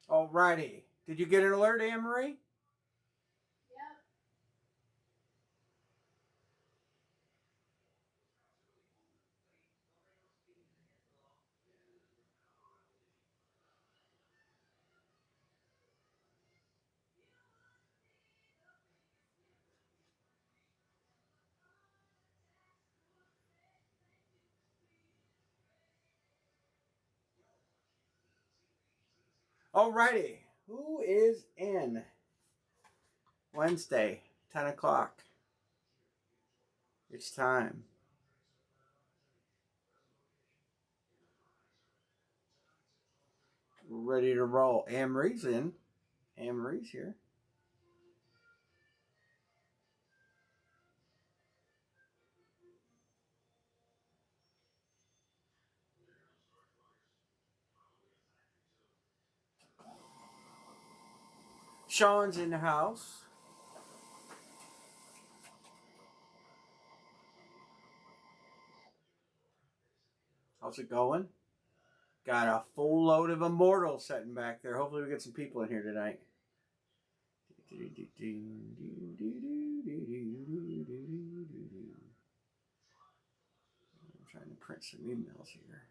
Alrighty. Did you get an alert, Anne-Marie? Yep. Alrighty. Who is in? Wednesday, 10 o'clock. It's time. We're ready to roll. Anne-Marie's in. Anne-Marie's here. Sean's in the house. How's it going? Got a full load of immortals sitting back there. Hopefully we get some people in here tonight. I'm trying to print some emails here.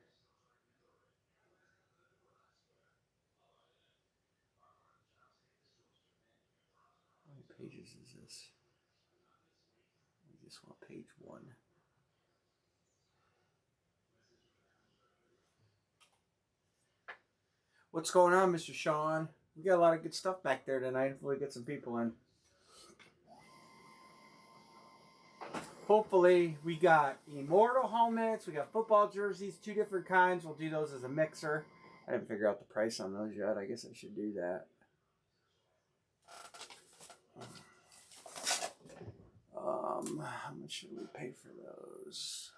How many pages is this? I just want page 1. What's going on, Mr. Sean? We got a lot of good stuff back there tonight. Hopefully we get some people in. Hopefully we got immortal helmets. We got football jerseys, 2 different kinds. We'll do those as a mixer. I didn't figure out the price on those yet. I guess I should do that. How much should we pay for those?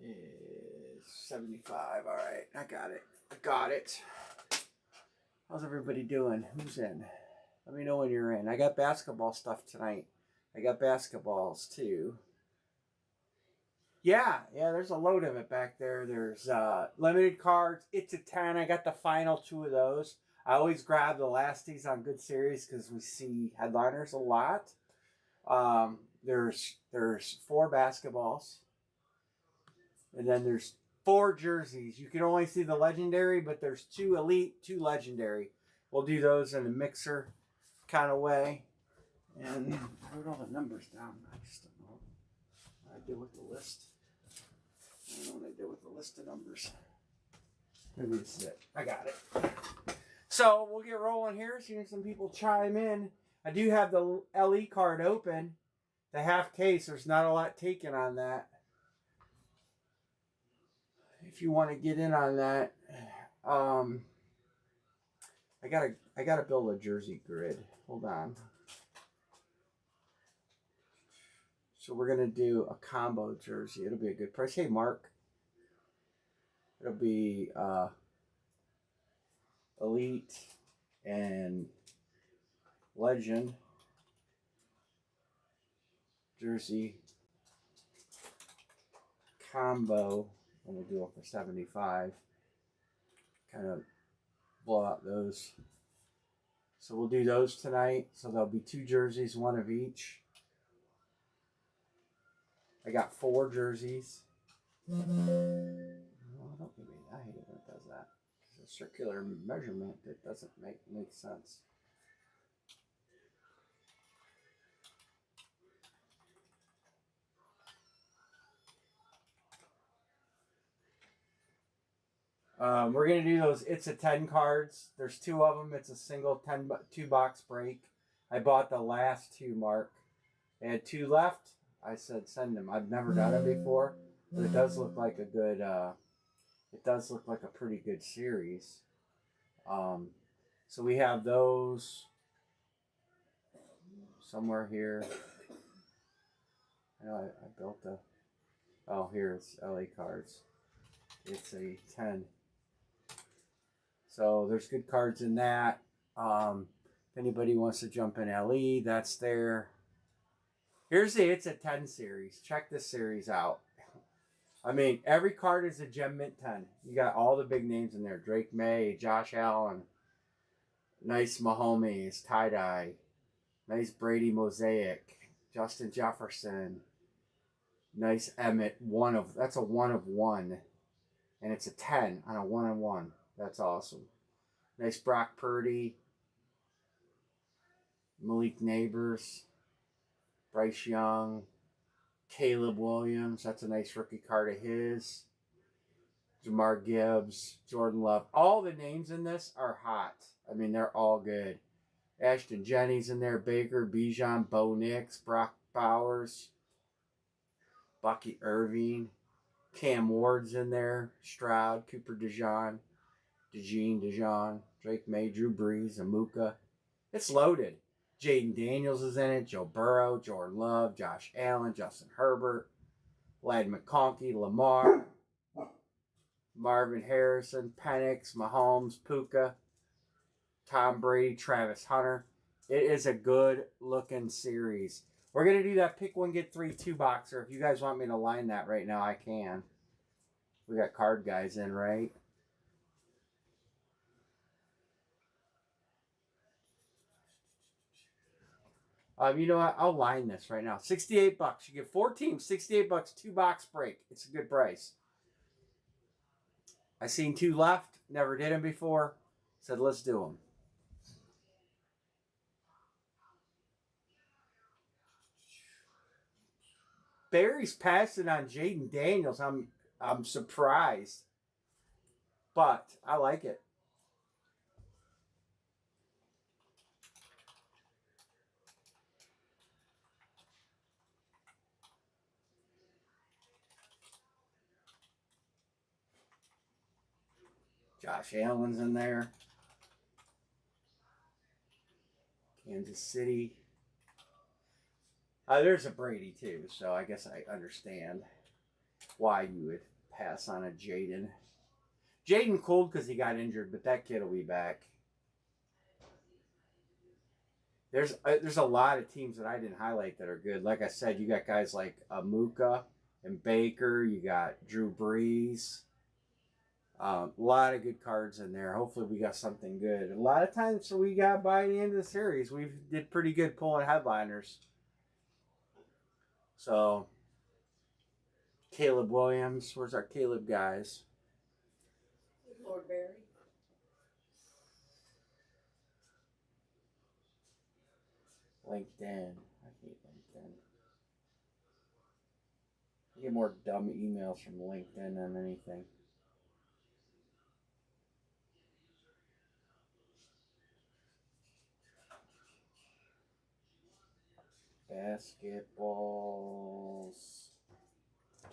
It's 75. All right, I got it. How's everybody doing? Who's in? Let me know when you're in. I got basketball stuff tonight. I got basketballs too. Yeah, there's a load of it back there. There's limited cards. It's a 10. I got the final 2 of those. I always grab the lasties on Good Series because we see headliners a lot. There's 4 basketballs. And then there's 4 jerseys. You can only see the legendary, but there's 2 elite, 2 legendary. We'll do those in a mixer kind of way. And I wrote all the numbers down. I just don't know what I did with the list. I don't know what I did with the list of numbers. Maybe this is it. I got it. So we'll get rolling here, seeing some people chime in. I do have the LE card open. The half case, there's not a lot taken on that. If you want to get in on that, I gotta build a jersey grid. Hold on. So we're gonna do a combo jersey. It'll be a good price. Hey, Mark. It'll be elite and legend jersey combo. I'm gonna do it for 75. Kind of blow out those. So we'll do those tonight. So there'll be 2 jerseys, 1 of each. I got 4 jerseys. Well, don't give me that. I hate it when it does that. It's a circular measurement that doesn't make sense. We're going to do those It's a 10 cards. There's 2 of them. It's a single 2 box break. I bought the last 2, Mark. They had 2 left. I said send them. I've never done it before, but it does look like a good, it does look like a pretty good series. So we have those somewhere here. I know I built a Oh, here it's LA cards. It's a 10. So there's good cards in that. If anybody wants to jump in LE, that's there. Here's the It's a 10 series. Check this series out. I mean, every card is a Gem Mint 10. You got all the big names in there. Drake May, Josh Allen, nice Mahomes, tie-dye, nice Brady Mosaic, Justin Jefferson, nice Emmett. That's a 1 of 1. And it's a 10 on a 1-on-1. That's awesome. Nice Brock Purdy, Malik Neighbors, Bryce Young, Caleb Williams. That's a nice rookie card of his. Jamar Gibbs, Jordan Love. All the names in this are hot. I mean, they're all good. Ashton Jennings in there, Baker, Bijan, Bo Nix, Brock Bowers, Bucky Irving, Cam Ward's in there, Stroud, Cooper DeJean, Drake May, Drew Brees, Amuka. It's loaded. Jaden Daniels is in it, Joe Burrow, Jordan Love, Josh Allen, Justin Herbert, Lad McConkey, Lamar, Marvin Harrison, Penix, Mahomes, Puka, Tom Brady, Travis Hunter. It is a good looking series. We're going to do that pick one, get three, 2-boxer. If you guys want me to line that right now, I can. We got card guys in, right? You know what? I'll line this right now. $68. You get 4 teams, $68, 2-box break. It's a good price. I seen 2 left. Never did them before. Said, let's do them. Barry's passing on Jaden Daniels. I'm surprised. But I like it. Josh Allen's in there. Kansas City. There's a Brady too, so I guess I understand why you would pass on a Jaden. Jaden cooled because he got injured, but that kid will be back. There's a lot of teams that I didn't highlight that are good. Like I said, you got guys like Amuka and Baker. You got Drew Brees. A lot of good cards in there. Hopefully we got something good. A lot of times we got by the end of the series, we did pretty good pulling headliners. So Caleb Williams, where's our Caleb guys? Lord Barry. LinkedIn. I hate LinkedIn. I get more dumb emails from LinkedIn than anything. Basketballs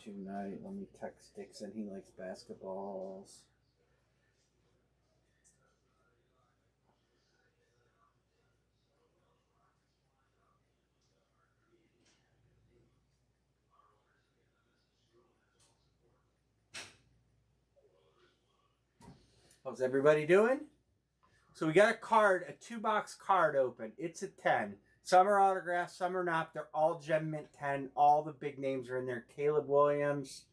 tonight. Let me text Dixon. He likes basketballs. How's everybody doing? So we got a card, a 2-box card open. It's a 10. Some are autographs, some are not. They're all Gem Mint 10. All the big names are in there. Caleb Williams,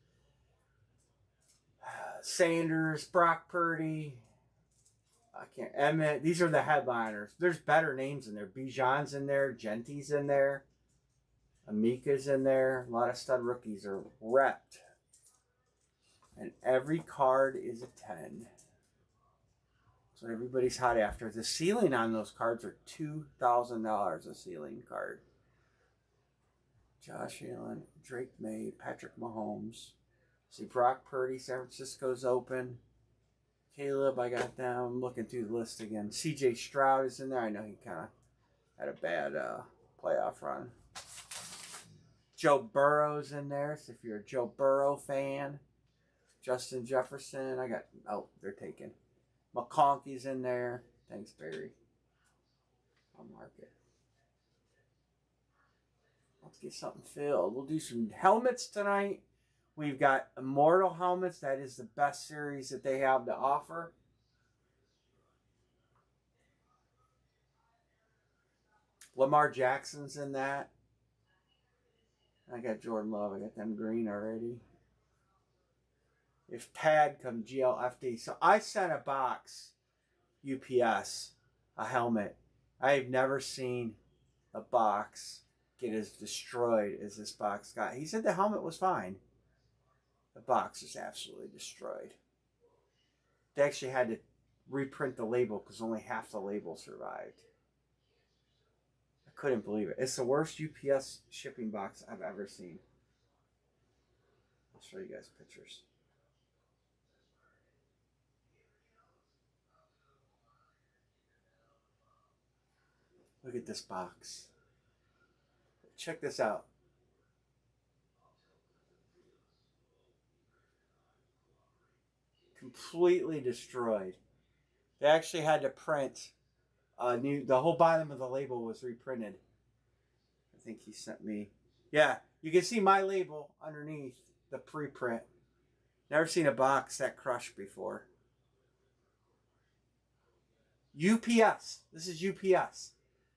Sanders, Brock Purdy. Emmett. These are the headliners. There's better names in there. Bijan's in there. Genty's in there. Amika's in there. A lot of stud rookies are repped. And every card is a 10. So everybody's hot after. The ceiling on those cards are $2,000 a ceiling card. Josh Allen, Drake May, Patrick Mahomes. See Brock Purdy, San Francisco's open. Caleb, I got them. I'm looking through the list again. CJ Stroud is in there. I know he kind of had a bad playoff run. Joe Burrow's in there. So if you're a Joe Burrow fan. Justin Jefferson. They're taken. McConkey's in there. Thanks, Barry. I'll mark it. Let's get something filled. We'll do some helmets tonight. We've got Immortal helmets. That is the best series that they have to offer. Lamar Jackson's in that. I got Jordan Love. I got them green already. If Tad come GLFD. So I sent a box, UPS, a helmet. I have never seen a box get as destroyed as this box got. He said the helmet was fine. The box is absolutely destroyed. They actually had to reprint the label because only half the label survived. I couldn't believe it. It's the worst UPS shipping box I've ever seen. I'll show you guys pictures. Look at this box. Check this out. Completely destroyed. They actually had to print the whole bottom of the label was reprinted. I think he sent me. Yeah, you can see my label underneath the preprint. Never seen a box that crushed before. UPS. This is UPS.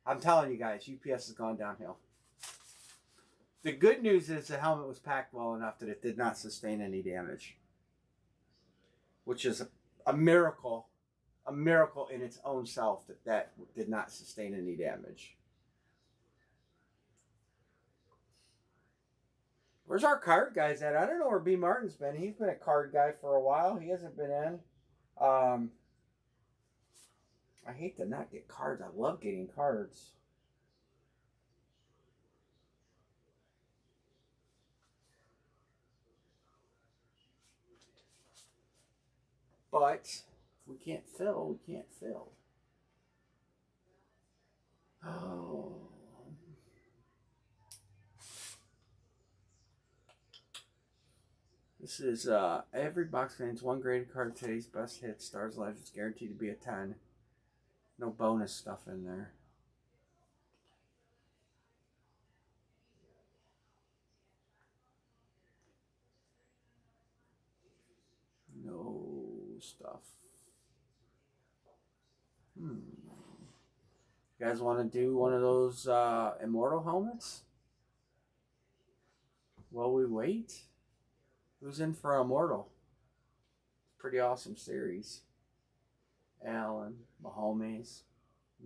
I'm telling you guys, UPS has gone downhill. The good news is the helmet was packed well enough that it did not sustain any damage, which is a miracle. A miracle in its own self that did not sustain any damage. Where's our card guys at? I don't know where B. Martin's been. He's been a card guy for a while. He hasn't been in. I hate to not get cards. I love getting cards. But if we can't fill, we can't fill. Oh. This is every box contains one graded card. Today's best hit. Stars Legends guaranteed to be a 10. No bonus stuff in there. No stuff. You guys want to do one of those Immortal helmets? While we wait? Who's in for Immortal? Pretty awesome series. Allen, Mahomes,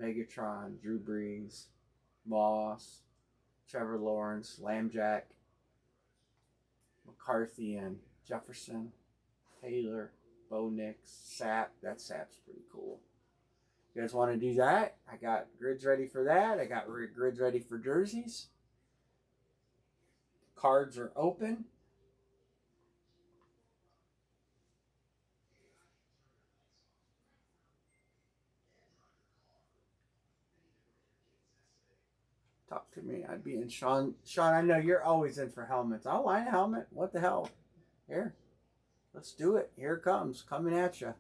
Megatron, Drew Brees, Moss, Trevor Lawrence, Lambjack, McCarthy, and Jefferson, Taylor, Bo Nix, Sapp. That Sapp's pretty cool. You guys want to do that? I got grids ready for that. I got grids ready for jerseys. Cards are open. Talk to me. I'd be in. Sean, I know you're always in for helmets. I'll line a helmet. What the hell? Here. Let's do it. Here it comes. Coming at you.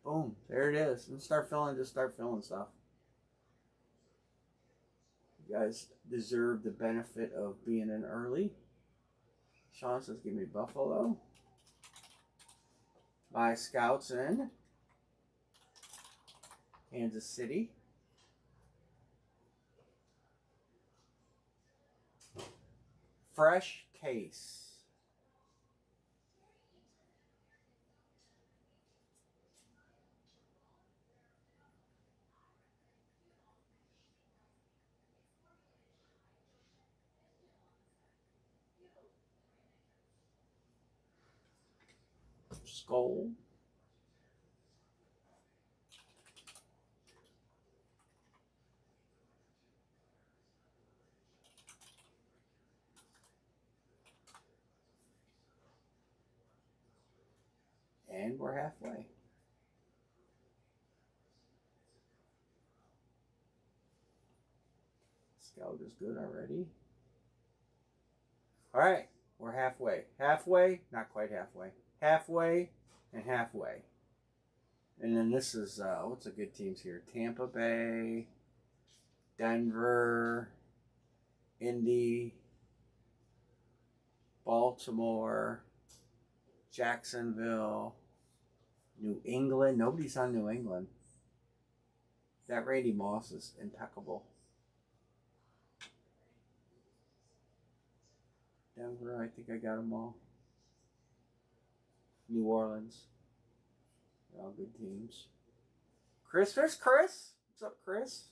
Boom. There it is. And start filling. Just start filling stuff. You guys deserve the benefit of being in early. Sean says, give me Buffalo. My scouts in. Kansas City. Fresh case. Skull. And we're halfway. Scout is good already. All right, we're halfway. Halfway, not quite halfway. Halfway and halfway. And then this is, what's the good teams here? Tampa Bay, Denver, Indy, Baltimore, Jacksonville, New England. Nobody's on New England. That Randy Moss is impeccable. Denver, I think I got them all. New Orleans. They're all good teams. Chris, there's Chris. What's up, Chris?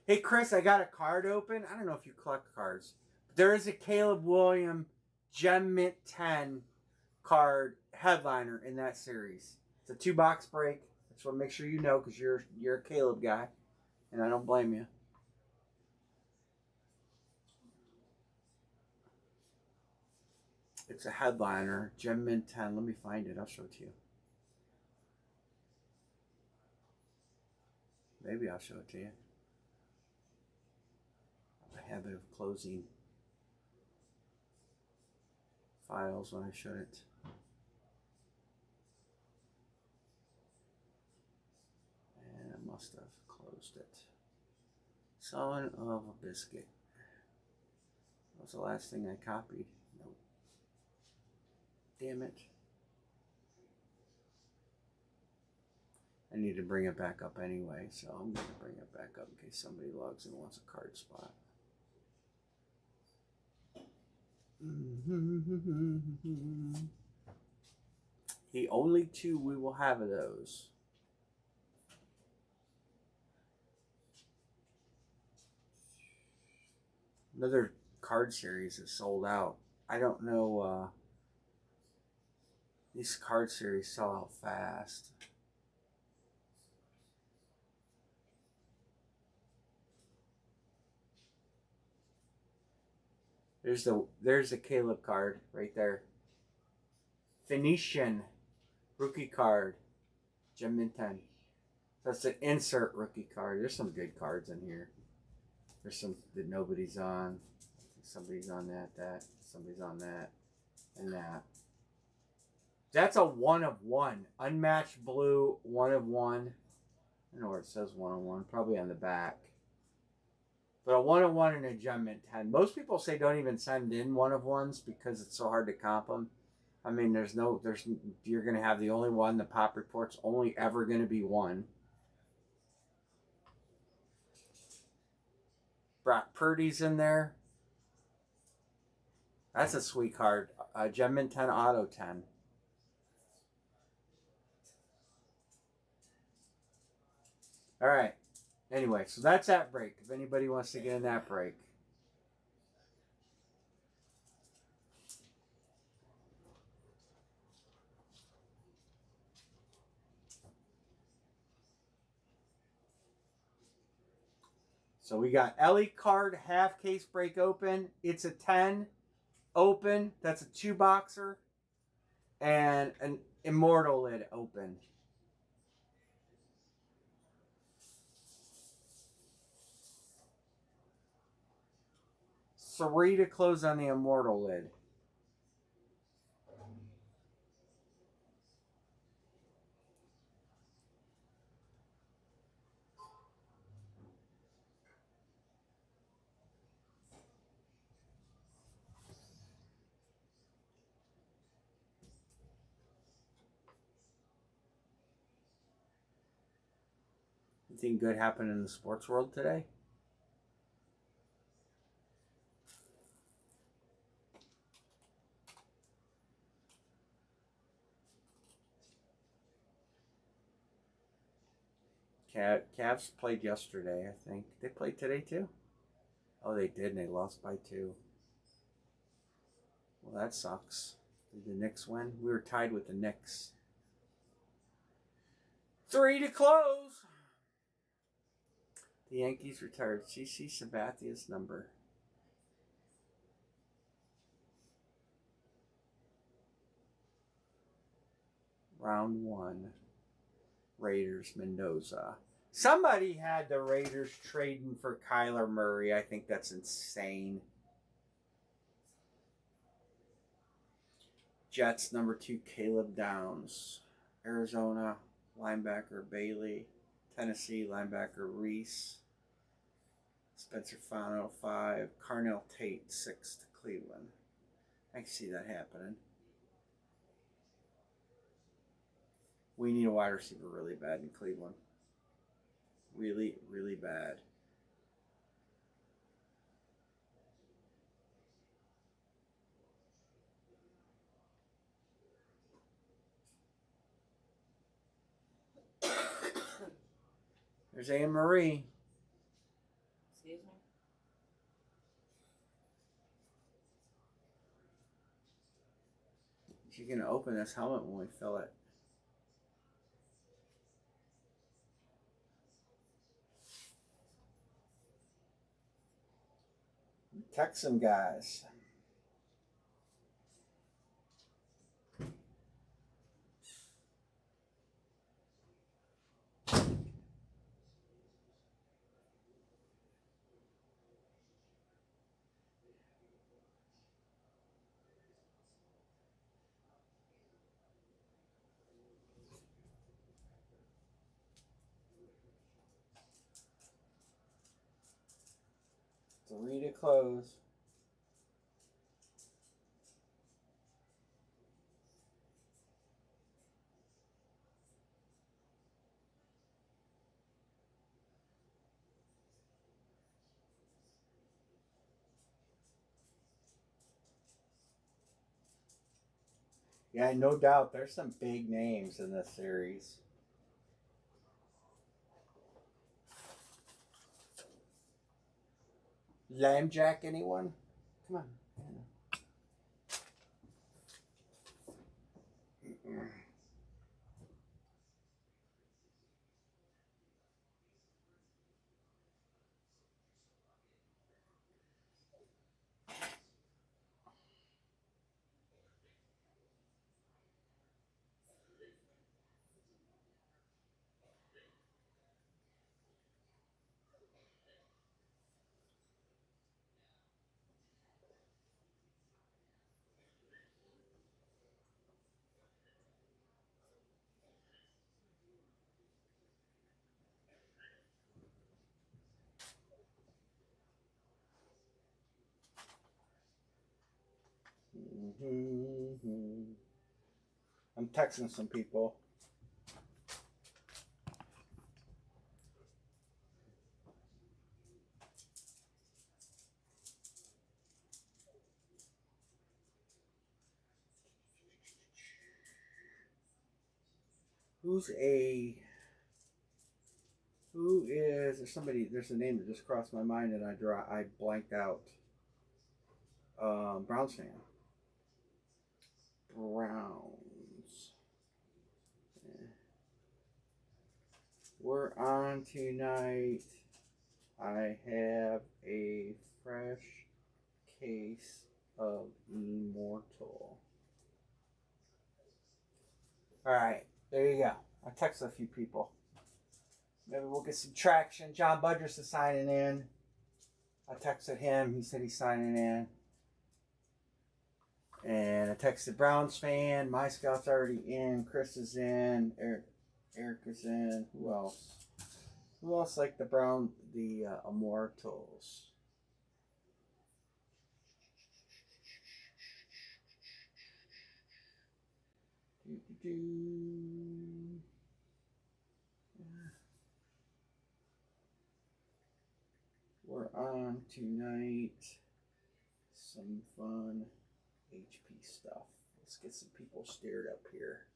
Hey, Chris, I got a card open. I don't know if you collect cards. But there is a Caleb Williams Gem Mint 10 card headliner in that series. It's a 2-box break. I just want to make sure you know because you're a Caleb guy, and I don't blame you. It's a headliner, Gem Mint 10. Let me find it. I'll show it to you. Maybe I'll show it to you. I have a habit of closing files when I shouldn't. And I must have closed it. Son of a biscuit. That was the last thing I copied. Nope. Damn it. I need to bring it back up anyway, so I'm going to bring it back up in case somebody logs in and wants a card spot. The only 2 we will have of those. Another card series is sold out. I don't know. These card series sell out fast. There's the Caleb card right there. Phoenician rookie card, Gem Mint 10. That's an insert rookie card. There's some good cards in here. There's some that nobody's on. Somebody's on that. Somebody's on that, and that. That's a 1 of 1. Unmatched blue, 1 of 1. I don't know where it says 1 of 1. Probably on the back. But a 1 of 1 and a Gem Mint 10. Most people say don't even send in 1 of 1s because it's so hard to comp them. I mean, you're going to have the only one. The pop report's only ever going to be 1. Brock Purdy's in there. That's a sweet card. Gem Mint 10 Auto 10. All right. Anyway, so that's that break. If anybody wants to get in that break. So we got Ellie card half case break open. It's a 10 open. That's a 2-boxer. And an Immortal lid open. Three to close on the Immortal lid. Anything good happened in the sports world today? Cavs played yesterday, I think. They played today too? Oh, they did, and they lost by 2. Well, that sucks. Did the Knicks win? We were tied with the Knicks. 3 to close. The Yankees retired CC Sabathia's number. Round 1. Raiders, Mendoza. Somebody had the Raiders trading for Kyler Murray. I think that's insane. Jets, number 2, Caleb Downs. Arizona, linebacker, Bailey. Tennessee linebacker Reese. Spencer Fano 5. Carnell Tate 6 to Cleveland. I can see that happening. We need a wide receiver really bad in Cleveland. Really, really bad. There's Anne Marie. Excuse me? She's going to open this helmet when we fill it. Text some guys. Three to close. Yeah, no doubt. There's some big names in this series. Lamjack, anyone? Come on. I'm texting some people. Who is there's somebody, there's a name that just crossed my mind and I blanked out. Browns fan. Browns. We're on tonight. I have a fresh case of Immortal. Alright, there you go. I texted a few people. Maybe we'll get some traction. John Budrus is signing in. I texted him. He said he's signing in. And I texted Browns fan. My Scout's already in. Chris is in. Eric is in. Who else? Who else like the Immortals? We're on tonight. Some fun HP stuff. Let's get some people steered up here.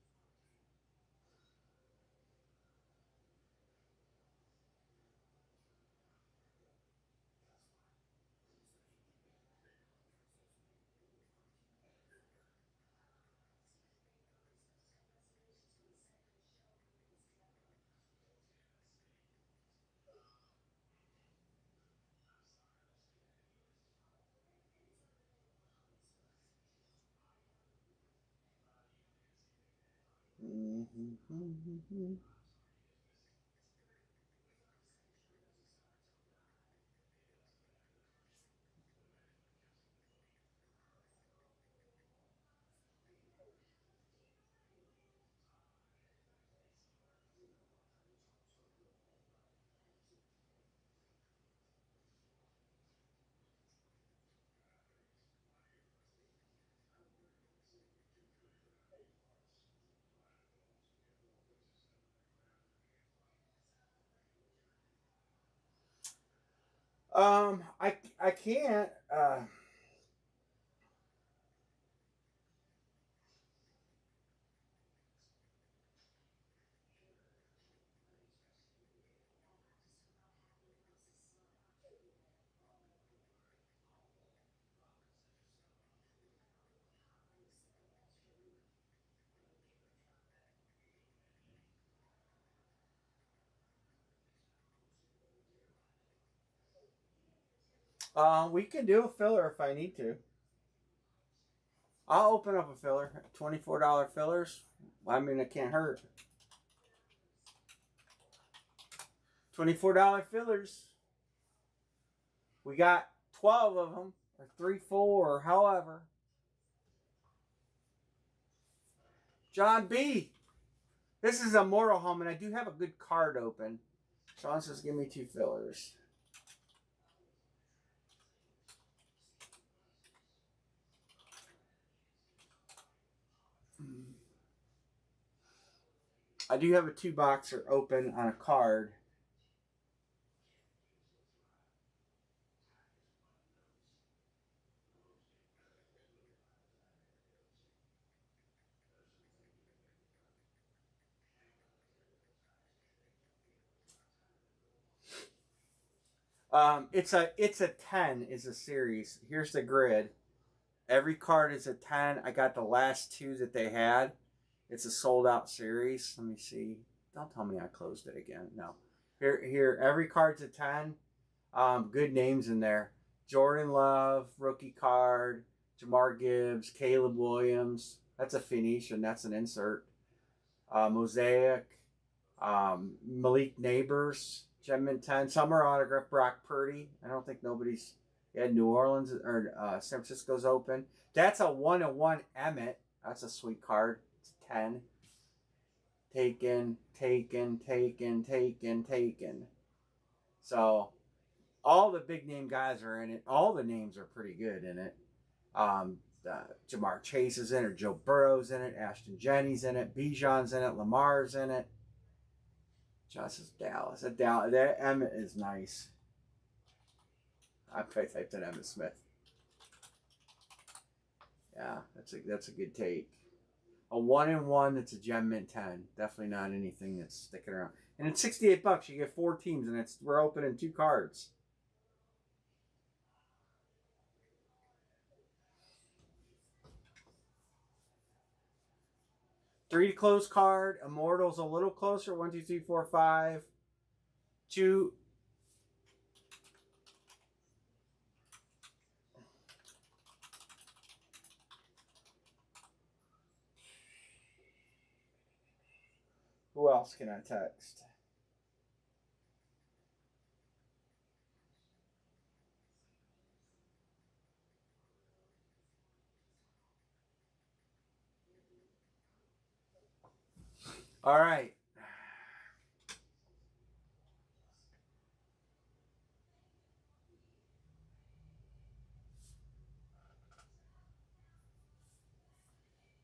I can't. We can do a filler if I need to. I'll open up a filler. $24 fillers. I mean, it can't hurt. $24 fillers. We got 12 of them, or 3, 4, or however. John B. This is a mortal home, and I do have a good card open. Sean says, give me 2 fillers. I do have a 2-boxer open on a card. It's a 10 is a series. Here's the grid. Every card is a 10. I got the last 2 that they had. It's a sold out series. Let me see. Don't tell me I closed it again. No. Here. Every card's a 10. Good names in there. Jordan Love, rookie card. Jamar Gibbs, Caleb Williams. That's a Phoenician. That's an insert. Mosaic. Malik Neighbors. Gem 10. Summer autograph. Brock Purdy. I don't think nobody's. Yeah, New Orleans or San Francisco's open. That's a 1-1 Emmett. That's a sweet card. It's a 10. Taken. So all the big name guys are in it. All the names are pretty good in it. Jamar Chase is in it. Joe Burrow's in it. Ashton Jennings in it. Bijan's in it. Lamar's in it. Justice Dallas. That Emmett is nice. I typed in Emmett Smith. Yeah, that's a good take. A 1-1 that's a gem mint 10. Definitely not anything that's sticking around. And it's $68. You get 4 teams, and we're opening 2 cards. Three to close card. Immortals a little closer. 1, 2, 3, 4, 5. 2. Who else can I text? All right.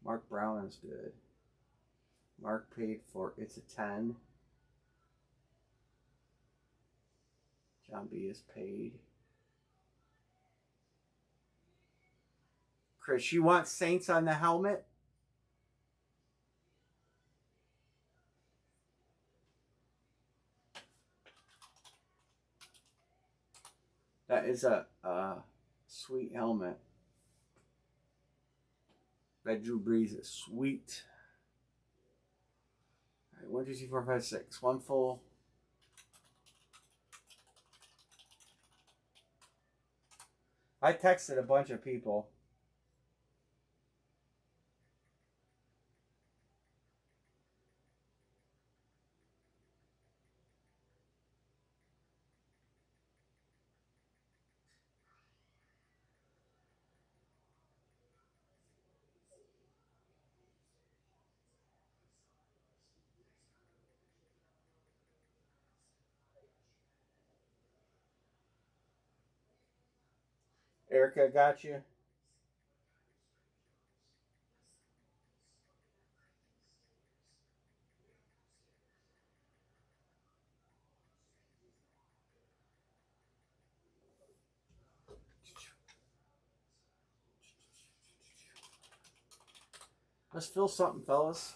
Mark Brown is good. Mark paid for it's a 10. John B is paid. Chris, you want Saints on the helmet? That is a sweet helmet. That Drew Brees is sweet. All right, 1, 2, 3, 4, 5, 6. One full. I texted a bunch of people. Erica, got you. Let's fill something, fellas.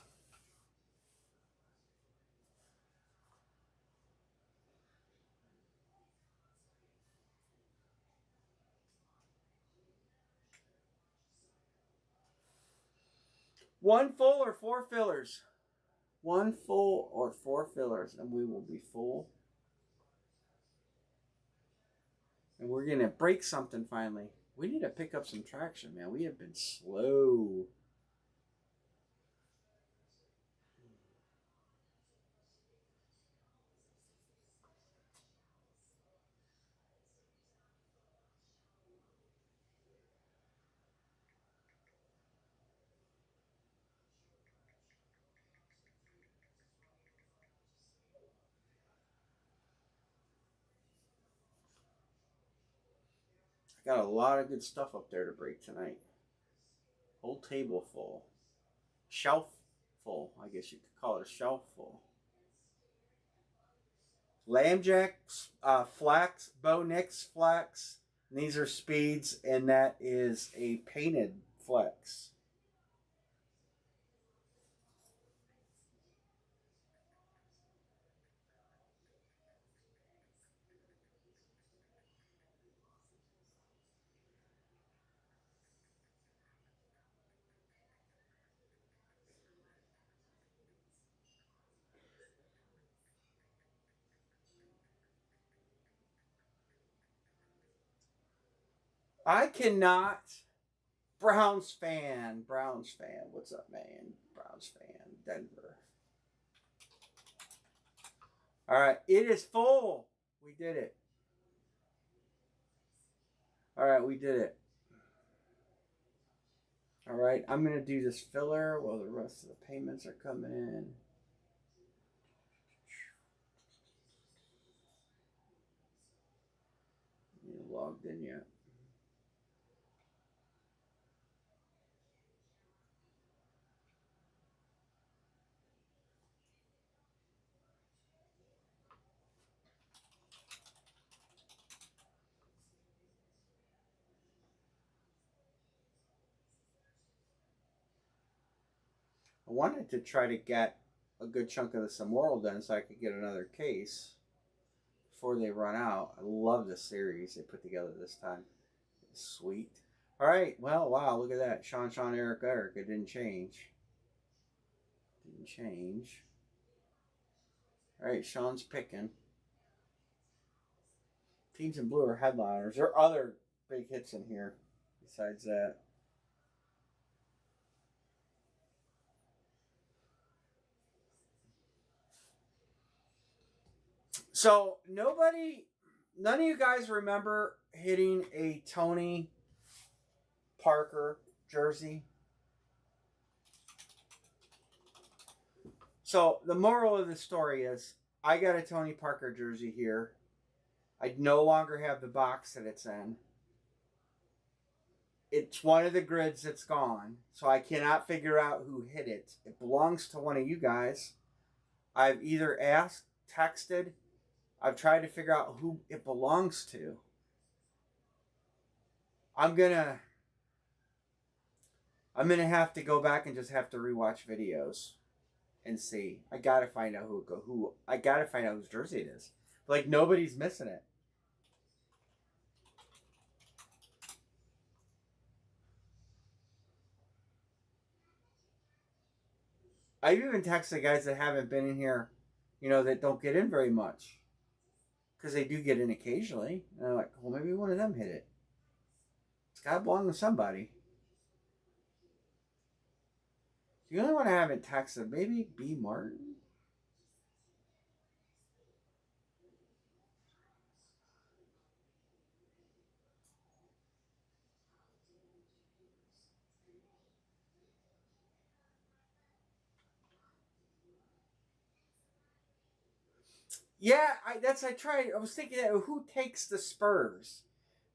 One full or four fillers? One full or four fillers, and we will be full. And we're going to break something finally. We need to pick up some traction, man. We have been slow. I got a lot of good stuff up there to break tonight. Whole table full. Shelf full. I guess you could call it a shelf full. Lambjacks, flax, Bo Nix flax. And these are speeds, and that is a painted flex. I cannot. Browns fan. What's up, man? Browns fan. Denver. All right, it is full. We did it. All right, we did it. All right, I'm going to do this filler while the rest of the payments are coming in. You logged in yet? I wanted to try to get a good chunk of the Samoral done so I could get another case before they run out. I love the series they put together this time. It's sweet. All right. Well, wow. Look at that. Sean, Eric. It didn't change. Didn't change. All right. Sean's picking. Teams in blue are headliners. There are other big hits in here besides that. So none of you guys remember hitting a Tony Parker jersey? So the moral of the story is I got a Tony Parker jersey here. I no longer have the box that it's in. It's one of the grids that's gone, so I cannot figure out who hit it. It belongs to one of you guys. I've either asked, texted, I've tried to figure out who it belongs to. I'm gonna have to go back and just have to rewatch videos and see. I gotta find out who I gotta find out whose jersey it is. Like nobody's missing it. I've even texted guys that haven't been in here, that don't get in very much. Because they do get in occasionally. And they're like, well, maybe one of them hit it. It's got to belong to somebody. The only one I haven't texted, maybe B. Martin. Yeah, I was thinking, who takes the Spurs?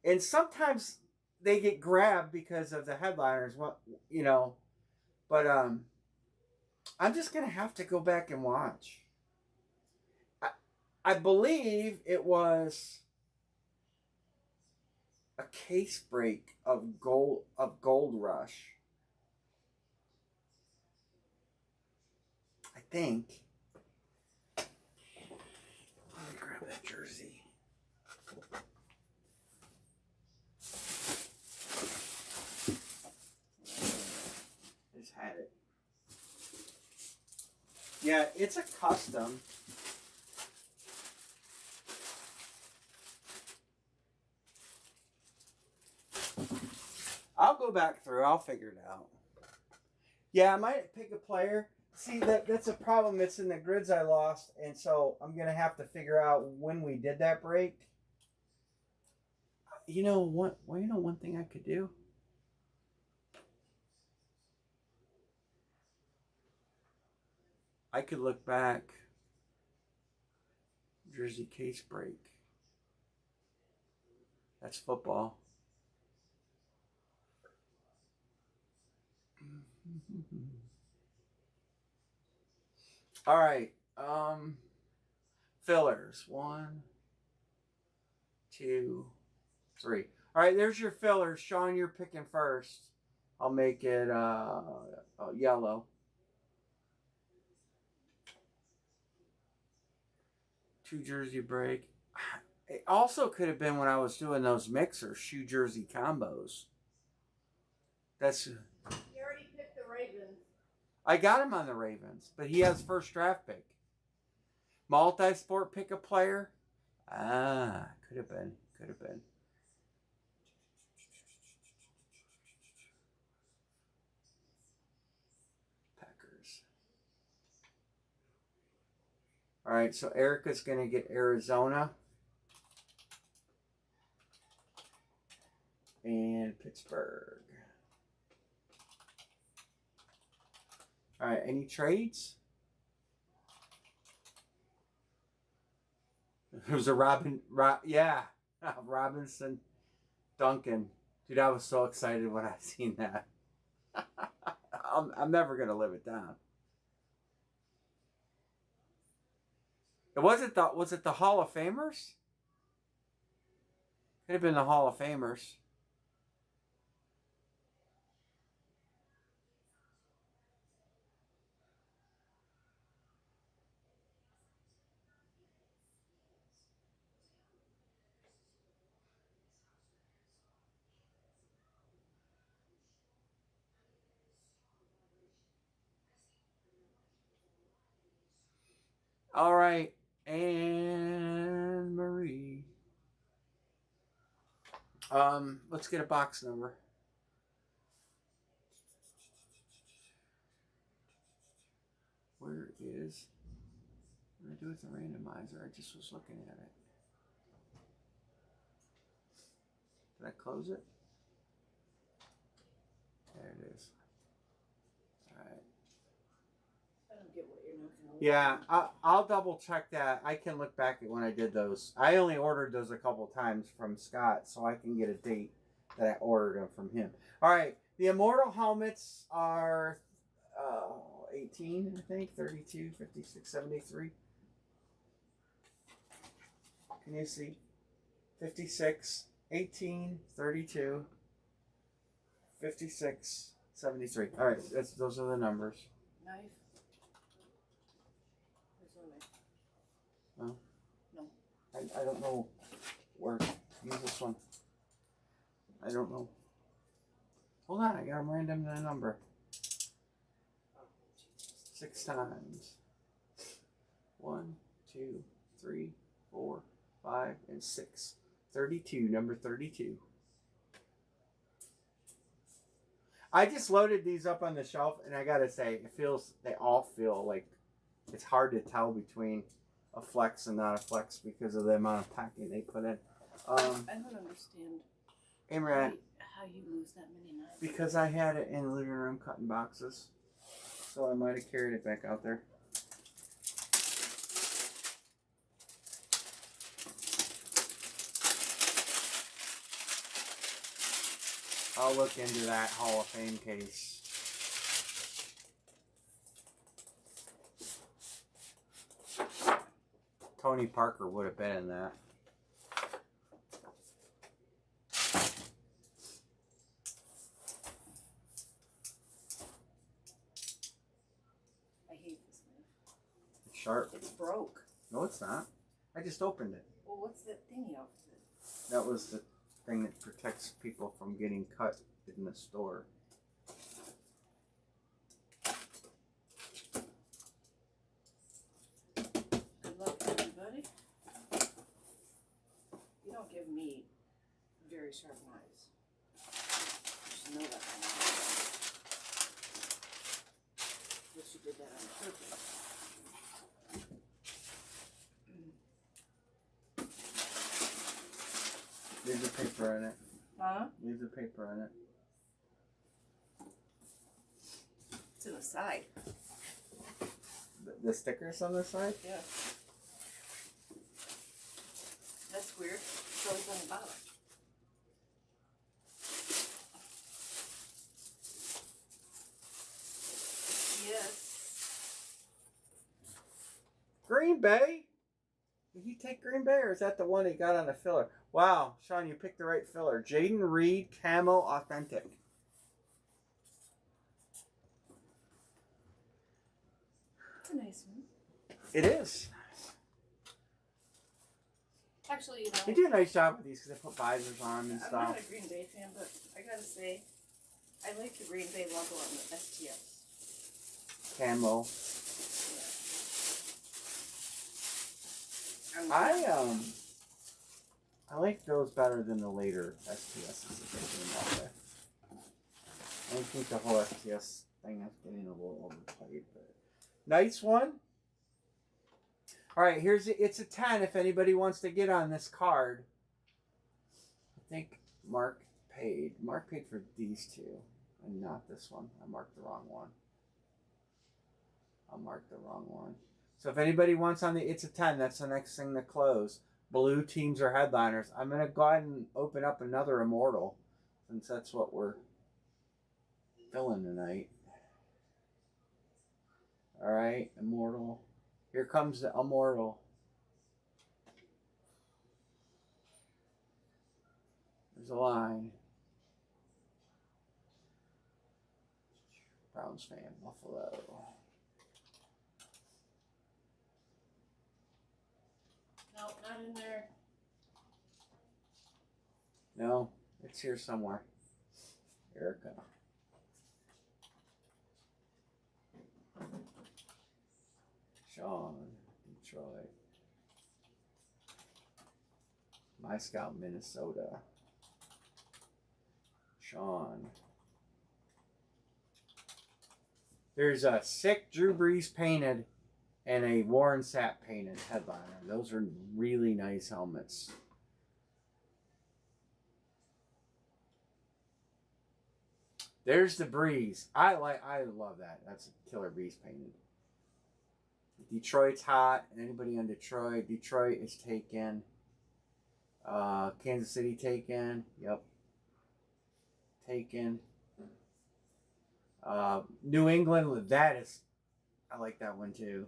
And sometimes they get grabbed because of the headliners, But I'm just going to have to go back and watch. I believe it was a case break of Gold Rush. think. Let me grab that jersey. Just had it. Yeah, it's a custom. I'll go back through. I'll figure it out. Yeah, I might pick a player. See, that's a problem. It's in the grids I lost, and so I'm going to have to figure out when we did that break. You know what? Well, you know one thing I could do? I could look back. Jersey case break. That's football. All right. Fillers. 1, 2, 3. All right, there's your fillers. Sean, you're picking first. I'll make it yellow. 2 jersey break. It also could have been when I was doing those mixer shoe jersey combos. That's. You already picked the Ravens. I got him on the Ravens, but he has first draft pick. Multi-sport pick a player. Ah, could have been. Could have been. Packers. All right, so Erica's going to get Arizona. And Pittsburgh. All right, any trades? There's a Robinson Duncan. Dude, I was so excited when I seen that. I'm never going to live it down. Was it the Hall of Famers? Could have been the Hall of Famers. All right, and Marie. Let's get a box number. Where is? What did I do with the randomizer? I just was looking at it. Did I close it? There it is. All right. I don't get what you're knocking over. Yeah, I'll double check that. I can look back at when I did those. I only ordered those a couple times from Scott, so I can get a date that I ordered them from him. All right, the Immortal helmets are 18, I think, 32, 56, 73. Can you see? 56, 18, 32, 56, 73. All right, those are the numbers. Knife. No? No. I don't know where. Use this one. I don't know. Hold on, I got them random the number. 6 times. 1, 2, 3, 4, 5, and 6. 32, number 32. I just loaded these up on the shelf, and I gotta say, they all feel like it's hard to tell between a flex and not a flex because of the amount of packing they put in. I don't understand Imran, how you lose that many knives. because I had it in the living room cutting boxes, so I might have carried it back out there. I'll look into that Hall of Fame case. Tony Parker would have been in that. I hate this knife. It's broke. No, it's not. I just opened it. Well, what's that thingy off of it? That was the thing that protects people from getting cut in the store. Good luck, everybody. You don't give me very sharp knives. Just know that. Wish you did that on purpose. Leave the paper in it. Huh? Leave the paper in it. It's in the side. The stickers on the side? Yeah. That's weird. It's always on the bottom. Yes. Green Bay? Did he take Green Bay, or is that the one he got on the filler? Wow, Sean, you picked the right filler. Jaden Reed Camo Authentic. It's a nice one. It is. Actually, you know, They do a nice job with these because they put visors on and I'm stuff. not a Green Bay fan, but I gotta say, I like the Green Bay logo on the STS. Camo. Yeah. I like those better than the later STSs that they came out with. I think the whole STS thing is getting a little overplayed, but nice one. All right, it's a 10 if anybody wants to get on this card. I think Mark paid. Mark paid for these two and not this one. I marked the wrong one. I marked the wrong one. So if anybody wants on the it's a 10, that's the next thing to close. Blue teams are headliners. I'm going to go ahead and open up another Immortal since that's what we're filling tonight. All right, Immortal. Here comes the Immortal. There's a line. Browns fan, Buffalo. No, not in there. No, it's here somewhere. Erica. Sean, Detroit. My Scout, Minnesota. Sean. There's a sick Drew Brees painted and a Warren Sapp painted headliner. Those are really nice helmets. There's the Breeze. I love that. That's a killer Breeze painted. Detroit's hot. Anybody on Detroit? Detroit is taken. Kansas City taken. Yep. Taken. New England, that is, I like that one too.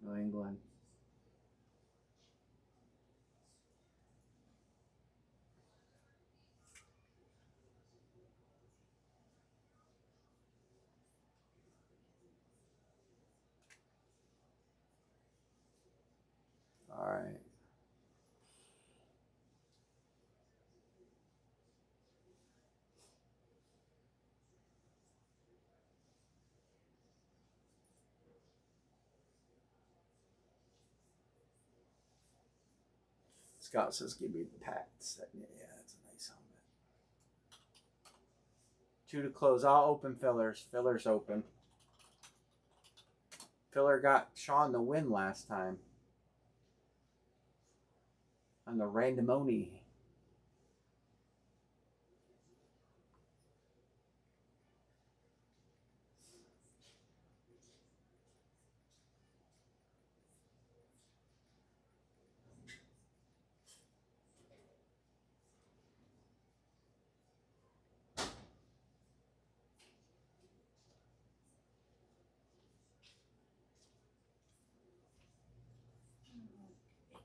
New England. All right. Scott says, give me the Pats. Yeah, that's a nice helmet. 2 to close. I'll open fillers. Fillers open. Filler got Sean the win last time. On the randomoni.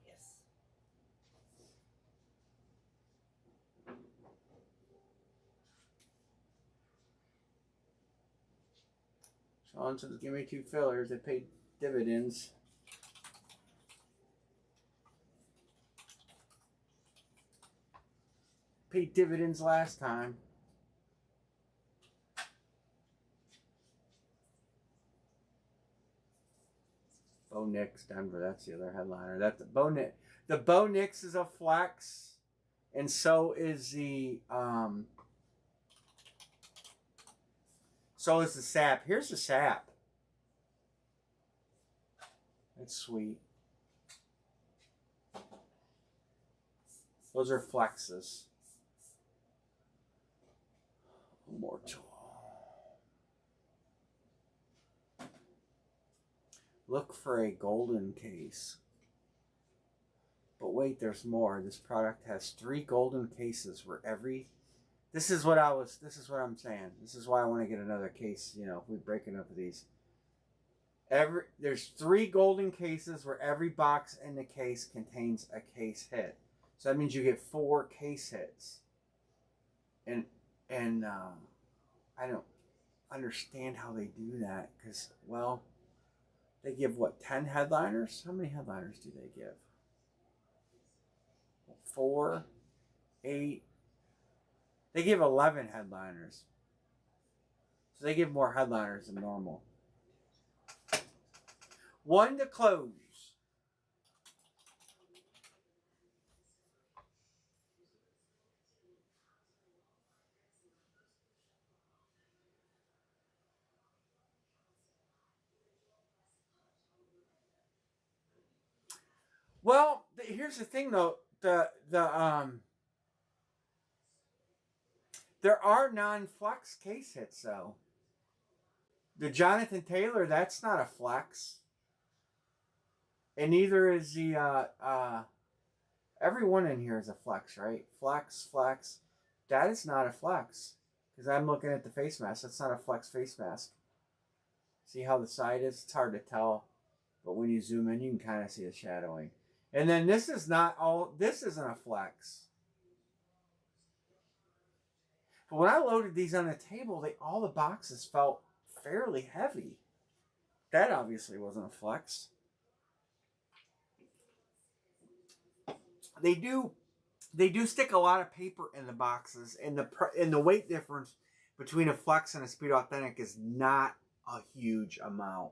Yes. Sean says, give me 2 fillers. They paid dividends. paid dividends last time. Bo Nix, Denver. That's the other headliner. That's the Bo Nix. The Bo Nix is a flex, and so is the sap. Here's the sap. That's sweet. Those are flexes. Mortal. Look for a golden case. But wait, there's more. This product has 3 golden cases where every... This is what I'm saying. This is why I want to get another case, you know, if we break enough of these. There's 3 golden cases where every box in the case contains a case hit. So that means you get 4 case hits. And I don't understand how they do that because, well, they give, what, 10 headliners? How many headliners do they give? 4, 8. They give 11 headliners. So they give more headliners than normal. 1 to close. Well, here's the thing though. There are non-flex case hits though. The Jonathan Taylor, that's not a flex. And neither is the everyone in here is a flex, right? Flex. That is not a flex. Because I'm looking at the face mask. That's not a flex face mask. See how the side is? It's hard to tell. But when you zoom in, you can kind of see the shadowing. And then this isn't a flex. But when I loaded these on the table, all the boxes felt fairly heavy. That obviously wasn't a flex. They do stick a lot of paper in the boxes, and the weight difference between a flex and a Speed Authentic is not a huge amount.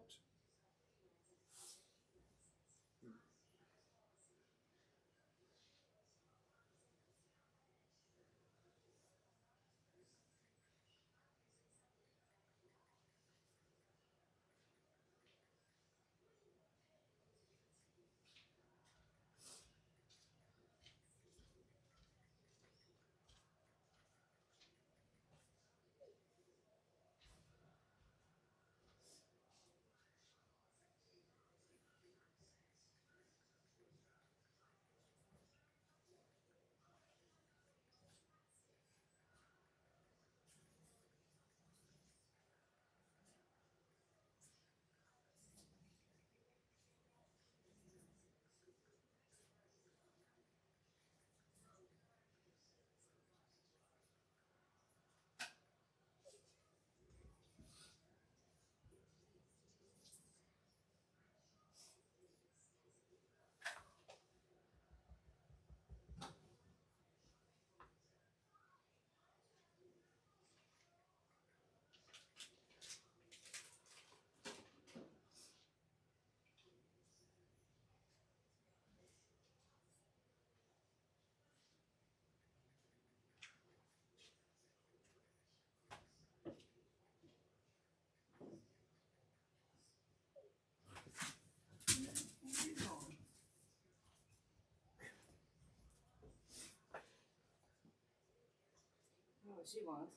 What she wants.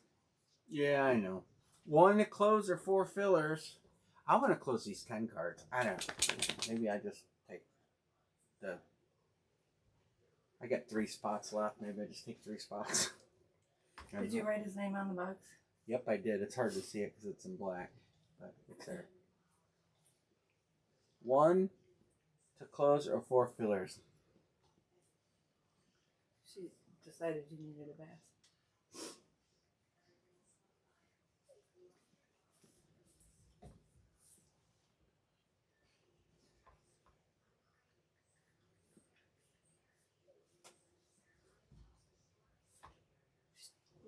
Yeah, I know. 1 to close or 4 fillers. I want to close these 10 cards. I don't know. Maybe I just take the... I got 3 spots left. Maybe I just take 3 spots. Did you write his name on the box? Yep, I did. It's hard to see it because it's in black. But it's there. 1 to close or 4 fillers. She decided you needed a bath.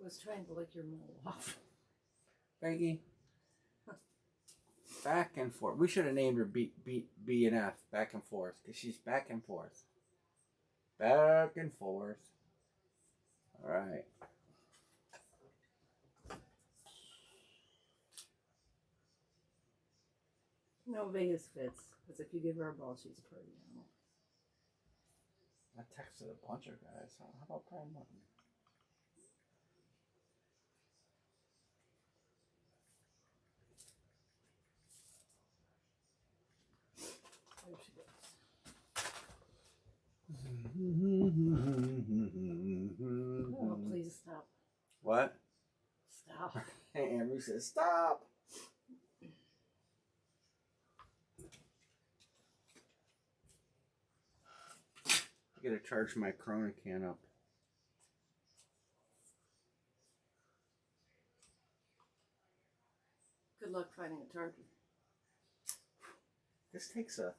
was trying to lick your mole off. Peggy. Back and forth. We should have named her B and F. Back and forth. Because she's back and forth. Back and forth. Alright. No, Vegas fits. Because if you give her a ball, she's a party animal. I texted a bunch of guys. How about Prime Mutton? There she goes. Oh, please stop. What? Stop. Amber says, stop. I gotta charge my Corona can up. Good luck finding a charger. This takes a...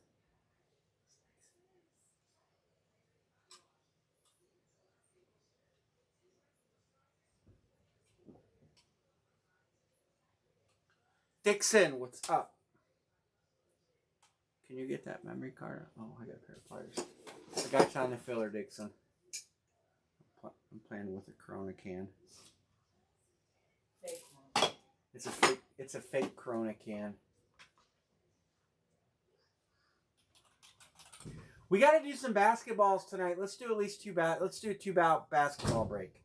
Dixon, what's up? Can you get that memory card? Oh, I got a pair of pliers. I got you on the filler, Dixon. I'm playing with a Corona can. Fake one. It's a fake Corona can. We got to do some basketballs tonight. Let's do at least let's do a 2-bout basketball break.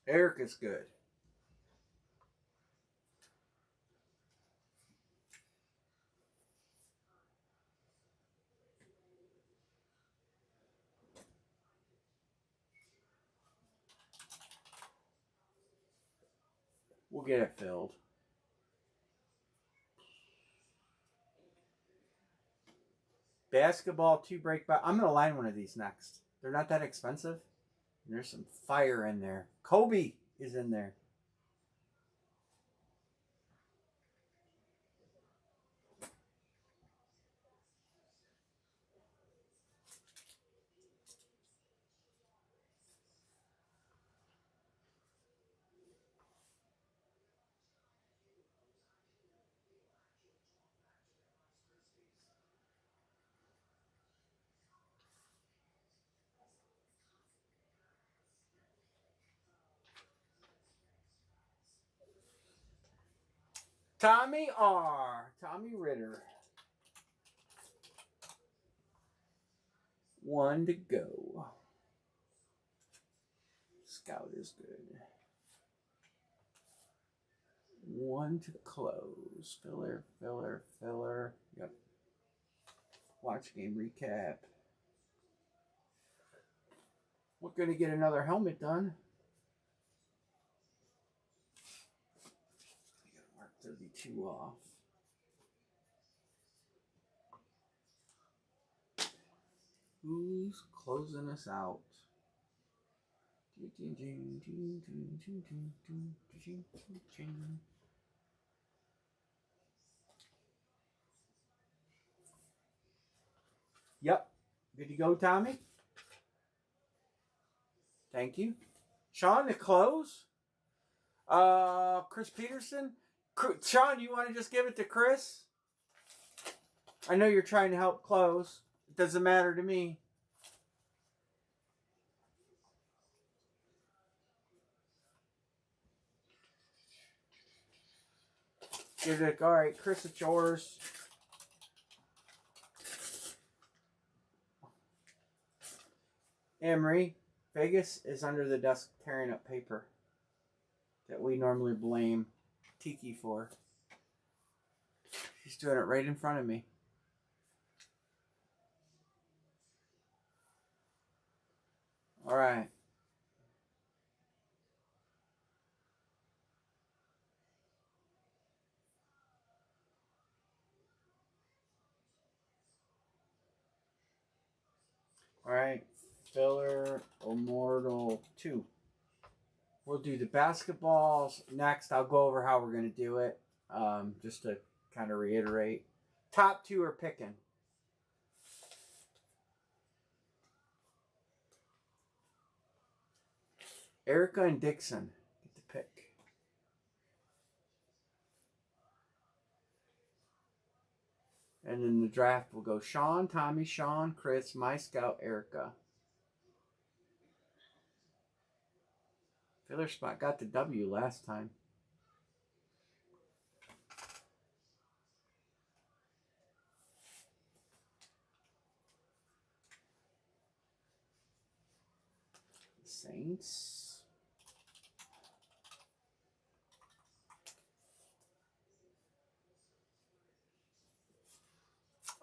Eric is good. We'll get it filled. Basketball 2 break. I'm going to line one of these next. They're not that expensive. And there's some fire in there. Kobe is in there. Tommy R. Tommy Ritter. 1 to go. Scout is good. 1 to close. Filler. Yep. Watch game recap. We're going to get another helmet done. I got to mark 32 off. Who's closing us out? Yep. Good to go, Tommy? Thank you. Sean, to close? Chris Peterson? Sean, you want to just give it to Chris? I know you're trying to help close. It doesn't matter to me. Give it. All right, Chris, it's yours. Emery, Vegas is under the desk tearing up paper that we normally blame Tiki for. He's doing it right in front of me. All right. All right. Filler Immortal 2. We'll do the basketballs next. I'll go over how we're going to do it. Just to kind of reiterate. Top 2 are picking. Erica and Dixon get to pick. And in the draft, we'll go Sean, Tommy, Sean, Chris, My Scout, Erica. Filler spot got the W last time. Saints.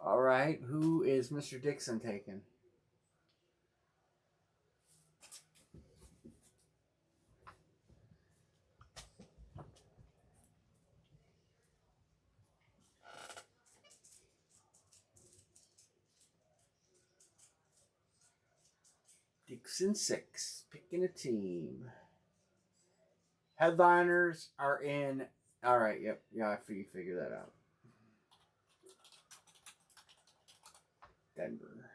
All right, who is Mr. Dixon taking? Dixon 6, picking a team. Headliners are in. All right, yep, yeah, you figure that out. Denver.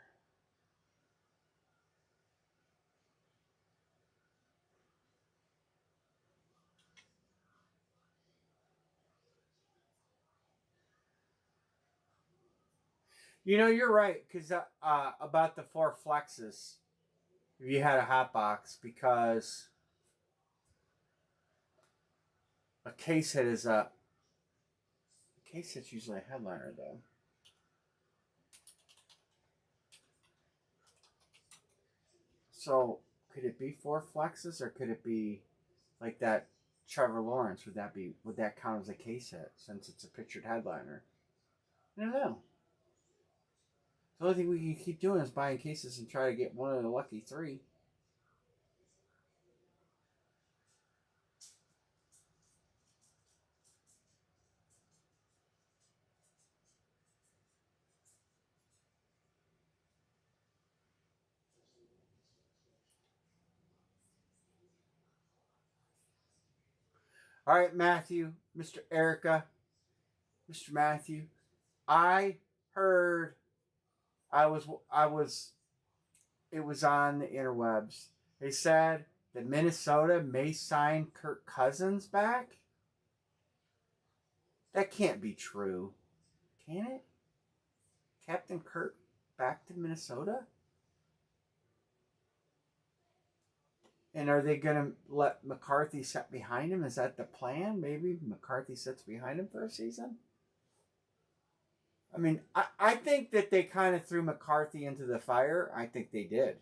You know, you're right, because about the 4 flexes, if you had a hot box, because a case hit is a case hit's usually a headliner, though. So, could it be 4 flexes, or could it be like that Trevor Lawrence? Would that count as a case hit, since it's a pictured headliner? I don't know. The only thing we can keep doing is buying cases and try to get one of the lucky 3. All right, Matthew, Mr. Erica, Mr. Matthew. I heard it was on the interwebs. They said that Minnesota may sign Kirk Cousins back. That can't be true. Can it? Captain Kirk back to Minnesota? And are they going to let McCarthy sit behind him? Is that the plan? Maybe McCarthy sits behind him for a season? I mean, I think that they kind of threw McCarthy into the fire. I think they did,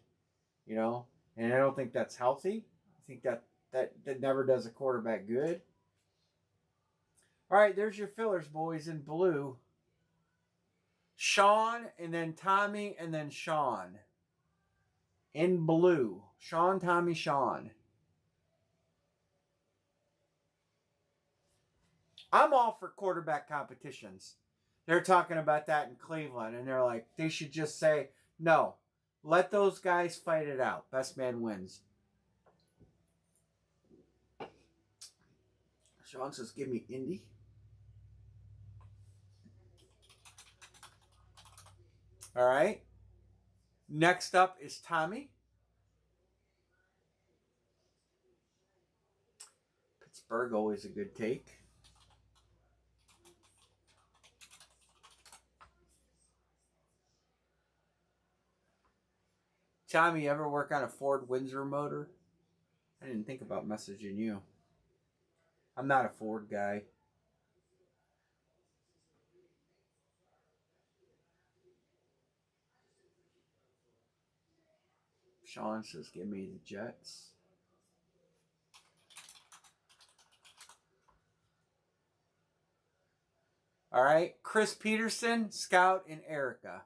you know, and I don't think that's healthy. I think that never does a quarterback good. All right, there's your fillers, boys, in blue. Sean, and then Tommy, and then Sean. In blue. Sean, Tommy, Sean. I'm all for quarterback competitions. They're talking about that in Cleveland, and they're like, they should just say, no, let those guys fight it out. Best man wins. Sean says, give me Indy. All right. Next up is Tommy. Pittsburgh, always a good take. Tommy, you ever work on a Ford Windsor motor? I didn't think about messaging you. I'm not a Ford guy. Sean says, give me the Jets. All right. Chris Peterson, Scout, and Erica.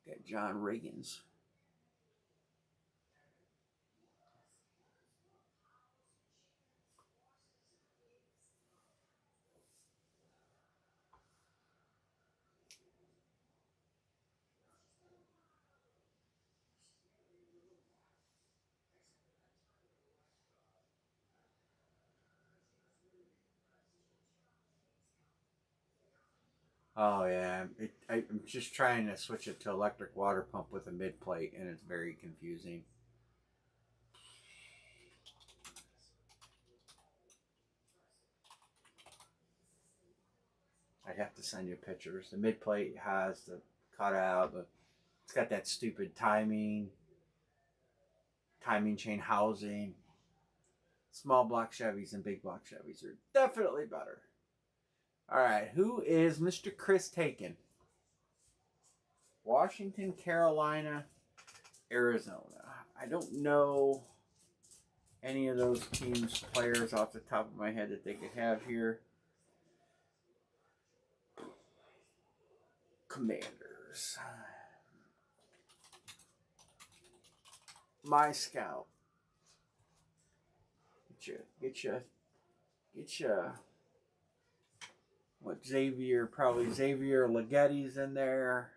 Got John Riggins. Oh yeah, I'm just trying to switch it to electric water pump with a mid plate, and it's very confusing. I have to send you pictures. The mid plate has the cutout, but it's got that stupid timing chain housing. Small block Chevys and big block Chevys are definitely better. All right, who is Mr. Chris Taken? Washington, Carolina, Arizona. I don't know any of those teams' players off the top of my head that they could have here. Commanders. My Scout. Get you. What probably Xavier Legetti's in there.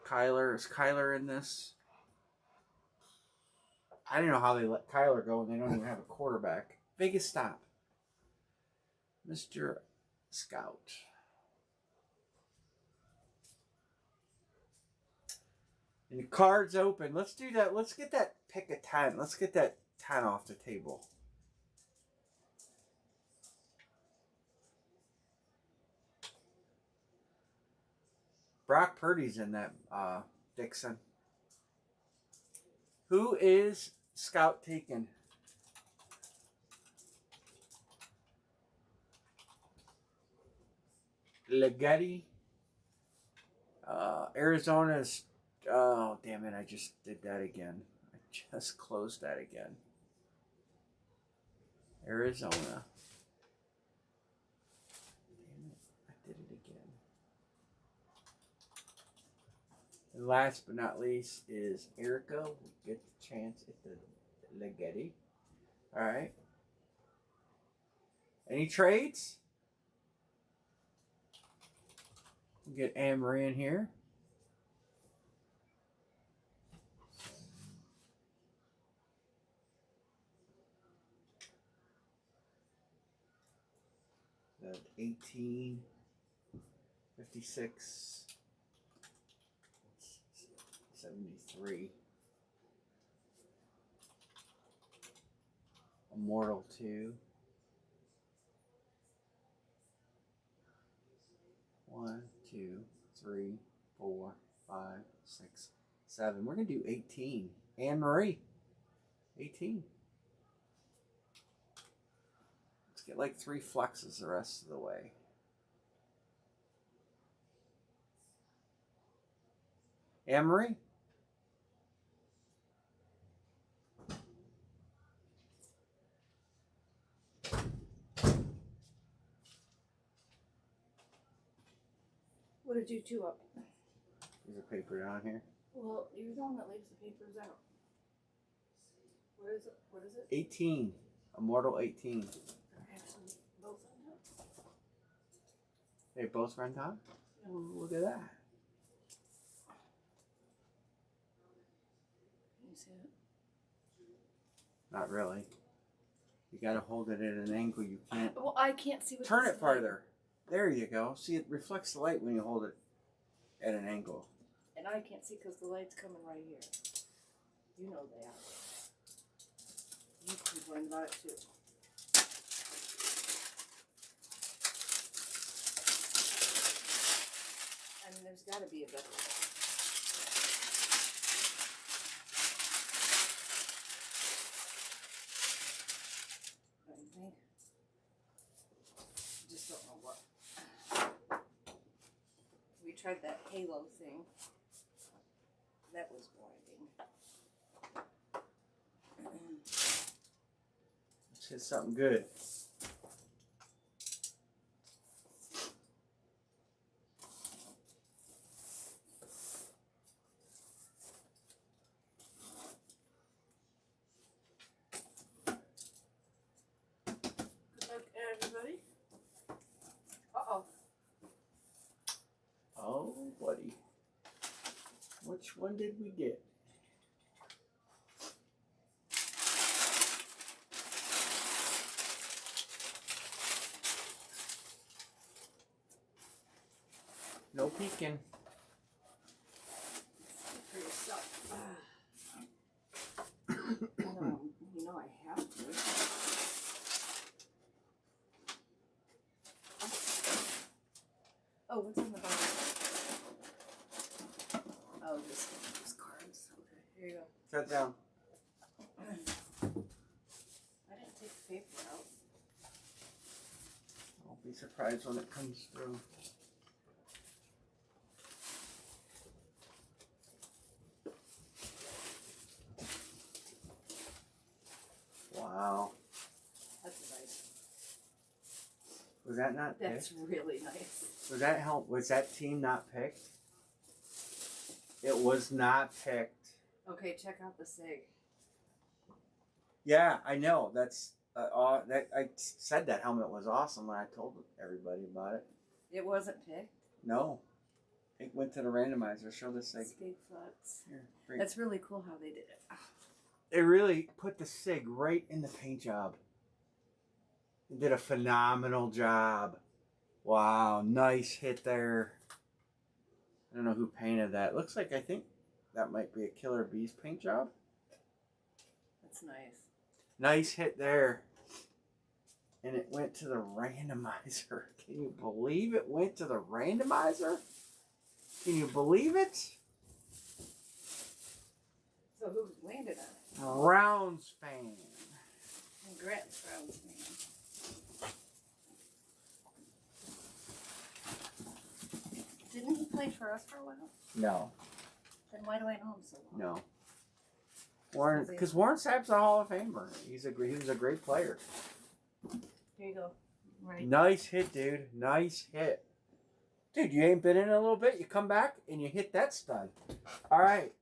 Is Kyler in this? I don't know how they let Kyler go and they don't even have a quarterback. Vegas, stop. Mr. Scout. And the card's open. Let's do that. Let's get that pick of 10. Let's get that 10 off the table. Brock Purdy's in that, Dixon. Who is Scout taken? Legetti. Arizona's. Oh, damn it. I just did that again. I just closed that again. Arizona. Damn it. I did it again. And last but not least is Erica. We get the chance at the Legetti. All right. Any trades? We'll get Anne-Marie in here. The 18, 56, 73. Immortal 2. 1, 2, 3, 4, 5, 6, 7. We're going to do 18. Anne-Marie. 18. Let's get like 3 flexes the rest of the way. Anne-Marie. What did you do up? There's a paper down here. Well, you're the one that leaves the papers out. What is it? What is it? 18. Immortal 18. Actually, both of them. They both run top? Oh, look at that. Can you see it? Not really. You got to hold it at an angle you can't. Well, I can't see what. Turn it farther. There you go. See, it reflects the light when you hold it at an angle. And I can't see because the light's coming right here. You know that. You complained about it too. I mean, there's got to be a better way. I think. Just don't know what. We tried that halo thing. That was blinding. Let's hit something good. Good luck, everybody. Uh-oh. Oh, buddy. Which one did we get? No peeking. For yourself. You know I have to. Oh, what's on the bottom? Oh, just those cards. Okay, here you go. Set down. I didn't take the paper out. I'll be surprised when it comes through. Wow. That's nice. Was that not picked? That's really nice. Was that help? Was that team not picked? It was not picked. Okay, check out the SIG. Yeah, I know. That's that I said that helmet was awesome when I told everybody about it. It wasn't picked. No, it went to the randomizer. Show the SIG. SIG flats. Here, great. That's really cool how they did it. They really put the SIG right in the paint job. They did a phenomenal job. Wow, nice hit there. I don't know who painted that. Looks like, I think that might be a Killer Bees paint job. That's nice. Nice hit there. And it went to the randomizer. Can you believe it went to the randomizer? Can you believe it? So who landed on it? Browns fan. Congrats, Browns man. Didn't he play for us for a while? No. Then why do I know him so well? No. Warren, because Warren Sapp's a Hall of Famer. He was a great player. Here you go. Right. Nice hit, dude. Nice hit. Dude, you ain't been in a little bit. You come back and you hit that stud. All right.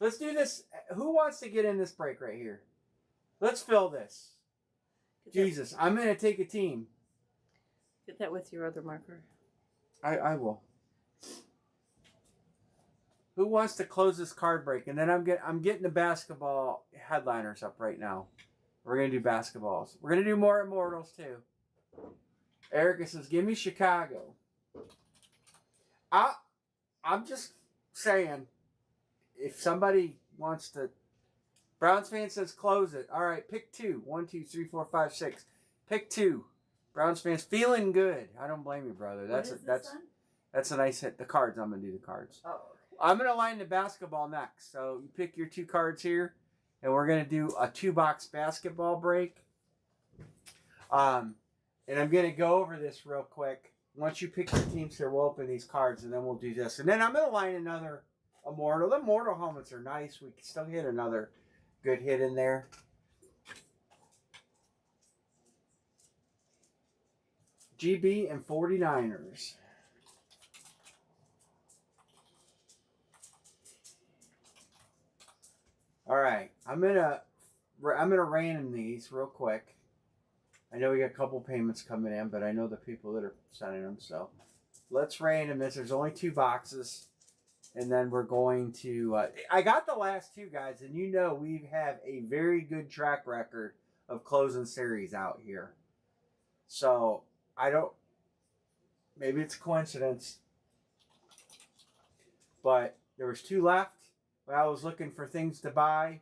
Let's do this. Who wants to get in this break right here? Let's fill this. Jesus, I'm going to take a team. Get that with your other marker. I will. Who wants to close this card break? And then I'm getting the basketball headliners up right now. We're going to do basketballs. We're going to do more Immortals too. Erica says, give me Chicago. I'm just saying, if somebody wants to... Browns fan says close it. All right, pick two. 1, 2, 3, 4, 5, 6. Pick two. Browns fans feeling good. I don't blame you, brother. That's a nice hit. The cards. I'm gonna do the cards. Oh. Okay. I'm gonna line the basketball next. So you pick your two cards here, and we're gonna do a 2-box basketball break. And I'm gonna go over this real quick. Once you pick your teams here, we'll open these cards, and then we'll do this. And then I'm gonna line another Immortal. The Immortal helmets are nice. We can still hit another good hit in there. GB and 49ers. All right, I'm gonna random these real quick. I know we got a couple payments coming in, but I know the people that are sending them. So let's random this. There's only 2 boxes. And then we're going to... I got the last 2, guys. And you know we have a very good track record of closing series out here. So, I don't... Maybe it's a coincidence. But there was 2 left. But I was looking for things to buy.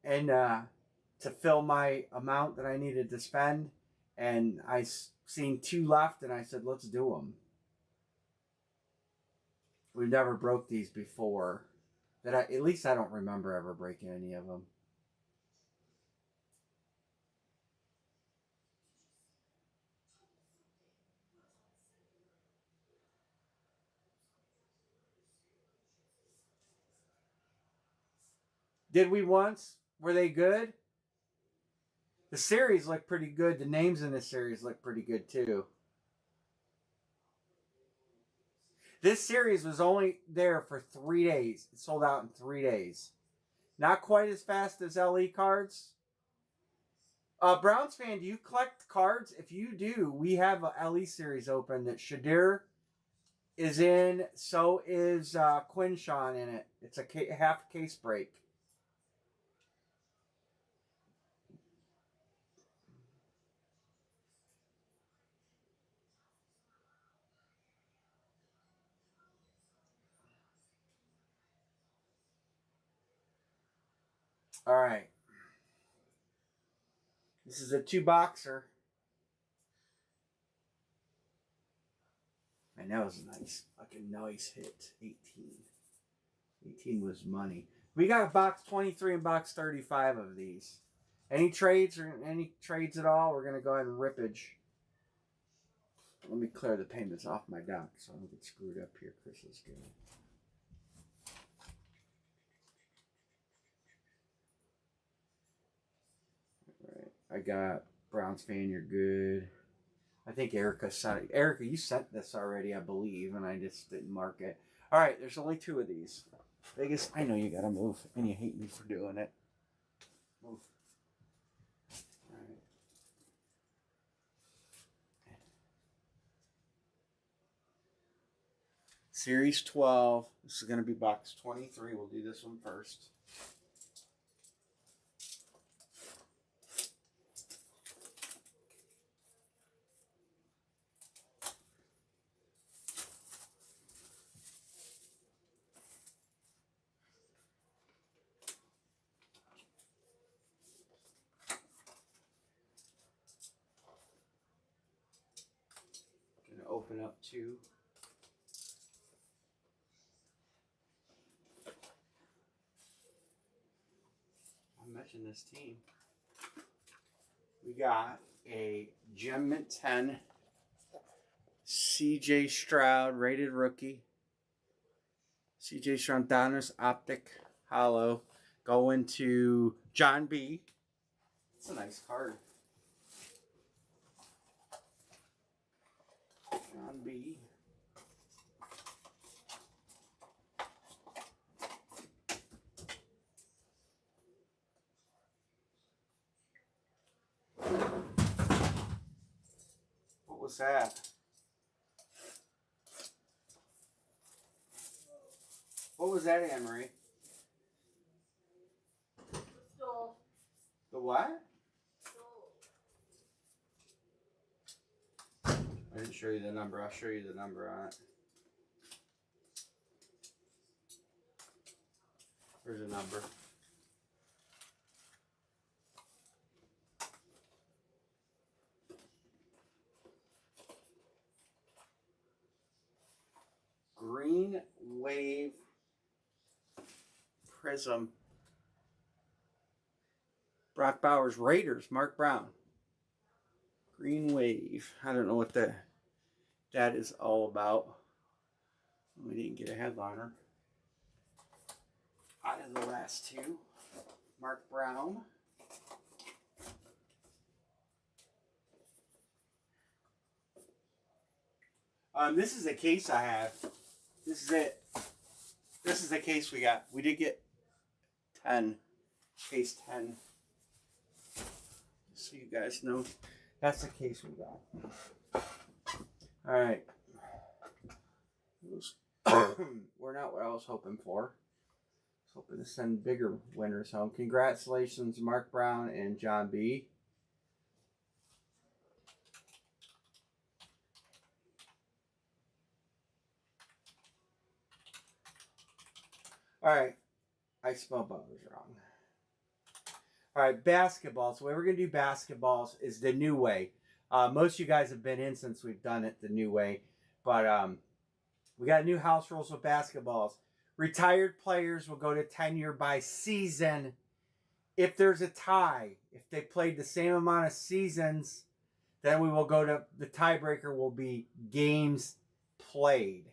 And to fill my amount that I needed to spend. And I seen 2 left. And I said, let's do them. We've never broke these before. At least I don't remember ever breaking any of them. Did we once? Were they good? The series looked pretty good. The names in the series look pretty good too. This series was only there for 3 days. It sold out in 3 days. Not quite as fast as LE cards. Browns fan, do you collect cards? If you do, we have a LE series open that Shadir is in. So is Quinshawn in it. It's a half case break. All right. This is a 2-boxer. And that was a nice, fucking nice hit. 18. 18 was money. We got a box 23 and box 35 of these. Any trades or any trades at all? We're gonna go ahead and rippage. Let me clear the payments off my dock so I don't get screwed up here. Chris is good. All right. I got Browns fan. You're good. I think Erica sent it. Erica, you sent this already, I believe, and I just didn't mark it. All right, there's only 2 of these. Vegas, I know you gotta move, and you hate me for doing it. Move. All right. Series 12. This is gonna be box 23. We'll do this one first. Gonna open up 2. I mentioned this team. We got a Gem Mint 10 CJ Stroud rated rookie. CJ Stroud Donruss Optic Hollow going to John B. It's a nice card. John B. What was that? What was that, Anne-Marie? Stole. The what? I didn't show you the number. I'll show you the number on it. Here's a number. Green Wave Prism. Brock Bowers Raiders. Mark Brown. Green Wave. I don't know what that is all about. We didn't get a headliner. Out of the last 2. Mark Brown. This is a case I have. This is it. This is the case we got. We did get 10. Case 10. So you guys know. That's the case we got. Alright. We're not what I was hoping for. I was hoping to send bigger winners home. Congratulations, Mark Brown and John B. Alright. I spelled Bowers wrong. Alright, basketball. So the way we're going to do basketballs is the new way. Most of you guys have been in since we've done it the new way. But we got new house rules with basketballs. Retired players will go to tenure by season. If there's a tie, if they played the same amount of seasons, then we will go to the tiebreaker will be games played.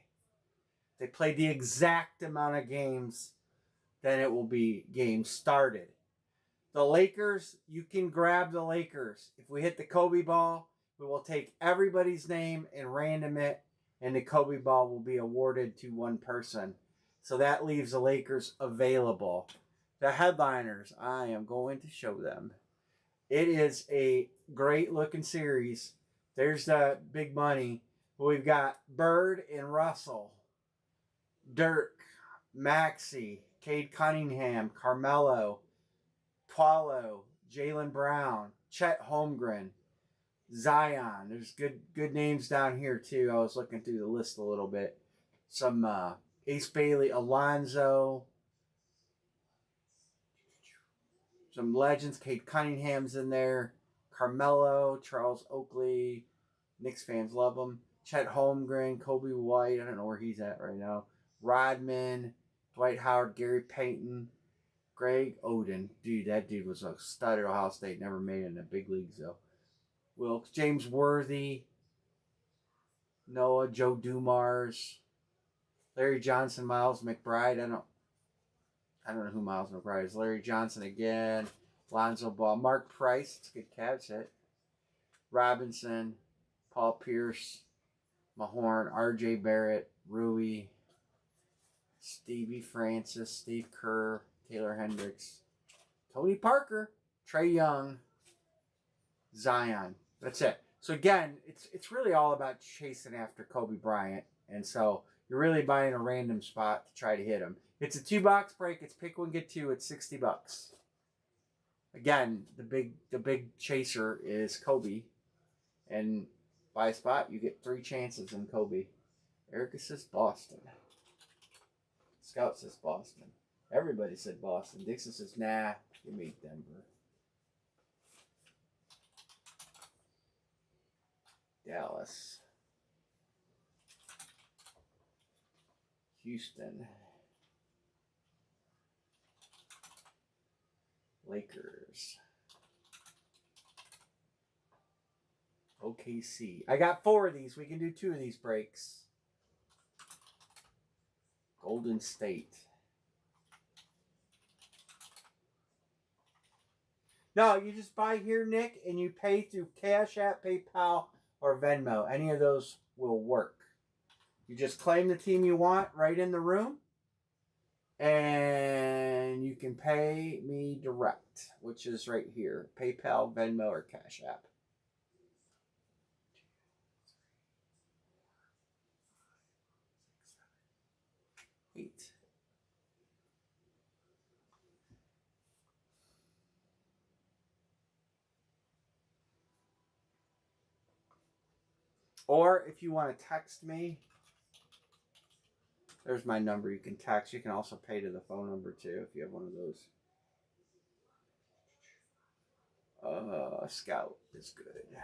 If they played the exact amount of games, then it will be games started. The Lakers, you can grab the Lakers. If we hit the Kobe ball, we will take everybody's name and random it, and the Kobe ball will be awarded to one person. So that leaves the Lakers available. The headliners, I am going to show them. It is a great looking series. There's the big money. We've got Bird and Russell, Dirk, Maxey, Cade Cunningham, Carmelo, Paulo, Jaylen Brown, Chet Holmgren, Zion. There's good names down here too. I was looking through the list a little bit. Some Ace Bailey, Alonzo. Some legends. Kate Cunningham's in there. Carmelo, Charles Oakley. Knicks fans love him. Chet Holmgren, Kobe White. I don't know where he's at right now. Rodman, Dwight Howard, Gary Payton, Greg Oden. Dude, that dude was a stud at Ohio State. Never made it in the big leagues, though. Wilkes, James Worthy, Noah, Joe Dumars, Larry Johnson, Miles McBride. I don't know who Miles McBride is. Larry Johnson again. Lonzo Ball. Mark Price. It's a good catch hit. Robinson. Paul Pierce. Mahorn. R.J. Barrett. Rui. Stevie Francis. Steve Kerr. Taylor Hendricks. Tony Parker. Trae Young. Zion. That's it. So again, it's really all about chasing after Kobe Bryant. And so you're really buying a random spot to try to hit him. It's a 2-box break. It's pick one, get two. It's $60. Again, the big chaser is Kobe. And buy a spot, you get 3 chances in Kobe. Erica says Boston. Scout says Boston. Everybody said Boston. Dixon says, nah, give me Denver. Dallas. Houston. Lakers. OKC. I got 4 of these. We can do 2 of these breaks. Golden State. No, you just buy here, Nick, and you pay through Cash App, PayPal, or Venmo. Any of those will work. You just claim the team you want right in the room. And you can pay me direct, which is right here. PayPal, Venmo, or Cash App. Eight. Or if you want to text me, there's my number. You can text. You can also pay to the phone number too if you have one of those. Scout is good.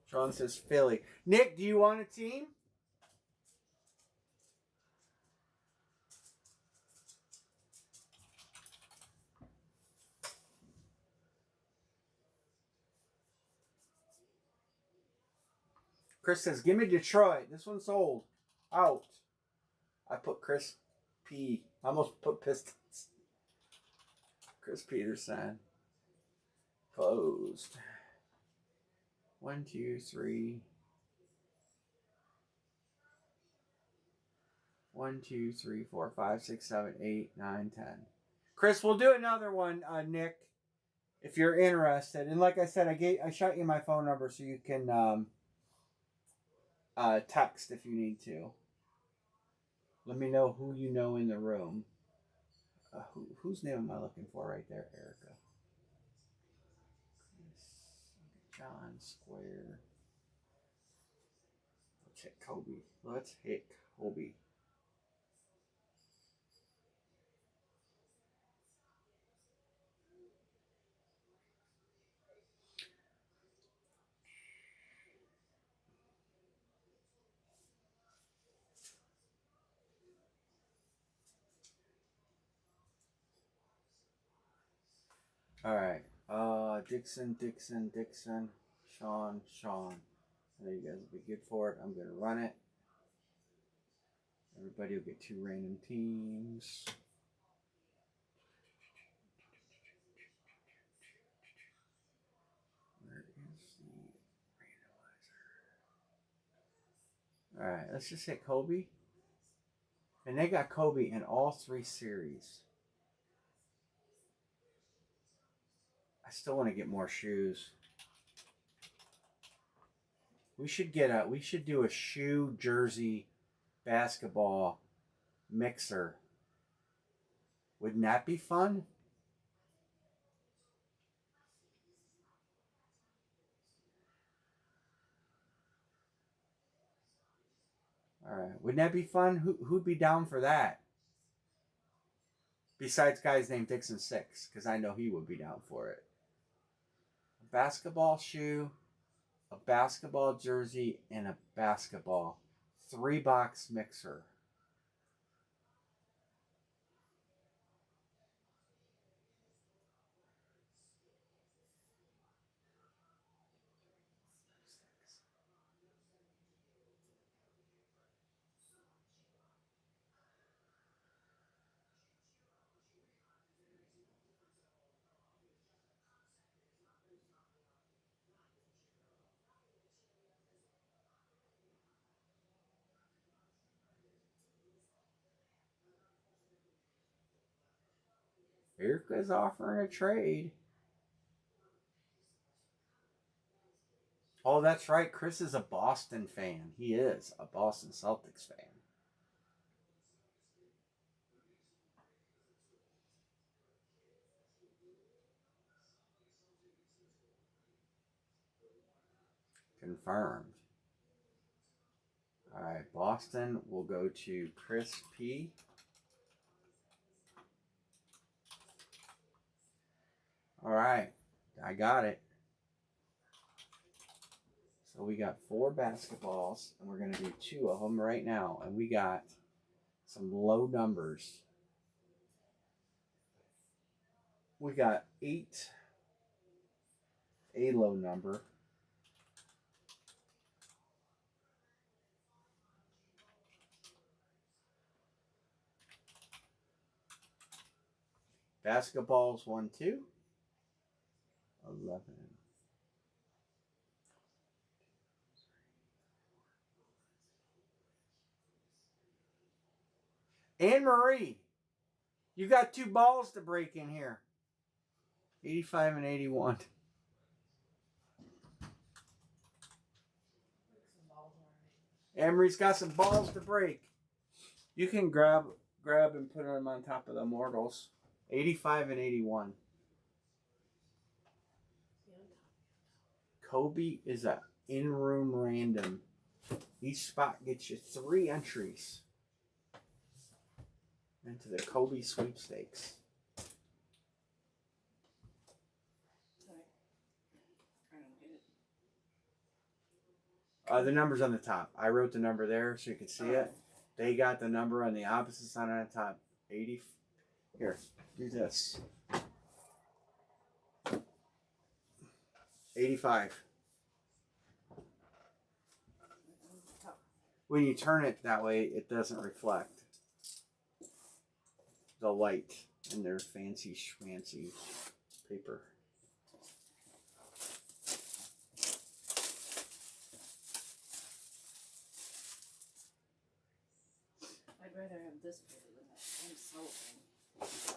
Sean says Philly. Nick, do you want a team? Chris says, give me Detroit. This one's sold. Out. I put Chris P. I almost put Pistons. Chris Peterson. Closed. 1, 2, 3. 1, 2, 3, 4, 5, 6, 7, 8, 9, 10. Chris, we'll do another one, Nick, if you're interested. And like I said, I shot you my phone number so you can text if you need to. Let me know who you know in the room. Whose name am I looking for right there, Erica? John Square. Let's hit Kobe. Let's hit Kobe. All right. Dixon. Sean. I know you guys will be good for it. I'm going to run it. Everybody will get 2 random teams. Where is the randomizer? All right. Let's just hit Kobe. And they got Kobe in all 3 series. I still want to get more shoes. We should do a shoe, jersey, basketball mixer. Wouldn't that be fun? All right. Wouldn't that be fun? Who'd be down for that? Besides guys named Dixon Six, because I know he would be down for it. A basketball shoe, a basketball jersey, and a basketball 3-box mixer. Erica's offering a trade. Oh, that's right. Chris is a Boston fan. He is a Boston Celtics fan. Confirmed. All right, Boston will go to Chris P. All right, I got it. So we got 4 basketballs, and we're going to do 2 of them right now. And we got some low numbers. We got 8, a low number. Basketballs 1, 2. 11. Anne Marie, you got 2 balls to break in here. 85 and 81. Emery's got some balls to break. You can grab and put them on top of the mortals. 85 and 81. Kobe is a in-room random. Each spot gets you 3 entries into the Kobe sweepstakes. The number's on the top. I wrote the number there so you can see it. They got the number on the opposite side on the top. 80. Here, do this. 85. When you turn it that way, it doesn't reflect the light in their fancy schmancy paper. I'd rather have this paper than that cellophane.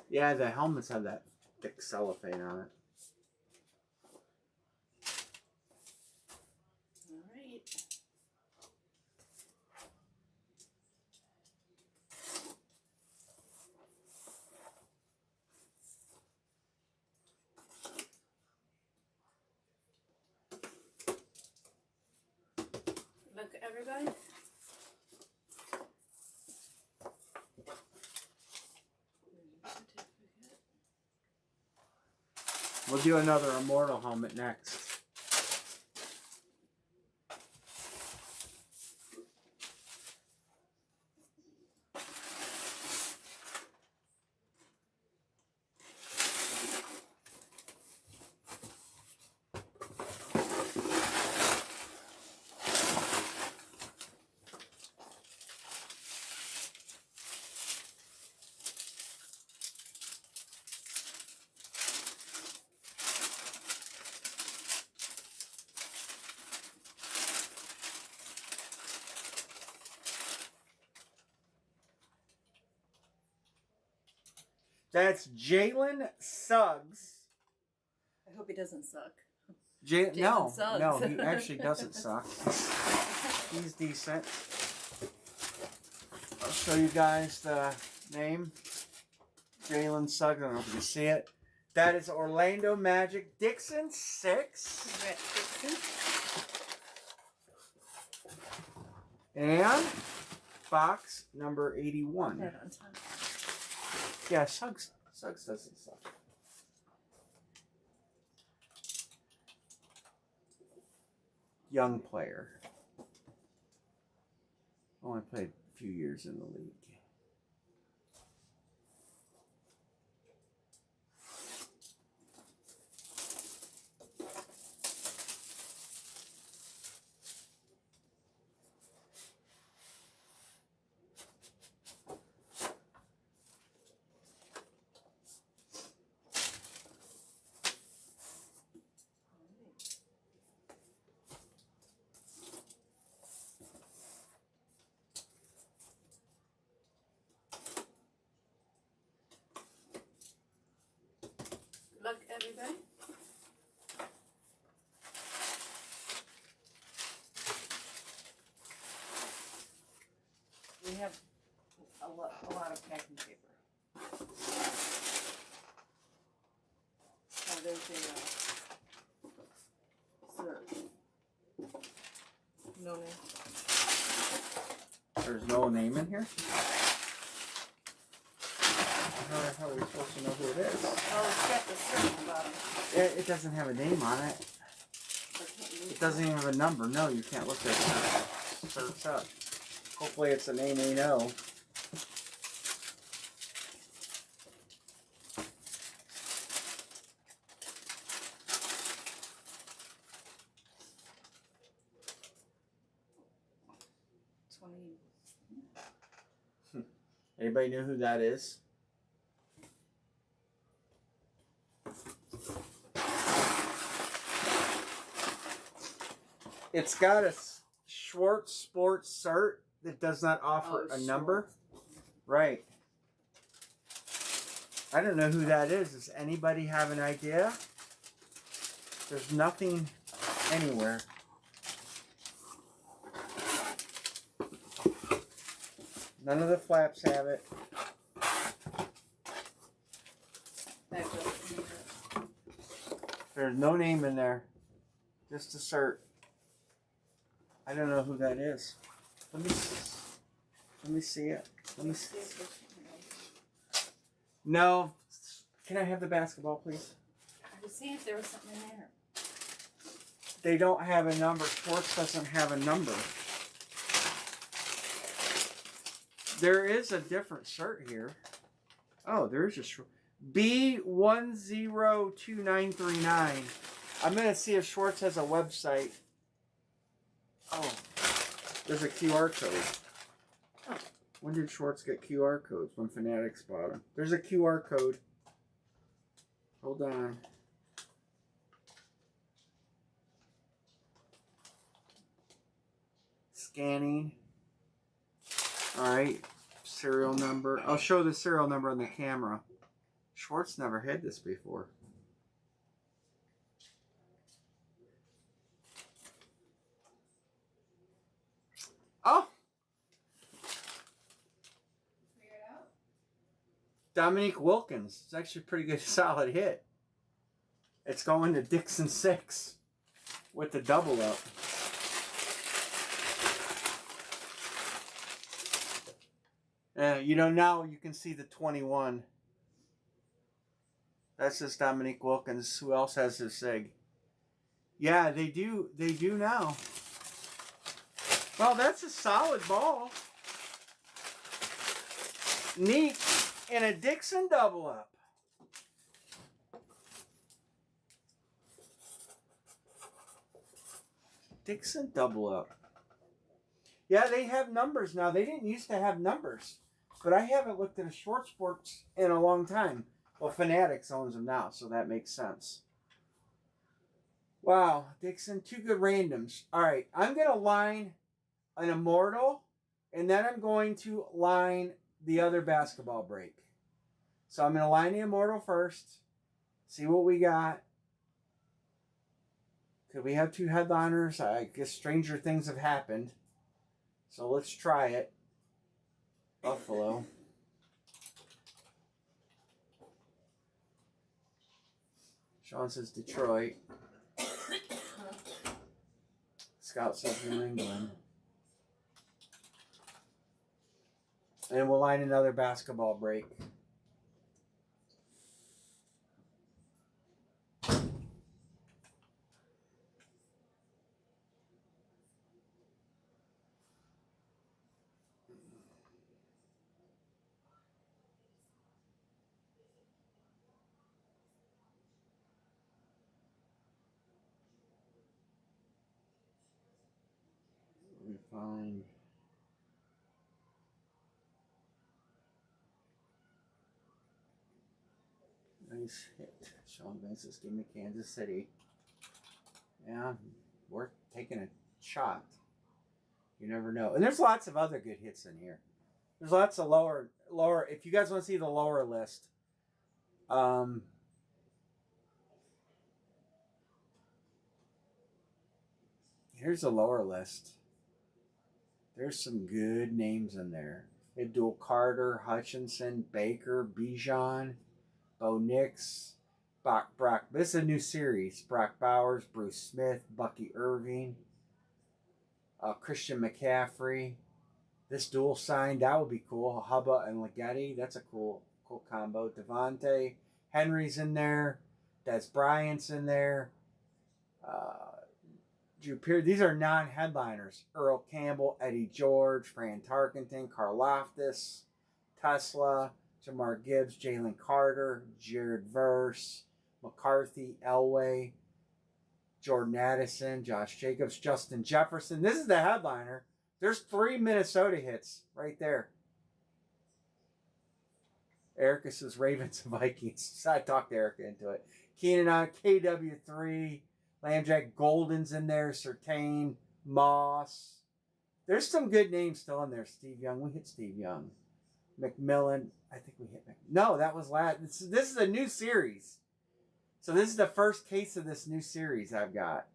Yeah, the helmets have that thick cellophane on it. All right. Look, everybody. We'll do another Immortal helmet next. That's Jalen Suggs. I hope he doesn't suck. No, sucks. no, he actually doesn't suck. He's decent. I'll show you guys the name. Jalen Suggs. I don't know if you can see it. That is Orlando Magic Dixon 6. Congrats, Dixon. And box number 81. Right on time. Yeah, Suggs doesn't suck. Young player. Only played a few years in the league. Good luck, everybody. We have a lot of packing paper. Oh, there's a search. No name. There's no name in here? How are we supposed to know who it is? Oh, it's got the search on the bottom. It doesn't have a name on it. It doesn't even have a number. No, you can't look at it. Search up. Hopefully it's a name we know. Anybody know who that is? It's got a Schwartz Sports cert that does not offer a number. Right. I don't know who that is. Does anybody have an idea? There's nothing anywhere. None of the flaps have it. There's no name in there. Just a cert. I don't know who that is. Let me see it. Let me see. No. Can I have the basketball, please? I was seeing if there was something in there. They don't have a number. Schwartz doesn't have a number. There is a different shirt here. Oh, there is a B102939. I'm going to see if Schwartz has a website. Oh, there's a QR code. Oh. When did Schwartz get QR codes? When Fanatics bought them. There's a QR code. Hold on. Scanning. Alright. Serial number. I'll show the serial number on the camera. Schwartz never had this before. Oh! Figure it out? Dominique Wilkins. It's actually a pretty good solid hit. It's going to Dixon 6 with the double up. You know, now you can see the 21. That's just Dominique Wilkins. Who else has this sig? Yeah, they do. They do now. Well, that's a solid ball. Neat. And a Dixon double up. Dixon double up. Yeah, they have numbers now. They didn't used to have numbers. But I haven't looked at a Schwartz Sports in a long time. Well, Fanatics owns them now, so that makes sense. Wow, Dixon, two good randoms. All right, I'm going to line an Immortal, and then I'm going to line the other basketball break. So I'm going to line the Immortal first, see what we got. Could we have 2 headliners? I guess stranger things have happened. So let's try it. Buffalo. Sean says Detroit. Scott says New England. And we'll line another basketball break. Let me find. Nice hit. Sean Vince's give me Kansas City. Yeah, worth taking a shot. You never know. And there's lots of other good hits in here. There's lots of lower. If you guys want to see the lower list, here's the lower list. There's some good names in there. Abdul Carter, Hutchinson, Baker, Bijan, Bo Nix, Brock. This is a new series. Brock Bowers, Bruce Smith, Bucky Irving, Christian McCaffrey. This dual sign, that would be cool. Hubba and Leggetti, that's a cool combo. Devontae Henry's in there. Des Bryant's in there. Drew Pierce. These are non-headliners. Earl Campbell, Eddie George, Fran Tarkenton, Karlaftis, Tesla, Jamar Gibbs, Jalen Carter, Jared Verse, McCarthy, Elway, Jordan Addison, Josh Jacobs, Justin Jefferson. This is the headliner. There's 3 Minnesota hits right there. Erica says Ravens and Vikings. I talked Erica into it. Keenan on KW3. Lambjack Golden's in there. Surtain. Moss. There's some good names still in there. Steve Young. We hit Steve Young. McMillan. I think we hit McMillan. No, that was last. This is a new series. So this is the first case of this new series I've got.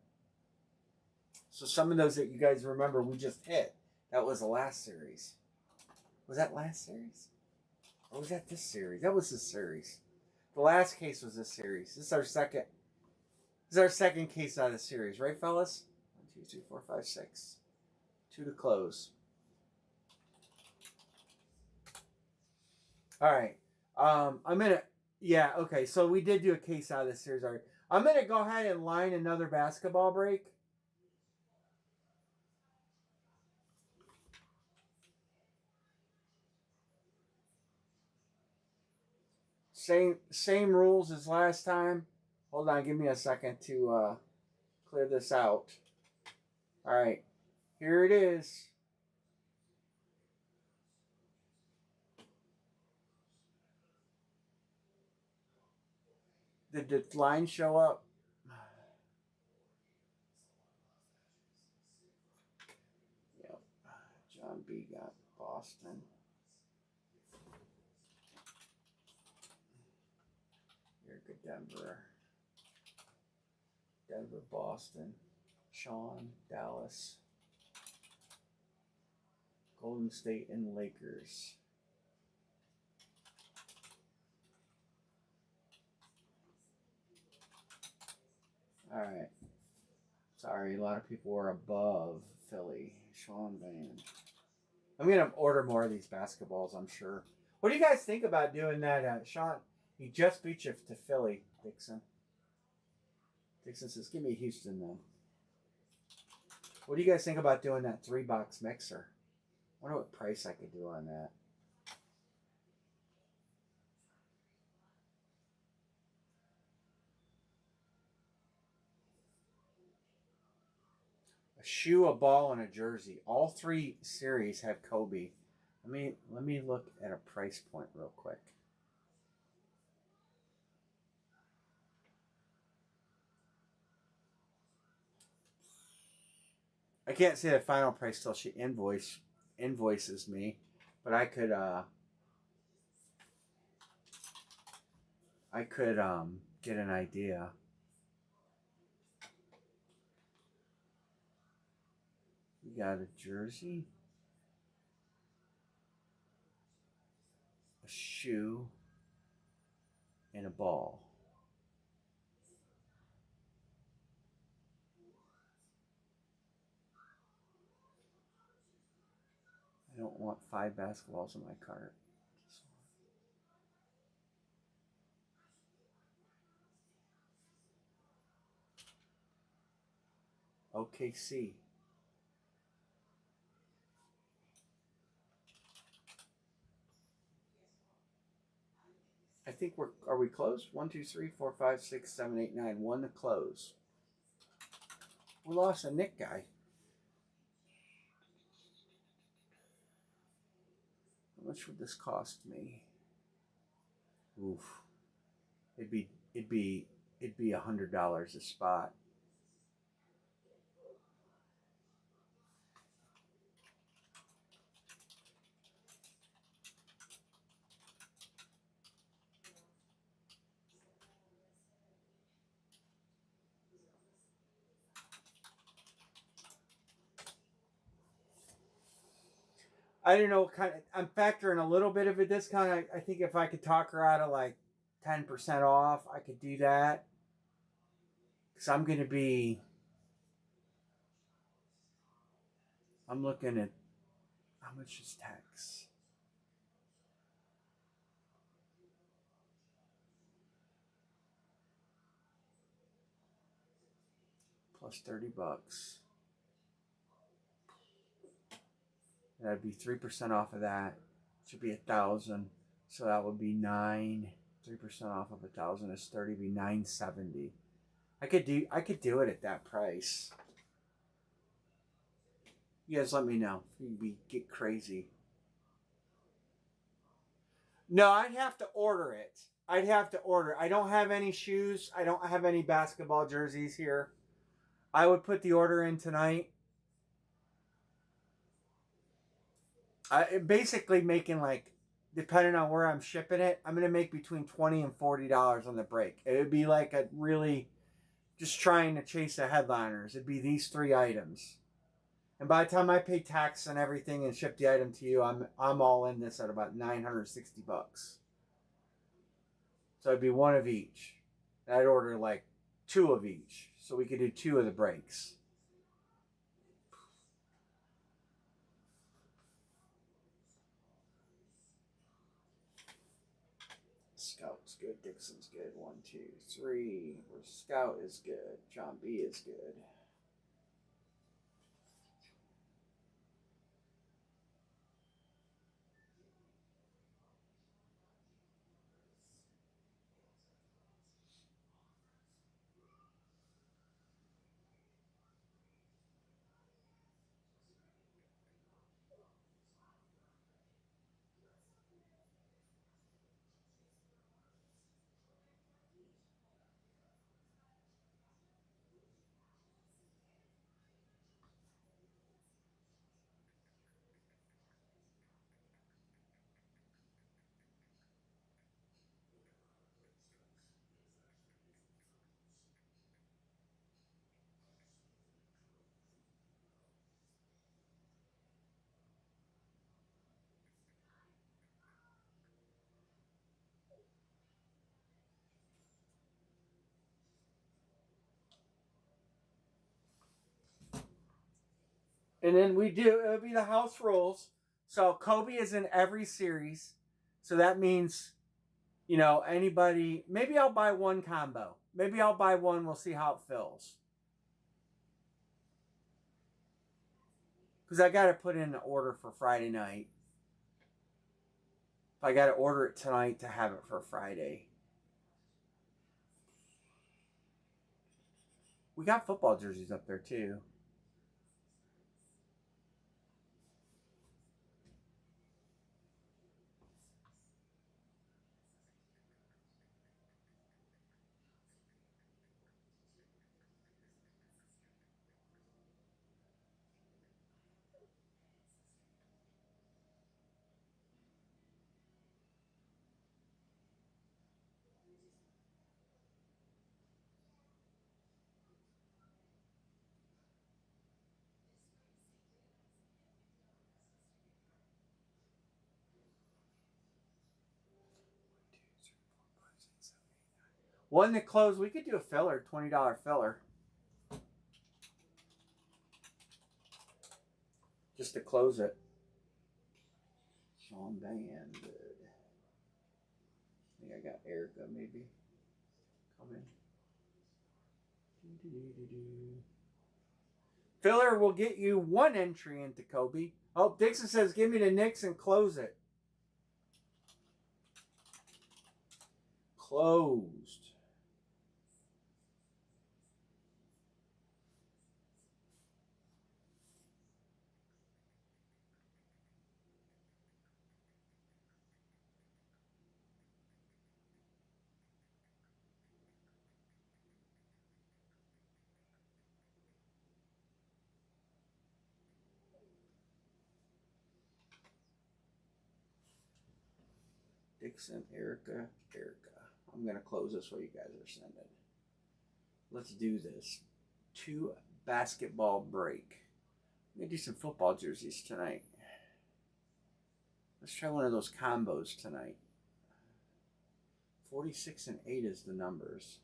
So some of those that you guys remember we just hit. That was the last series. Was that last series? Or was that this series? That was this series. The last case was this series. This is our second. This is our second case out of the series, right, fellas? 1, 2, 3, 4, 5, 6. 2 to close. All right. I'm gonna. Yeah. Okay. So we did do a case out of this series. All right. I'm gonna go ahead and line another basketball break. Same rules as last time. Hold on, give me a second to clear this out. All right, here it is. Did the line show up? Yep. John B got Boston. Erica Denver. Denver, Boston. Sean, Dallas. Golden State and Lakers. All right. Sorry, a lot of people were above Philly. Sean Van. I'm going to order more of these basketballs, I'm sure. What do you guys think about doing that, Sean? He just beat you to Philly, Dixon. Dixon says, give me Houston, though. What do you guys think about doing that 3-box mixer? I wonder what price I could do on that. A shoe, a ball, and a jersey. All 3 series have Kobe. Let me look at a price point real quick. I can't say the final price till she invoices me, but I could get an idea. We got a jersey, a shoe, and a ball. I don't want 5 basketballs in my cart. OKC. I think are we closed? 1, 2, 3, 4, 5, 6, 7, 8, 9. 1 to close. We lost a Nick guy. How much would this cost me? Oof. It'd be $100 a spot. I don't know what kind of. I'm factoring a little bit of a discount. I think if I could talk her out of like 10% off, I could do that. Because I'm going to be. I'm looking at. How much is tax? Plus $30. That'd be 3% off of that. Should be 1,000. So that would be 9. 3% off of 1,000 is 30. Be 970. I could do it at that price. You guys let me know if we get crazy. No, I'd have to order it. I'd have to order. I don't have any shoes. I don't have any basketball jerseys here. I would put the order in tonight. Basically making like, depending on where I'm shipping it, I'm gonna make between $20 and $40 on the break. It would be like a really just trying to chase the headliners. It'd be these 3 items. And by the time I pay tax and everything and ship the item to you, I'm all in this at about $960. So it'd be 1 of each. I'd order like 2 of each, so we could do 2 of the breaks. Scout's good. Dixon's good. 1, 2, 3. Scout is good. John B is good. And then it would be the house rules. So Kobe is in every series. So that means, anybody, maybe I'll buy 1 combo. Maybe I'll buy 1, we'll see how it fills. Because I got to put in an order for Friday night. I got to order it tonight to have it for Friday. We got football jerseys up there too. One that closed, we could do a filler, $20 filler. Just to close it. Sean Band. I think I got Erica maybe. Come in. Filler will get you one entry into Kobe. Oh, Dixon says, give me the Knicks and close it. Closed. Dixon, Erica. I'm going to close this while you guys are sending. Let's do this. 2 basketball break. I'm going to do some football jerseys tonight. Let's try one of those combos tonight. 46 and 8 is the numbers.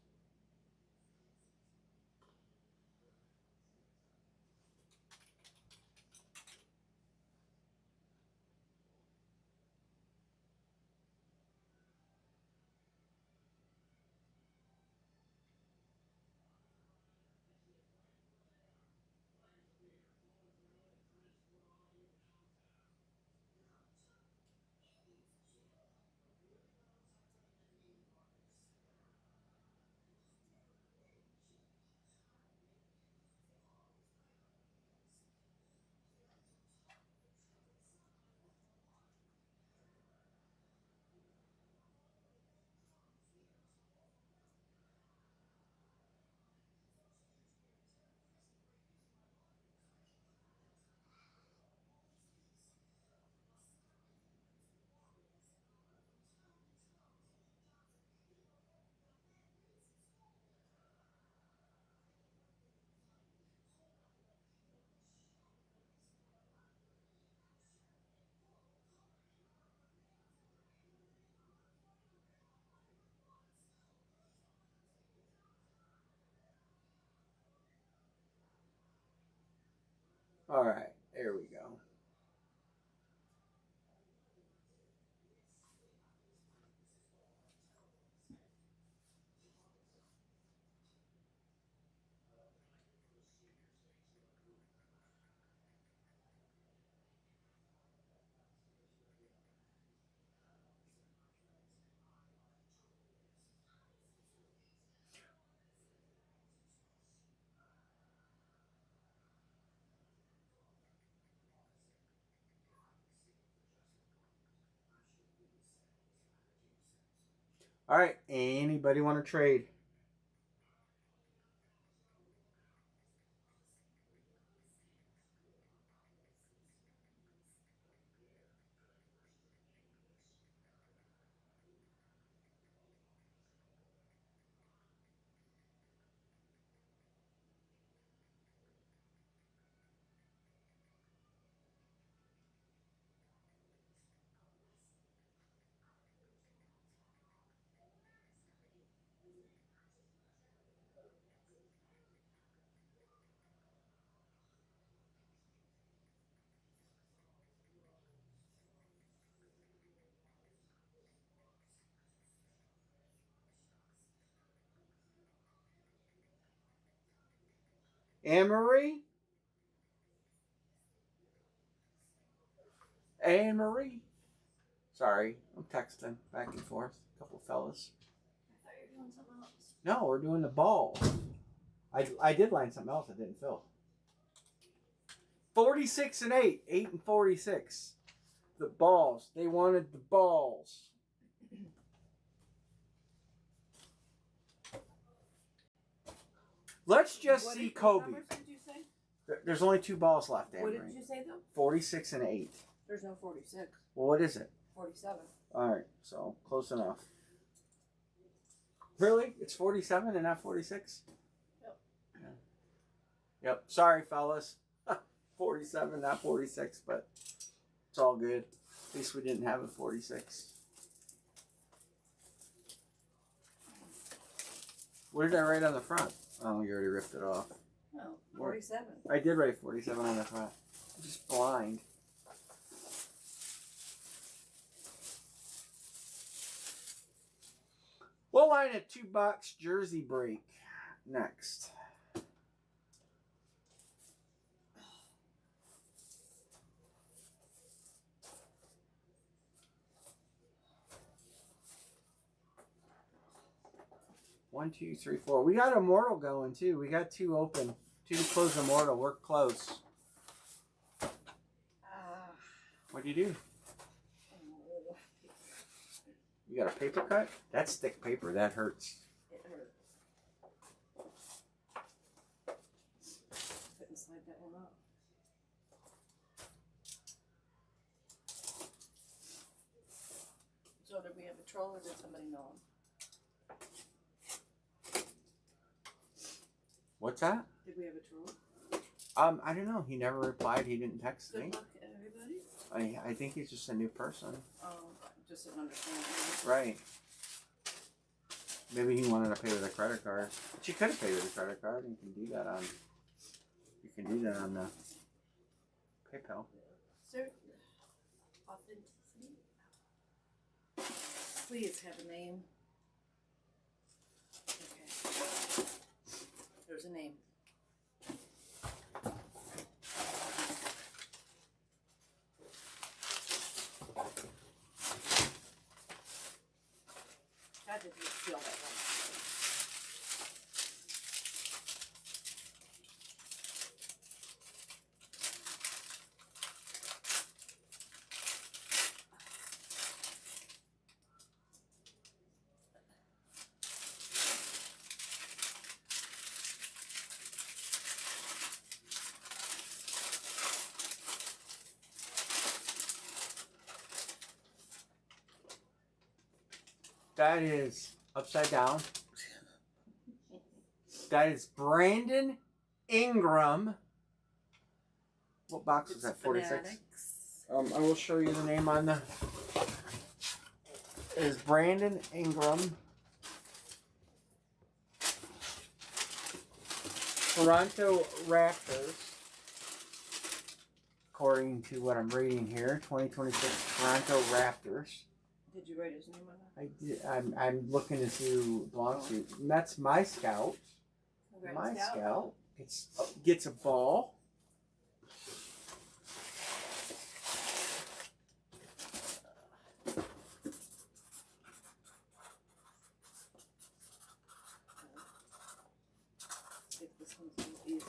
All right, there we go. All right, anybody want to trade? Anne-Marie? Anne-Marie? Sorry, I'm texting back and forth. A couple fellas. I thought you were doing something else. No, we're doing the balls. I did line something else I didn't fill. 46 and 8. 8 and 46. The balls. They wanted the balls. Let's just What see did- Kobe. What numbers did you say? There's only 2 balls left, What Anne-Marie. did you say though? 46 and 8. There's no 46. Well, what is it? 47. All right, so close enough. Really? It's 47 and not 46? Yep. Yeah. Yep. Sorry, fellas. 47, not 46, but it's all good. At least we didn't have a 46. What did I write on the front? Oh, you already ripped it off. No, 47. I did write 47 on the front. I'm just blind. We'll line a 2-box jersey break next. One, two, three, four. We got Immortal going too. We got 2 open. 2 to close Immortal. We're close. What'd you do? You got a paper cut? That's thick paper. That hurts. It hurt. Couldn't slide that one up. So did we have a troll or did somebody know him? What's that? Did we have a troll? I don't know. He never replied. He didn't text me. Good luck, everybody. I think he's just a new person. Oh, just didn't understand. Right. Maybe he wanted to pay with a credit card. But you could have paid with a credit card. You can do that on. You can do that on the PayPal. Sir, authenticity. Please have a name. Okay. There's a name. How did you feel that one? That is upside down. That is Brandon Ingram. What box is that? 46. I will show you the name on the. It is Brandon Ingram. Toronto Raptors. According to what I'm reading here, 2026 Toronto Raptors. Did you write his name on that? I did. I'm looking to see who it belongs to. And that's my scout. My scout. It's gets a ball. I think this one's easy.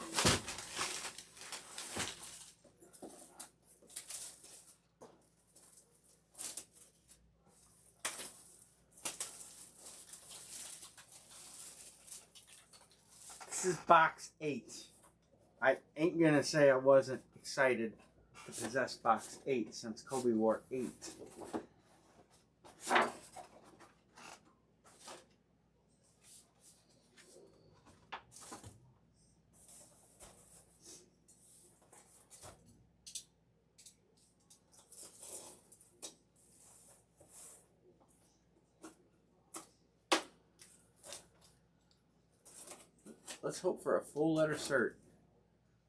This is box 8. I ain't gonna say I wasn't excited to possess box 8 since Kobe wore 8. Let's hope for a full letter cert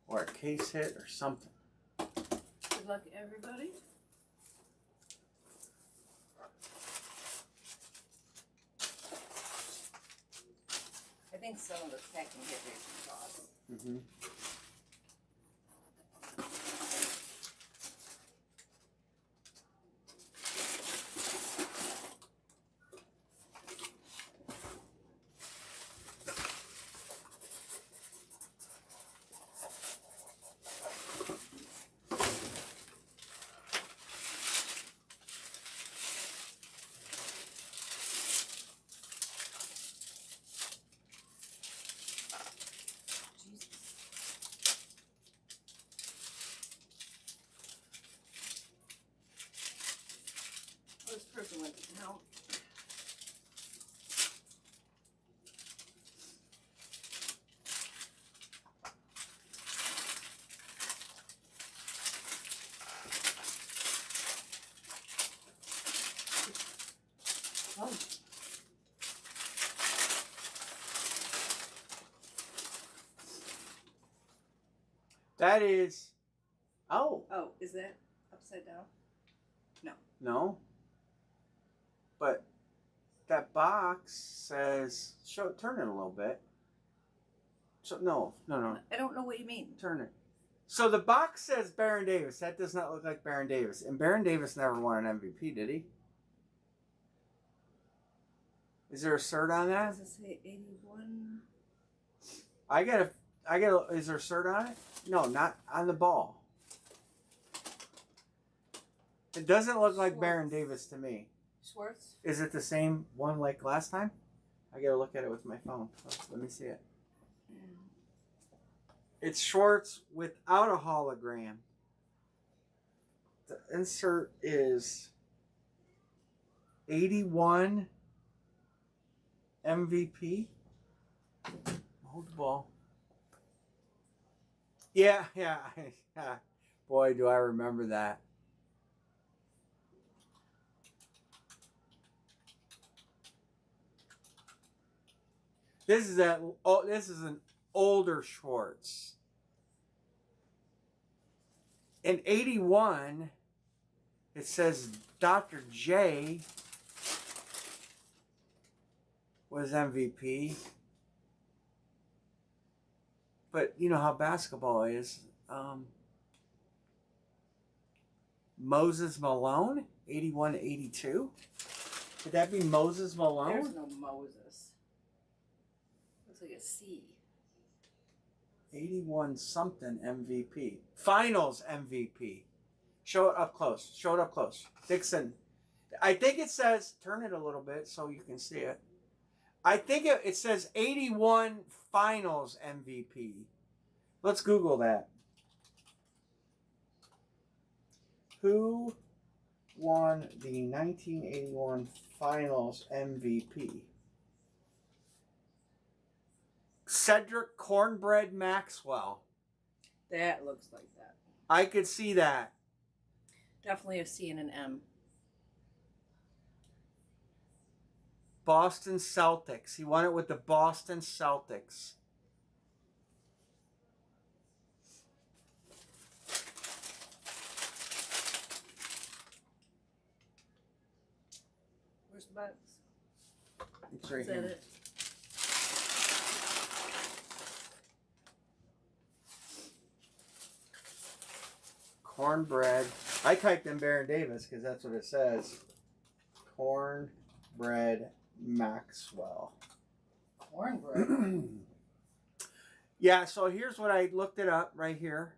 or a case hit or something. Good luck, everybody. I think some of the packing hit racing sauce. Mm-hmm. This person went to count. Oh. That is. Oh. Oh, is that upside down? No. No. But that box says. Turn it a little bit. So no. I don't know what you mean. Turn it. So the box says Baron Davis. That does not look like Baron Davis. And Baron Davis never won an MVP, did he? Is there a cert on that? Does it say 81? I got a. Is there a cert on it? No, not on the ball. It doesn't look like Baron Davis to me. Schwartz? Is it the same one like last time? I gotta look at it with my phone. Let me see it. It's Schwartz without a hologram. The insert is 81 MVP. Hold the ball. Yeah. Boy, do I remember that. This is an older Schwartz. In 81, it says Dr. J was MVP. But you know how basketball is. Moses Malone, 81-82. Could that be Moses Malone? There's no Moses. Looks like a C. 81 something MVP. Finals MVP. Show it up close. Dixon. I think it says, turn it a little bit so you can see it. I think it says 81 finals MVP. Let's Google that. Who won the 1981 finals MVP? Cedric Cornbread Maxwell. That looks like that. I could see that. Definitely a C and an M. Boston Celtics. He won it with the Boston Celtics. Where's the box? It's right Is that here. it? Cornbread. I typed in Baron Davis because that's what it says. Cornbread Maxwell. Cornbread. Yeah, so here's what I looked it up right here.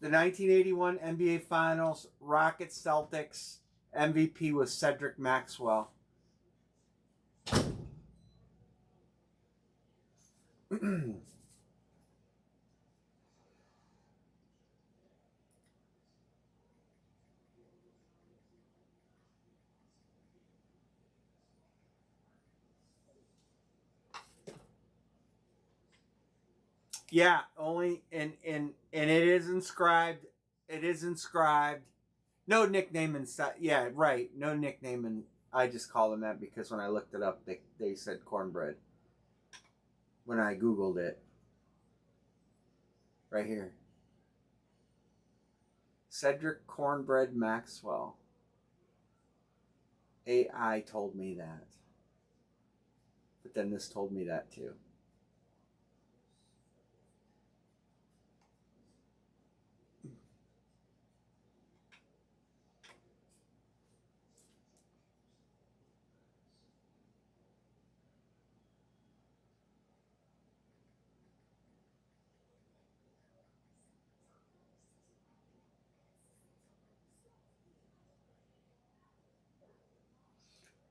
The 1981 NBA Finals, Rockets Celtics, MVP was Cedric Maxwell. Yeah, only and it is inscribed. It is inscribed. No nickname inside. Yeah, right. No nickname, and I just call them that because when I looked it up, they said cornbread. When I Googled it, right here, Cedric Cornbread Maxwell. AI told me that, but then this told me that too.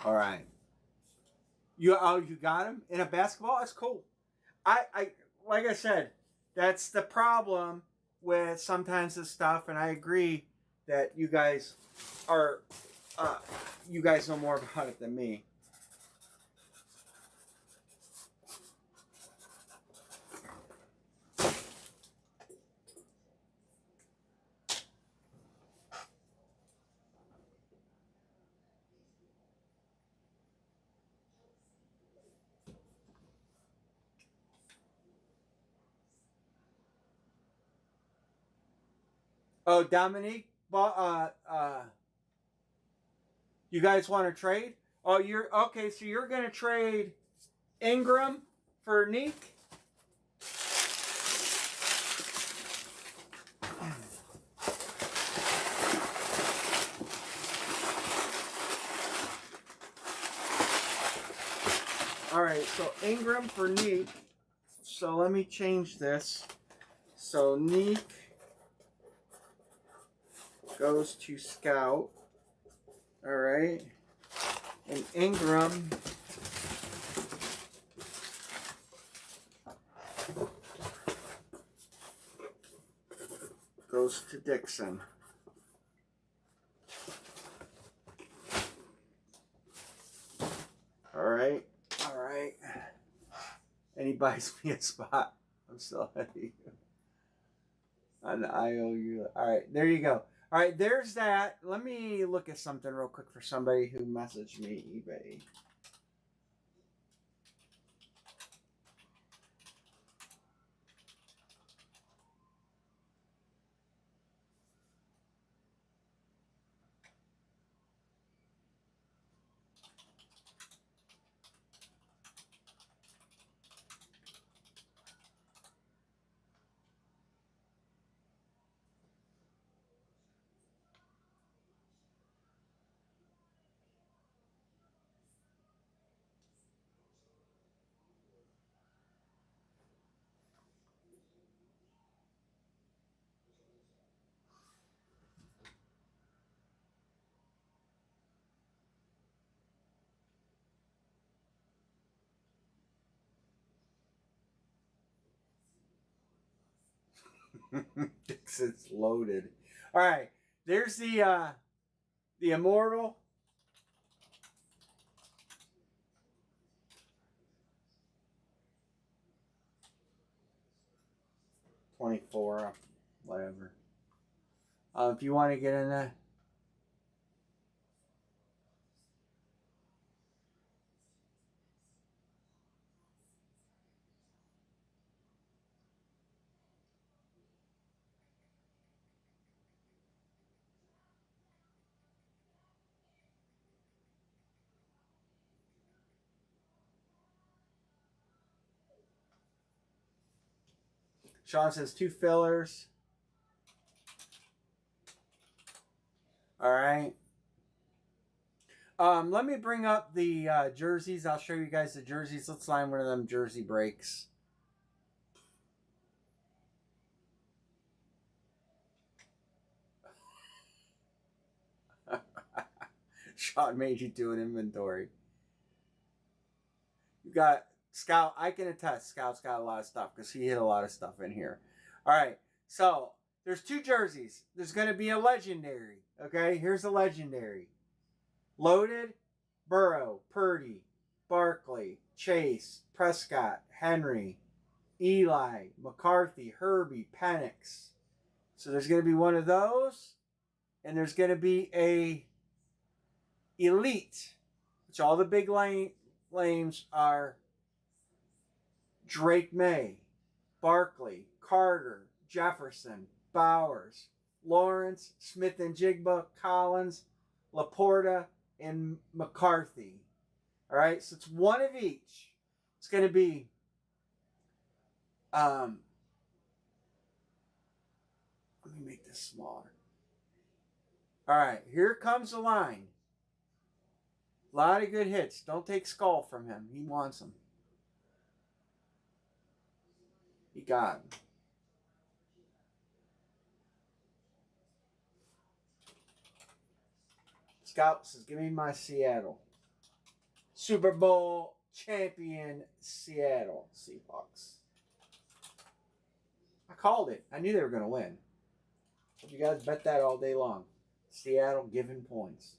All right. You got him in a basketball. That's cool. I like I said, that's the problem with sometimes this stuff, and I agree that you guys are you guys know more about it than me. Oh, Dominique, you guys want to trade? Oh, you're okay. So you're gonna trade Ingram for Neek? All right. So Ingram for Neek. So let me change this. So Neek goes to Scout. All right. And Ingram goes to Dixon. All right. All right. And he buys me a spot. I'm so happy. On the IOU. All right. There you go. All right. There's that. Let me look at something real quick for somebody who messaged me eBay. It's loaded. All right. There's the immortal. $24, whatever. If you want to get in that. Sean says 2 fillers. All right. Let me bring up the jerseys. I'll show you guys the jerseys. Let's line one of them jersey breaks. Sean made you do an inventory. You got Scout. I can attest. Scout's got a lot of stuff because he hit a lot of stuff in here. All right. So there's 2 jerseys. There's going to be a legendary. Okay. Here's a legendary. Loaded, Burrow, Purdy, Barkley, Chase, Prescott, Henry, Eli, McCarthy, Herbie, Penix. So there's going to be one of those, and there's going to be a elite, which all the big lames are Drake May, Barkley, Carter, Jefferson, Bowers, Lawrence, Smith and Jigba, Collins, Laporta, and McCarthy. All right, so it's one of each. It's going to be let me make this smaller. All right, here comes the line. A lot of good hits. Don't take Skull from him. He wants them. He got him. Scout says, give me my Seattle. Super Bowl champion Seattle Seahawks. I called it. I knew they were going to win. You guys bet that all day long. Seattle giving points.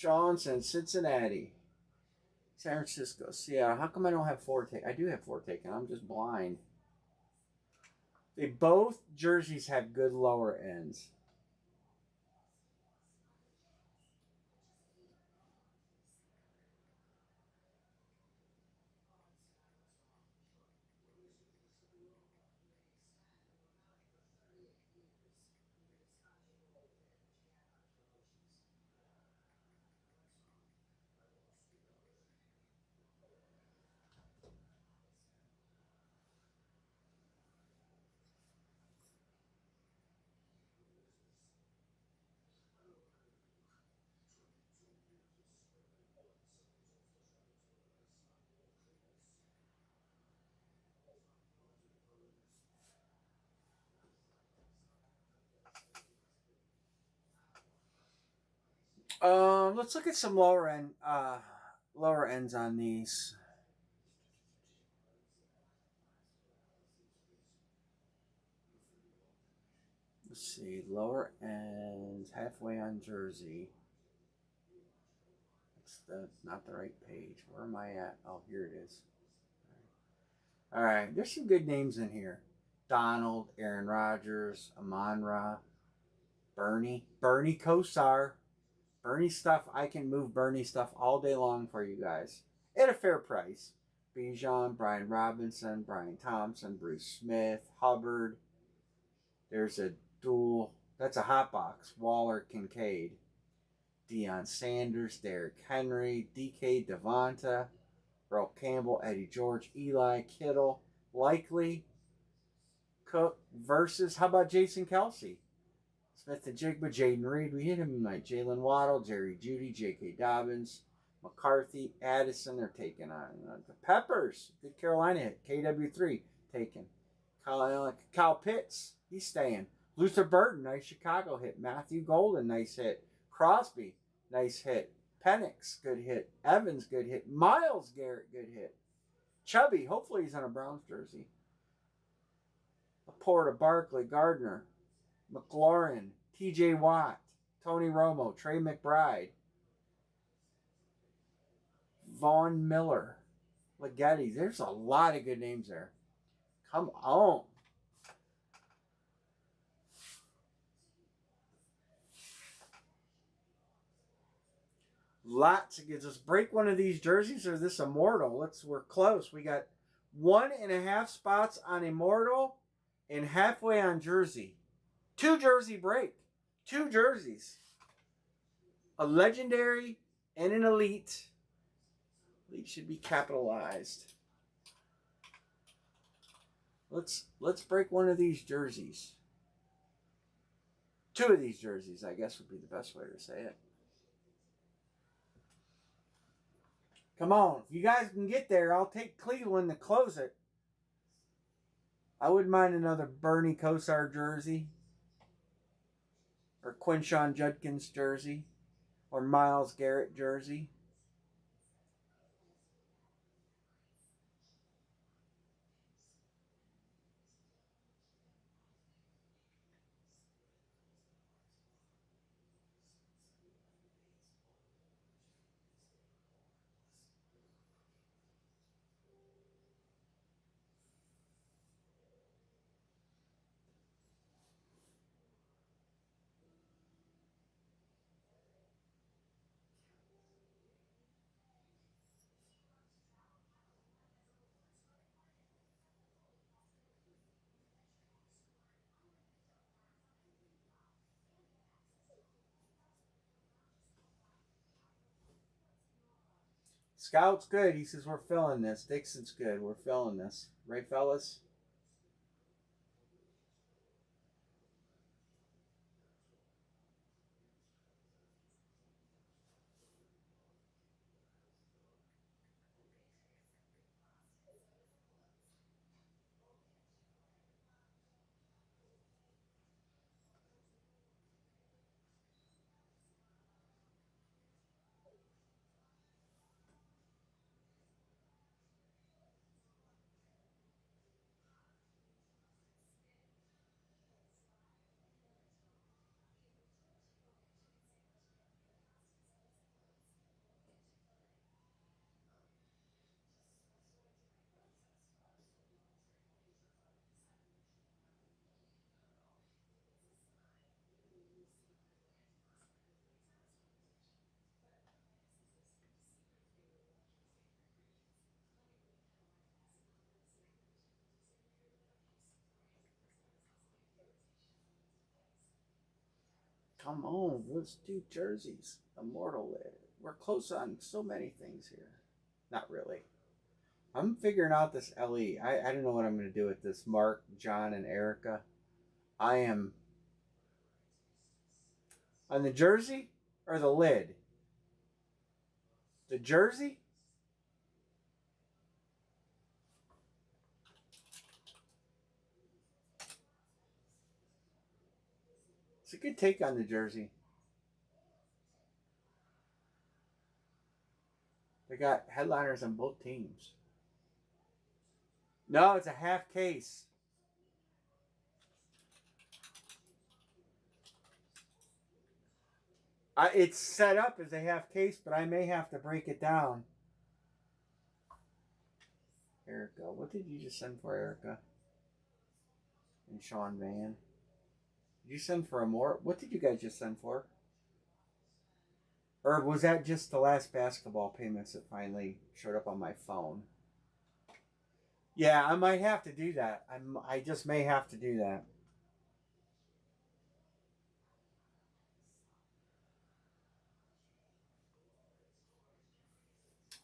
Johnson, Cincinnati. San Francisco, Seattle. How come I don't have 4 taken? I do have 4 taken. I'm just blind. They both jerseys have good lower ends. Let's look at some lower ends on these. Let's see, lower ends halfway on jersey. That's not the right page. Where am I at? Oh, here it is. All right, there's some good names in here. Donald, Aaron Rodgers, Amon-Ra, Bernie Kosar. Bernie stuff, I can move Bernie stuff all day long for you guys at a fair price. Bijan, Brian Robinson, Brian Thompson, Bruce Smith, Hubbard. There's a dual, that's a hot box. Waller, Kincaid, Deion Sanders, Derrick Henry, DK Devonta, Earl Campbell, Eddie George, Eli Kittle, Likely, Cook versus, how about Jason Kelsey? Smith and Jigba, Jaden Reed, we hit him tonight. Jalen Waddle, Jerry Judy, J.K. Dobbins, McCarthy, Addison, they're taking on. The Peppers, good Carolina hit. KW3, taken. Kyle Pitts, he's staying. Luther Burton, nice Chicago hit. Matthew Golden, nice hit. Crosby, nice hit. Penix, good hit. Evans, good hit. Myles Garrett, good hit. Chubby, hopefully he's on a Browns jersey. Laporta, Barkley, Gardner, McLaurin, TJ Watt, Tony Romo, Trey McBride, Vaughn Miller, Leggetti. There's a lot of good names there. Come on. Lots of good. Let's break one of these jerseys or this Immortal. We're close. We got 1.5 spots on Immortal and halfway on jersey. 2 jersey break. 2 jerseys. A legendary and an elite. Elite should be capitalized. Let's break one of these jerseys. 2 of these jerseys, I guess, would be the best way to say it. Come on. If you guys can get there, I'll take Cleveland to close it. I wouldn't mind another Bernie Kosar jersey. Or Quinshon Judkins jersey. Or Myles Garrett jersey. Scout's good. He says we're filling this. Dixon's good. We're filling this. Right, fellas? Come on, let's do jerseys. Immortal Lid. We're close on so many things here. Not really. I'm figuring out this LE. I don't know what I'm going to do with this Mark, John, and Erica. I am on the jersey or the lid? The jersey? It's a good take on the jersey. They got headliners on both teams. No, it's a half case. It's set up as a half case, but I may have to break it down. Erica, what did you just send for Erica? And Sean Van. Did you send for a more? What did you guys just send for? Or was that just the last basketball payments that finally showed up on my phone? Yeah, I might have to do that. I just may have to do that.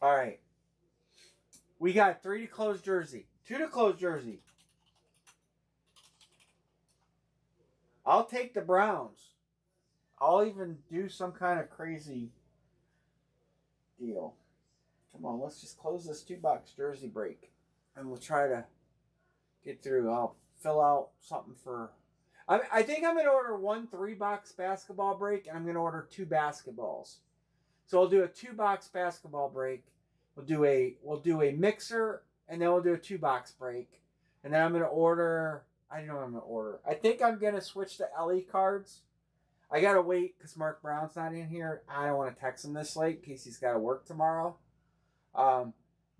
All right. We got 3 to close jersey. 2 to close jersey. I'll take the Browns. I'll even do some kind of crazy deal. Come on, let's just close this 2-box jersey break. And we'll try to get through. I'll fill out something for... I think I'm going to order 1 3-box basketball break, and I'm going to order 2 basketballs. So I'll do a 2-box basketball break. We'll do a mixer, and then we'll do a 2-box break. And then I'm going to order... I don't know what I'm going to order. I think I'm going to switch to LE cards. I got to wait because Mark Brown's not in here. I don't want to text him this late in case he's got to work tomorrow.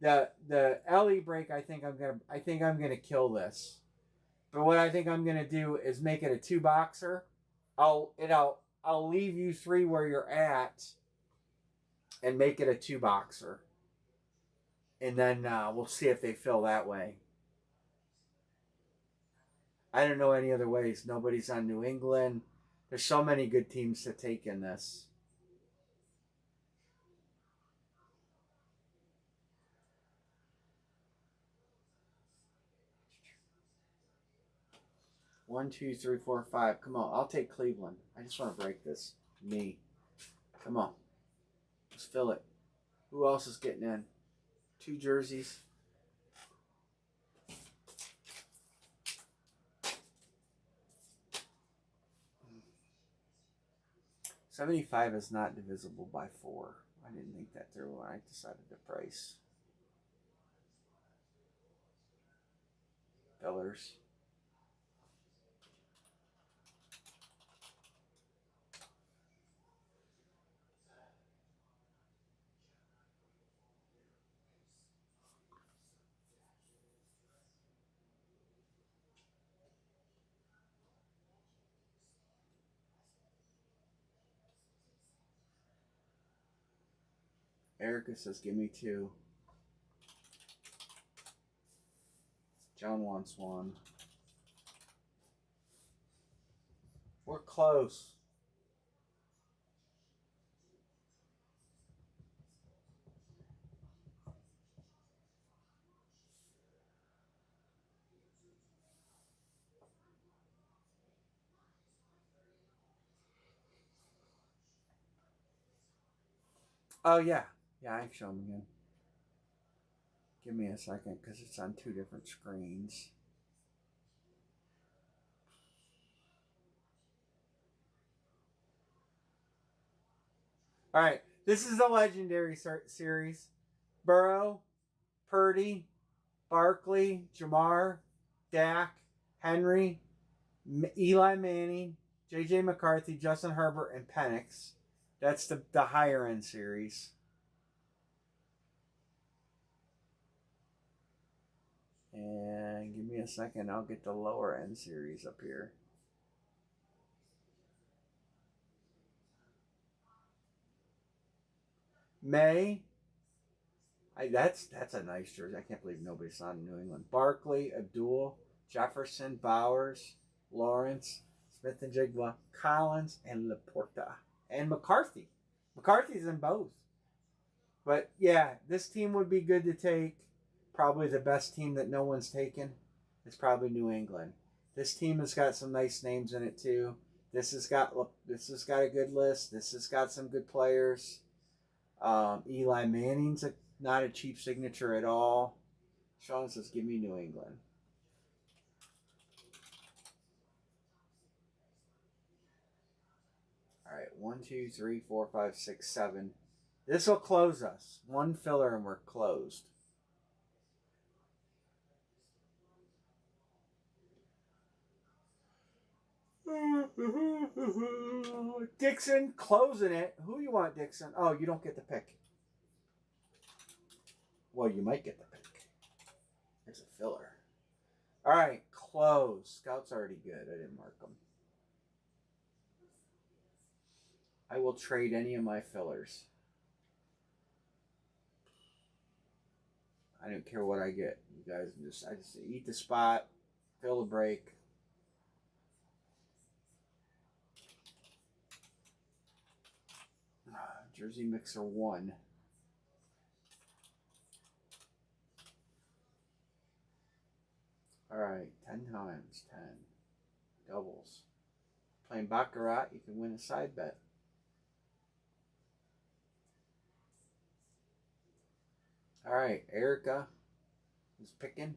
The LE break, I think I'm gonna kill this. But what I think I'm gonna do is make it a 2-boxer. I'll leave you 3 where you're at, and make it a 2-boxer. And then we'll see if they fill that way. I don't know any other ways. Nobody's on New England. There's so many good teams to take in this. One, two, three, four, five. Come on, I'll take Cleveland. I just want to break this. Me. Come on. Let's fill it. Who else is getting in? 2 jerseys. $75 is not divisible by 4. I didn't think that through when I decided the price. Fillers. Erica says, give me 2. John wants 1. We're close. Oh, yeah. Yeah, I can show them again. Give me a second because it's on 2 different screens. All right. This is the Legendary Series. Burrow, Purdy, Barkley, Jamar, Dak, Henry, Eli Manning, J.J. McCarthy, Justin Herbert, and Penix. That's the higher end series. And give me a second, I'll get the lower end series up here. May. That's a nice jersey. I can't believe nobody's on New England. Barkley, Abdul, Jefferson, Bowers, Lawrence. Smith and Jigba, Collins, and Laporta. And McCarthy. McCarthy's in both. But yeah, this team would be good to take. Probably the best team that no one's taken is probably New England. This team has got some nice names in it too. This has got a good list. This has got some good players. Eli Manning's not a cheap signature at all. Sean says, "Give me New England." All right, 1, 2, 3, 4, 5, 6, 7. This will close us. One filler and we're closed. Dixon closing it. Who you want, Dixon? Oh, you don't get the pick. Well, you might get the pick. It's a filler. All right, close. Scout's already good. I didn't mark them. I will trade any of my fillers. I don't care what I get. You guys I just eat the spot, fill the break. Jersey Mixer 1. All right, 10 times, 10. Doubles. Playing Baccarat, you can win a side bet. All right, Erica is picking.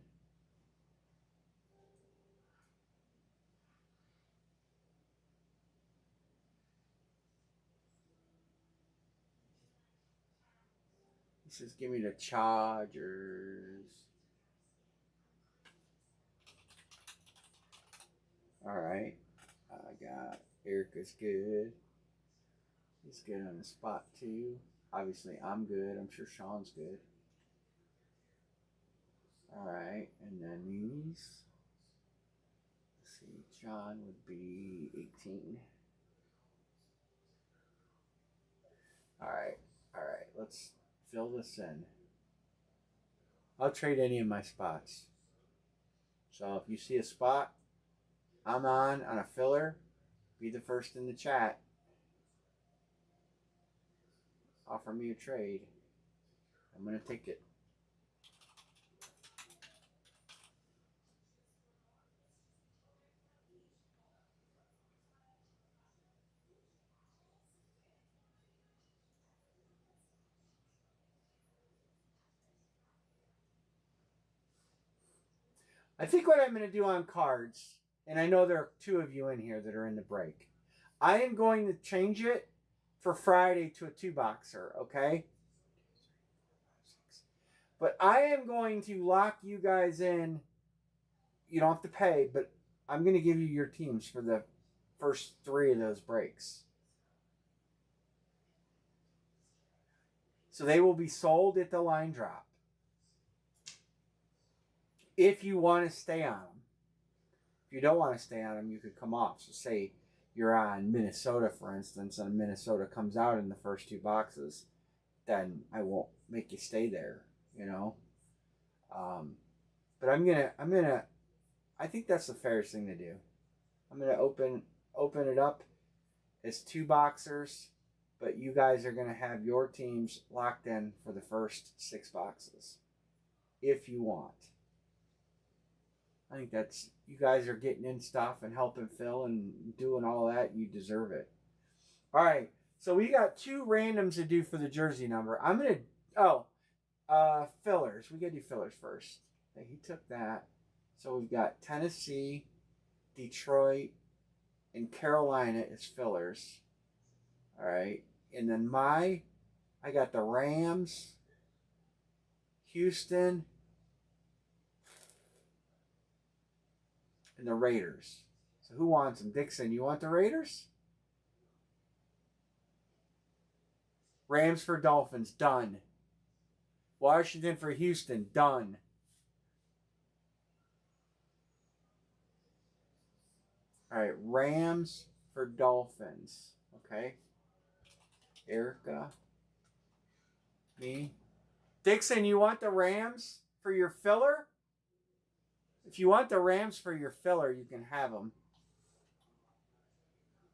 He says, "Give me the Chargers." All right, I got Erica's good. He's good on the spot too. Obviously, I'm good. I'm sure Sean's good. All right, and then these. Let's see, John would be 18. All right, let's fill this in. I'll trade any of my spots. So if you see a spot I'm on a filler, be the first in the chat. Offer me a trade. I'm going to take it. I think what I'm going to do on cards, and I know there are 2 of you in here that are in the break, I am going to change it for Friday to a 2-boxer, okay? But I am going to lock you guys in. You don't have to pay, but I'm going to give you your teams for the first 3 of those breaks. So they will be sold at the line drop. If you want to stay on them. If you don't want to stay on them, you could come off. So say you're on Minnesota, for instance, and Minnesota comes out in the first 2 boxes, then I won't make you stay there, you know. But I think that's the fairest thing to do. I'm gonna open it up as 2 boxers, but you guys are gonna have your teams locked in for the first 6 boxes, if you want. I think that's, you guys are getting in stuff and helping Phil and doing all that. You deserve it. All right. So we got 2 randoms to do for the jersey number. I'm going to, fillers. We got to do fillers first. Okay, he took that. So we've got Tennessee, Detroit, and Carolina as fillers. All right. And then I got the Rams, Houston, and the Raiders. So who wants them? Dixon, you want the Raiders? Rams for Dolphins, done. Washington for Houston, done. All right, Rams for Dolphins. Okay. Erica. Me. Dixon, you want the Rams for your filler? If you want the Rams for your filler, you can have them.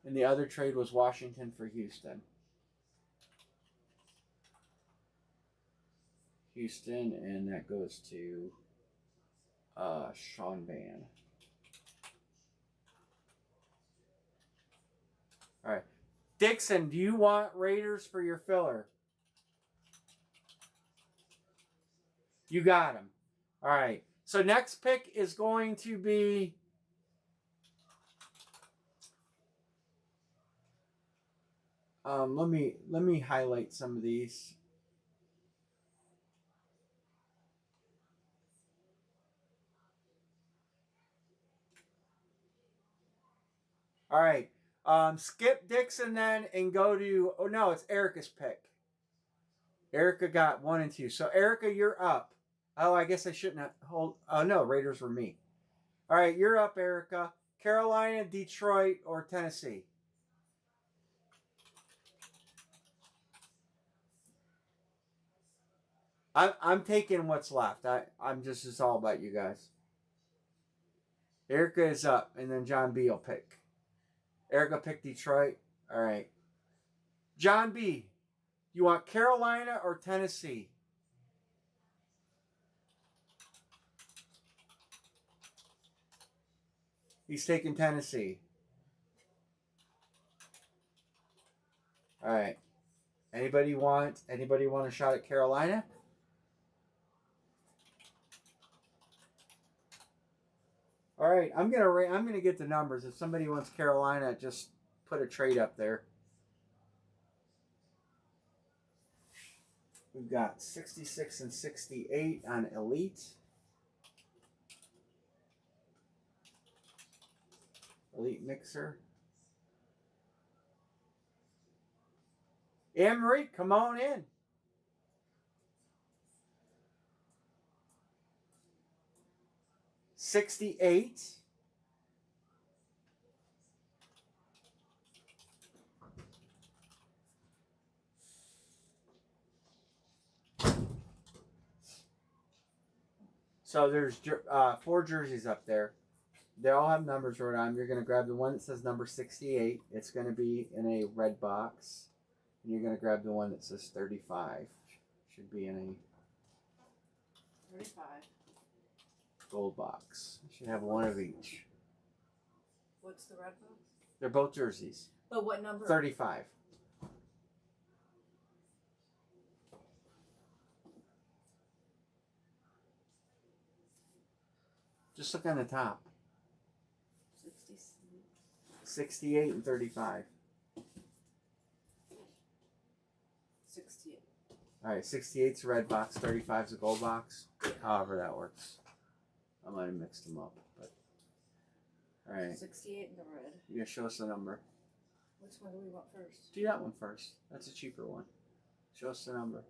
And the other trade was Washington for Houston. Houston, and that goes to Sean Van. All right. Dixon, do you want Raiders for your filler? You got him. All right. So next pick is going to be let me highlight some of these. All right. Skip Dixon then and go to, oh no, it's Erica's pick. Erica got 1 and 2. So Erica, you're up. Oh, I guess I shouldn't have hold. Oh no, Raiders were me. All right, you're up, Erica. Carolina, Detroit, or Tennessee? I'm taking what's left. I'm just, it's all about you guys. Erica is up, and then John B will pick. Erica picked Detroit. All right. John B, you want Carolina or Tennessee? He's taking Tennessee. All right. Anybody want a shot at Carolina? All right, I'm gonna get the numbers. If somebody wants Carolina, just put a trade up there. We've got 66 and 68 on Elite. Elite Mixer. Anne-Marie, come on in. $68. So there's 4 jerseys up there. They all have numbers wrote on them. You're going to grab the one that says number 68. It's going to be in a red box. And you're going to grab the one that says 35. Should be in a 35. Gold box. Should have one of each. What's the red box? They're both jerseys. But what number? 35. Just look on the top. 68 and 35. 68. All right, 68's a red box, 35's a gold box. However that works. I might have mixed them up, but all right. 68 in the red. You gotta show us the number. Which one do we want first? Do that one first. That's a cheaper one. Show us the number.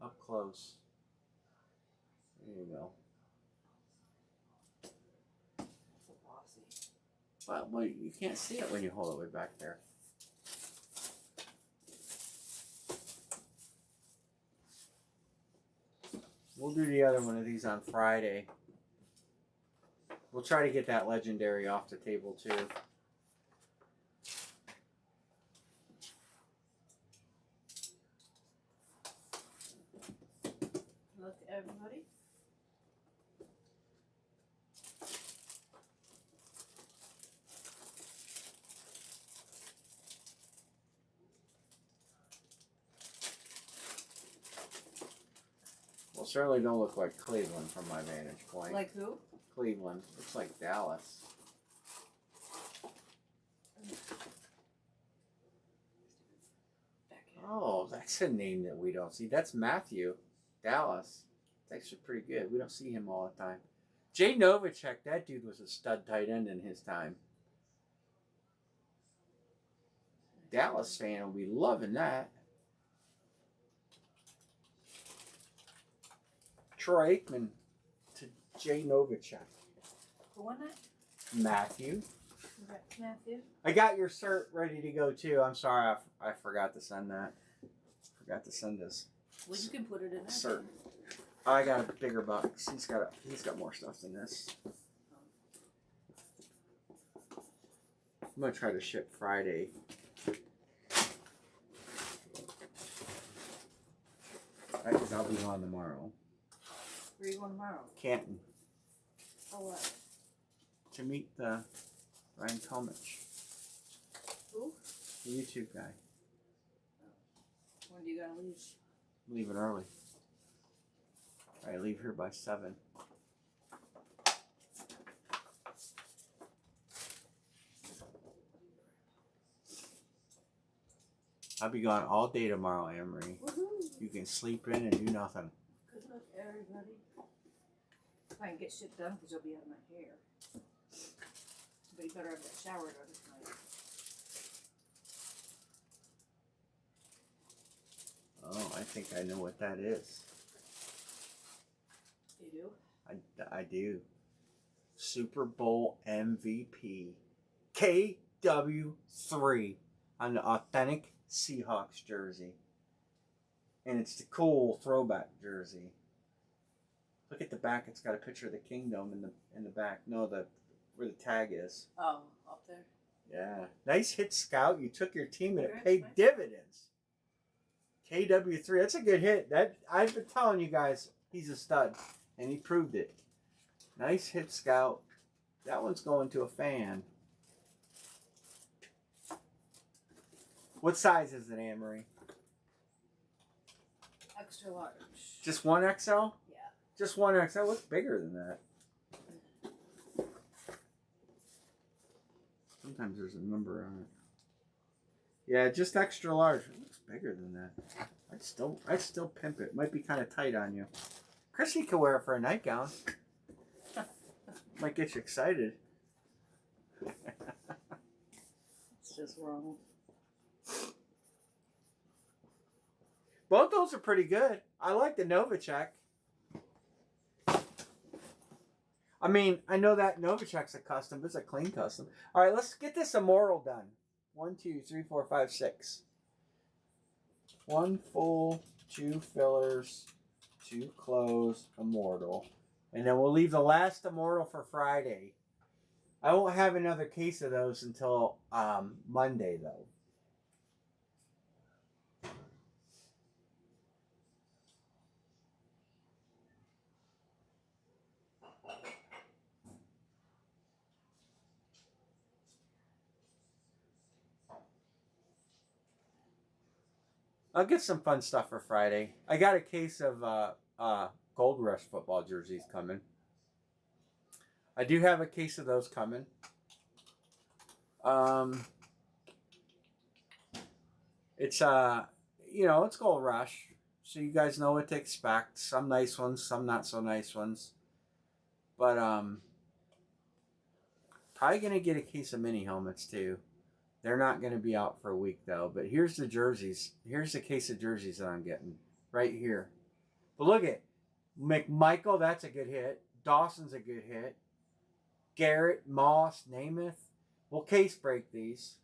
Up close. There you go. Well, you can't see it when you hold it way back there. We'll do the other one of these on Friday. We'll try to get that legendary off the table too. Look, everybody. Well, certainly don't look like Cleveland from my vantage point. Like who? Cleveland. Looks like Dallas. Oh, that's a name that we don't see. That's Matthew. Dallas. It's actually pretty good. We don't see him all the time. Jay Novacek, that dude was a stud tight end in his time. Dallas fan will be loving that. Troy Aikman to Jay Novacek. Who won that? Matthew. Congrats, Matthew. I got your cert ready to go too. I'm sorry, I forgot to send that. Forgot to send this. Well, you can put it in there. Cert. I got a bigger box. He's got more stuff than this. I'm gonna try to ship Friday. Because I'll be gone tomorrow. Where are you going tomorrow? Canton. Oh, what? To meet the Ryan Tomich. Who? The YouTube guy. When do you gotta leave? Leaving early. I leave here by 7. I'll be gone all day tomorrow, Amory. Woohoo! You can sleep in and do nothing. Good luck, everybody. If I can get shit done, because you'll be out of my hair. But you better have that shower done tonight. Oh, I think I know what that is. You do? I do. Super Bowl MVP. KW3 on the authentic Seahawks jersey. And it's the cool throwback jersey. Look at the back. It's got a picture of the kingdom in the back. No, where the tag is. Oh, up there? Yeah. Nice hit, Scout. You took your team and it Congrats, paid man. dividends. KW3. That's a good hit. That I've been telling you guys he's a stud. And he proved it. Nice hit, Scout. That one's going to a fan. What size is it, Anne-Marie? Extra large. Just 1XL? Yeah. Just 1XL? Looks bigger than that. Sometimes there's a number on it. Yeah, just extra large. It looks bigger than that. I'd still pimp it. Might be kind of tight on you. Chrissy could wear it for a nightgown. Might get you excited. It's just wrong. Both those are pretty good. I like the Novacek. I mean, I know that Novacek's a custom, but it's a clean custom. All right, let's get this Immortal done. 1, 2, 3, 4, 5, 6. 1 full, 2 fillers, 2 closed, Immortal. And then we'll leave the last Immortal for Friday. I won't have another case of those until Monday, though. I'll get some fun stuff for Friday. I got a case of Gold Rush football jerseys coming. I do have a case of those coming. It's it's Gold Rush, so you guys know what to expect. Some nice ones, some not so nice ones. But probably gonna get a case of mini helmets too. They're not gonna be out for a week though. But here's the jerseys. Here's the case of jerseys that I'm getting right here. But look at McMichael. That's a good hit. Dawson's a good hit. Garrett, Moss, Namath. We'll case break these.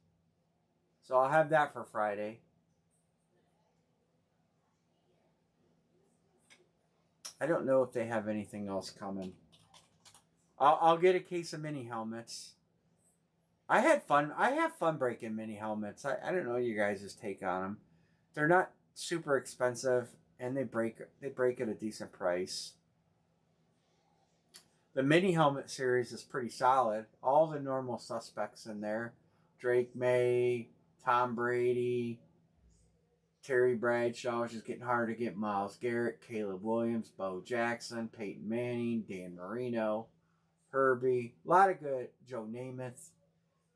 So I'll have that for Friday. I don't know if they have anything else coming. I'll get a case of mini helmets. I had fun. I have fun breaking mini helmets. I don't know you guys' take on them. They're not super expensive, and they break at a decent price. The mini helmet series is pretty solid. All the normal suspects in there. Drake May, Tom Brady, Terry Bradshaw, which is getting harder to get. Myles Garrett, Caleb Williams, Bo Jackson, Peyton Manning, Dan Marino, Herbie. A lot of good. Joe Namath.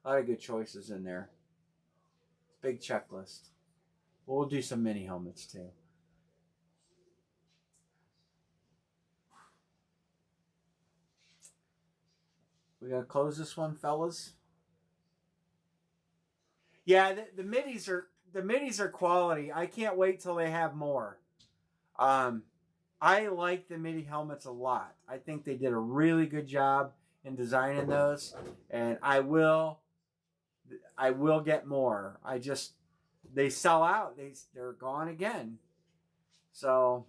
A lot of good choices in there. Big checklist. We'll do some mini helmets too. We gonna close this one, fellas? Yeah, the middies are quality. I can't wait till they have more. I like the midi helmets a lot. I think they did a really good job in designing those, and I will get more. They sell out. They're gone again. So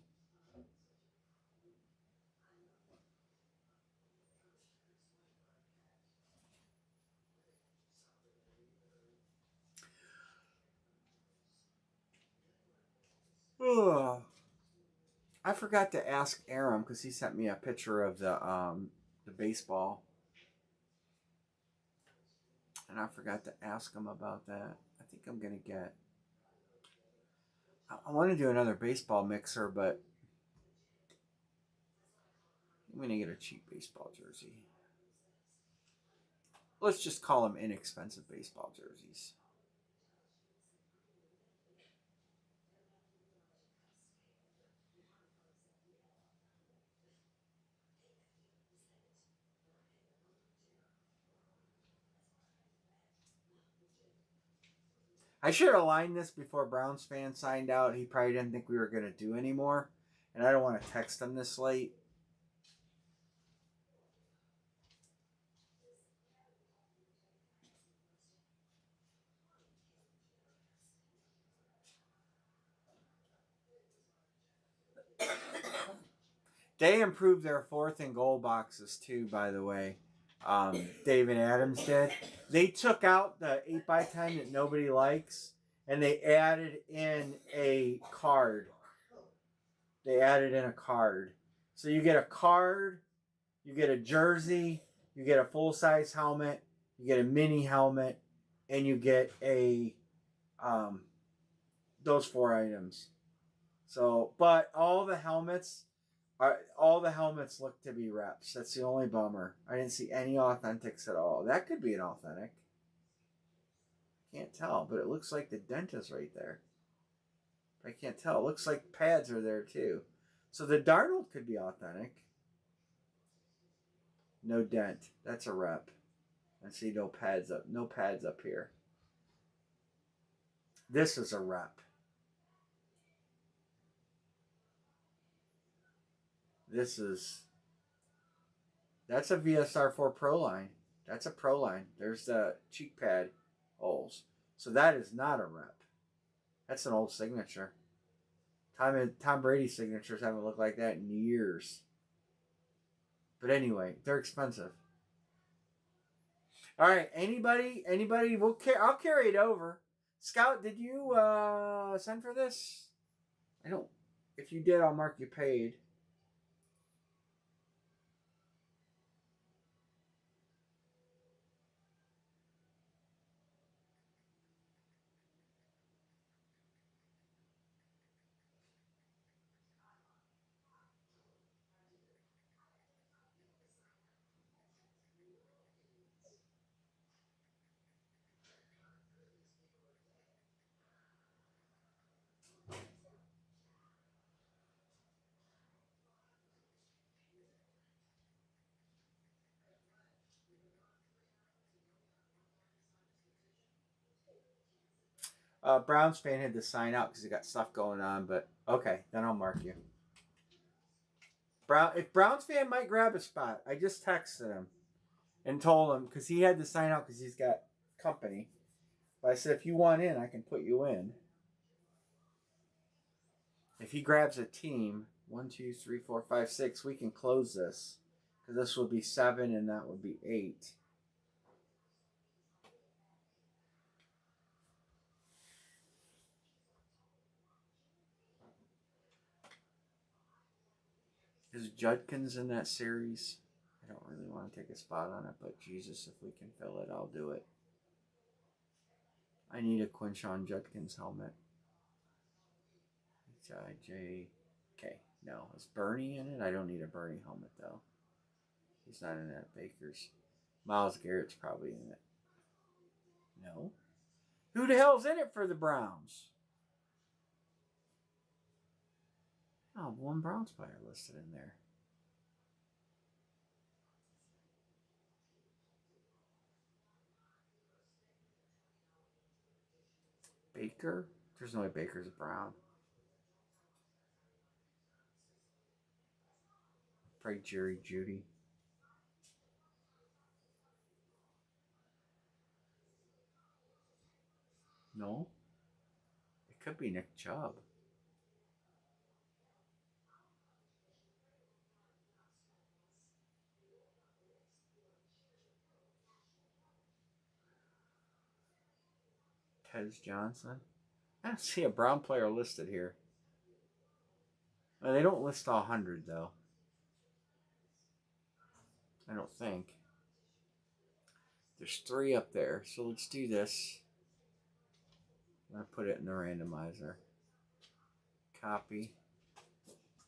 Ugh. I forgot to ask Aram because he sent me a picture of the baseball, and I forgot to ask him about that. I think I'm gonna get. I want to do another baseball mixer, but I'm gonna get a cheap baseball jersey. Let's just call them inexpensive baseball jerseys. I should have lined this before Browns fan signed out. He probably didn't think we were going to do anymore. And I don't want to text him this late. They improved their 4th and goal boxes too, by the way. David Adams did. They took out the 8x10 that nobody likes and they added in a card. They added in a card. So you get a card, you get a jersey, you get a full-size helmet, you get a mini helmet, and you get a those 4 items. So, but all the helmets look to be reps. That's the only bummer. I didn't see any authentics at all. That could be an authentic. Can't tell, but it looks like the dent is right there. I can't tell. It looks like pads are there too. So the Darnold could be authentic. No dent. That's a rep. I see no pads up. No pads up here. This is a rep. That's a VSR4 Pro line. That's a Pro line. There's the cheek pad holes. So that is not a rep. That's an old signature. Tom Brady's signatures haven't looked like that in years. But anyway, they're expensive. All right, anybody? I'll carry it over. Scout, did you send for this? I don't. If you did, I'll mark you paid. Browns fan had to sign out because he got stuff going on, but okay, then I'll mark you. If Browns fan might grab a spot, I just texted him and told him because he had to sign out because he's got company. But I said, if you want in, I can put you in. If he grabs a team, 1, 2, 3, 4, 5, 6, we can close this because this would be 7 and that would be 8. Is Judkins in that series? I don't really want to take a spot on it, but Jesus, if we can fill it, I'll do it. I need a Quinshon Judkins helmet. H-I-J. Okay, no. Is Bernie in it? I don't need a Bernie helmet, though. He's not in that Baker's. Myles Garrett's probably in it. No. Who the hell's in it for the Browns? Oh, one Browns player listed in there. Baker? There's no way Baker's a Brown. Probably Jerry Jeudy. No. It could be Nick Chubb. Tez Johnson. I don't see a Brown player listed here. They don't list all 100 though. I don't think. There's 3 up there, so let's do this. I'm gonna put it in the randomizer. Copy.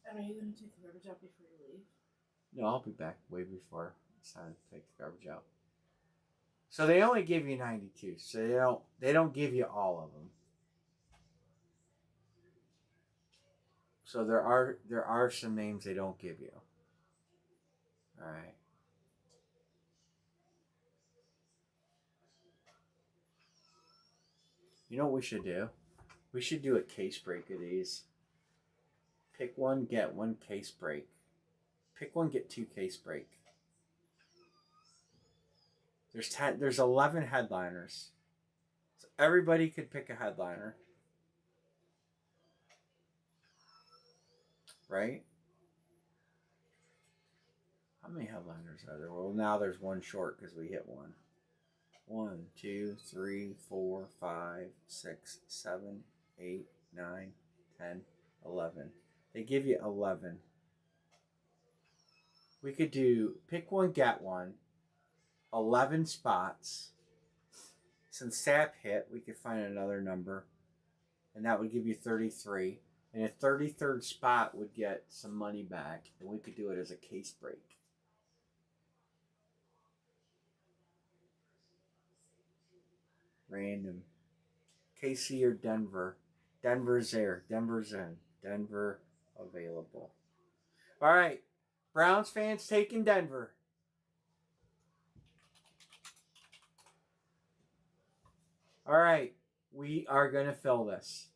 And are you going to take the garbage out before you leave? No, I'll be back way before it's time to take the garbage out. So they only give you 92, so they don't give you all of them. So there are some names they don't give you. All right. You know what we should do? We should do a case break of these. Pick one, get one case break. Pick one, get 2 case break. There's 11 headliners. So everybody could pick a headliner. Right? How many headliners are there? Well, now there's one short because we hit one. 1, 2, 3, 4, 5, 6, 7, 8, 9, 10, 11. They give you 11. We could do pick one, get one. 11 spots. Since SAP hit, we could find another number. And that would give you 33. And a 33rd spot would get some money back. And we could do it as a case break. Random. KC or Denver. Denver's there. Denver's in. Denver available. All right. Browns fans taking Denver. All right. We are going to fill this.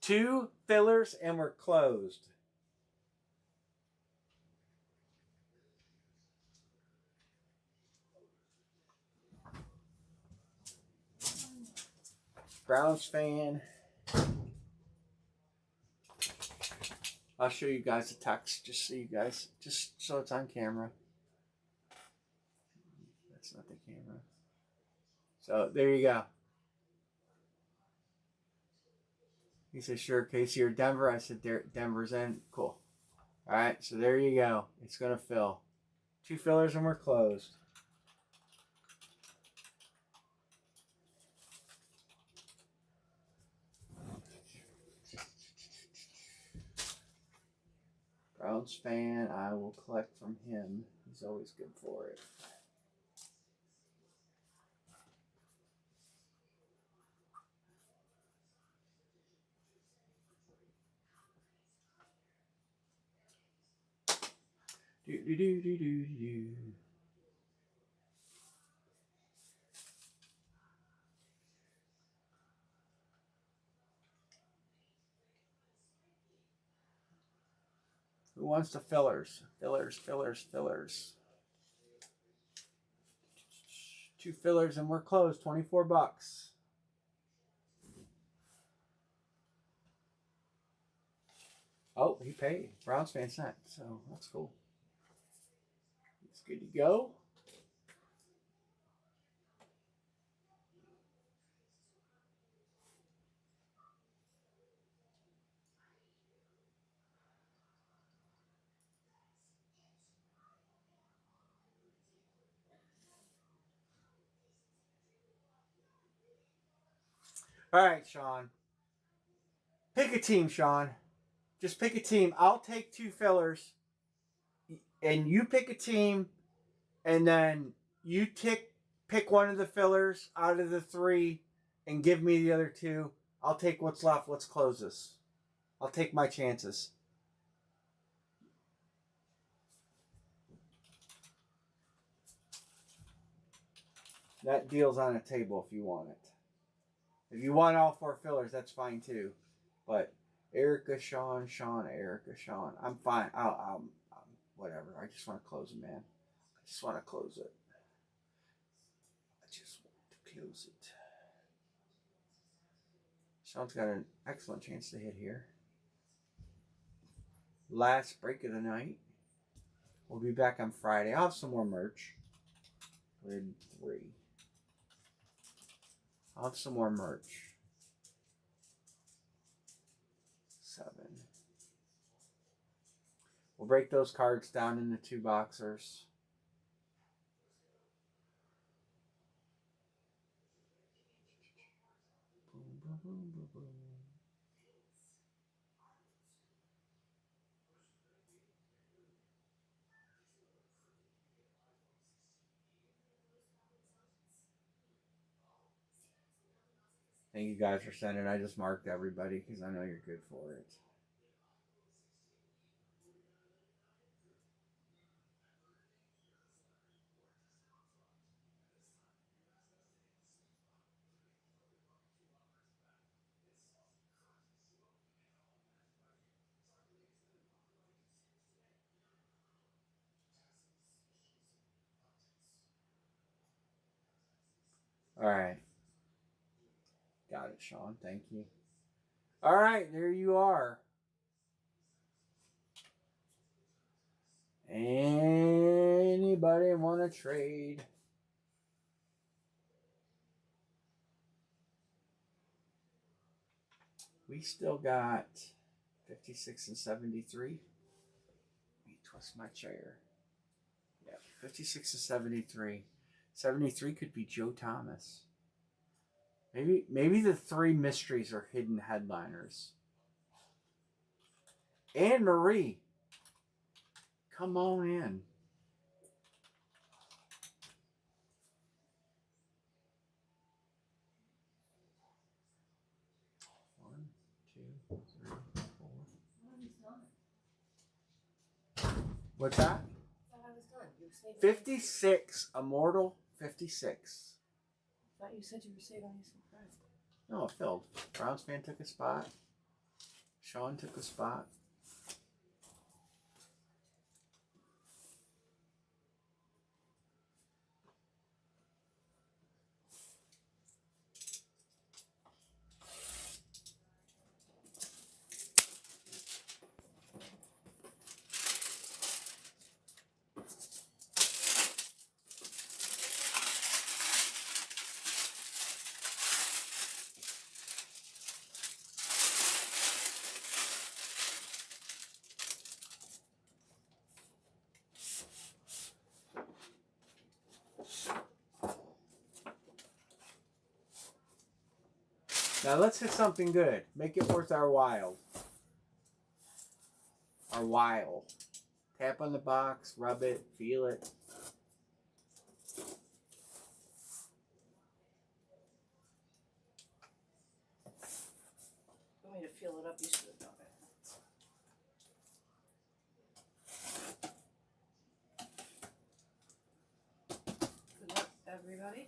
Two fillers and we're closed. Browns fan. I'll show you guys the text just so you guys, just so it's on camera. That's not the camera. So there you go. He said, sure, Casey or Denver. I said, Denver's in. Cool. All right, so there you go. It's going to fill. 2 fillers and we're closed. Browns fan, I will collect from him. He's always good for it. Do. Who wants the fillers? Fillers. 2 fillers and we're closed. $24. Oh, he paid. Browns fan sent, so that's cool. It's good to go. All right, Sean. Pick a team, Sean. Just pick a team. I'll take 2 fillers, and you pick a team, and then you pick one of the fillers out of the 3, and give me the other 2. I'll take what's left. Let's close this. I'll take my chances. That deal's on a table if you want it. If you want all 4 fillers, that's fine too. But Erica, Sean, Erica, Sean. I'm fine. I'm whatever. I just want to close it, man. I just want to close it. I just want to close it. Sean's got an excellent chance to hit here. last break of the night. We'll be back on Friday. I'll have some more merch. We're in 3. I'll have some more merch. 7. We'll break those cards down into 2 boxers. Boom, boom, boom, boom, boom. Thank you guys for sending. I just marked everybody because I know you're good for it. All right. Got it, Sean. Thank you. All right, there you are. Anybody want to trade? We still got 56 and 73. Let me twist my chair. Yeah, 56 and 73. 73 could be Joe Thomas. Maybe the 3 mysteries are hidden headliners. Anne Marie, come on in. One, two, three, 4. What's that? I thought I was done. You were saving 56, Immortal 56. I thought you said you were saving me some prize. No, it filled. Browns fan took a spot. Sean took a spot. Now let's hit something good. Make it worth our while. Our while. Tap on the box, rub it, feel it. You want me to feel it up? You should have done it. Good luck, everybody.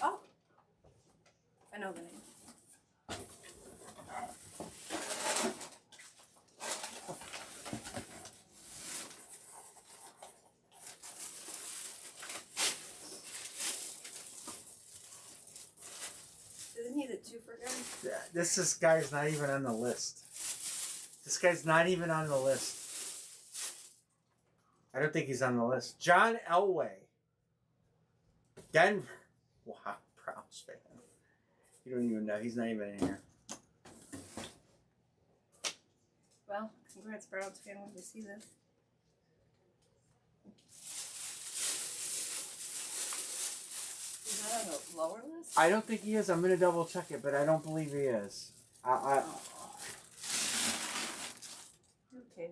Oh, I know the name. Isn't he the twofer guy? This guy's not even on the list. This guy's not even on the list. I don't think he's on the list. John Elway. Denver. Wow, Browns fan. You don't even know. He's not even in here. Well, congrats, Browns fan, when you see this. Is that on the lower list? I don't think he is. I'm going to double check it, but I don't believe he is. Okay,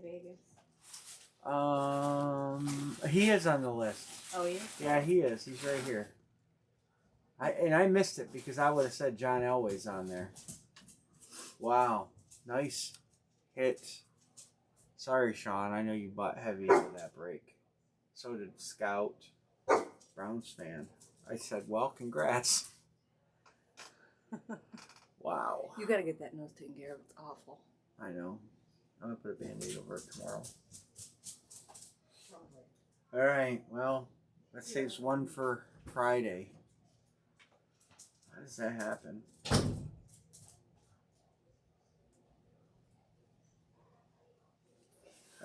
Vegas. He is on the list. Oh, yeah? Yeah, he is. He's right here. I missed it because I would have said John Elway's on there. Wow. Nice hit. Sorry, Sean. I know you bought heavy for that break. So did Scout. Browns fan. I said, well, congrats. Wow. You gotta get that nose taken care of. It's awful. I know. I'm going to put a Band-Aid over it tomorrow. All right. Well, that saves one for Friday. How does that happen?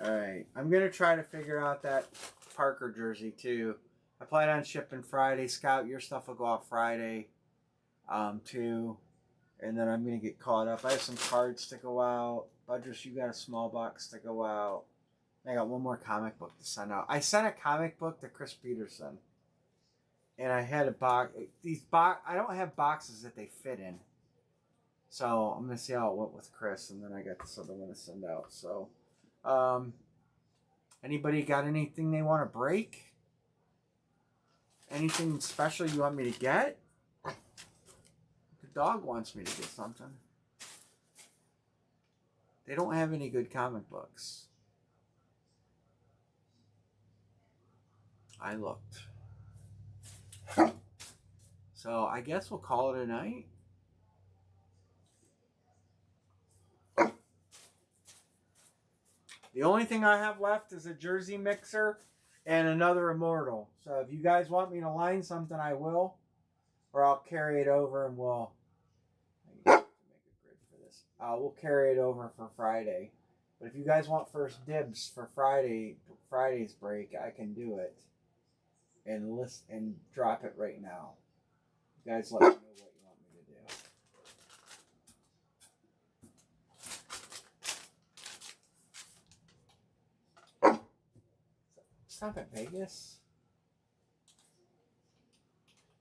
All right. I'm going to try to figure out that Parker jersey, too. I plan on shipping Friday. Scout, your stuff will go out Friday, too. And then I'm going to get caught up. I have some cards to go out. Budris, you got a small box to go out. I got one more comic book to send out. I sent a comic book to Chris Peterson. And I had a box. I don't have boxes that they fit in. So I'm going to see how it went with Chris. And then I got this other one to send out. So, anybody got anything they want to break? Anything special you want me to get? The dog wants me to get something. They don't have any good comic books. I looked. So I guess we'll call it a night. The only thing I have left is a jersey mixer and another immortal. So if you guys want me to line something, I will. Or I'll carry it over and we'll... I have to make a grid for this. We'll carry it over for Friday. But if you guys want first dibs for Friday's break, I can do it. And drop it right now. You guys let me know what you want me to do. Stop at Vegas.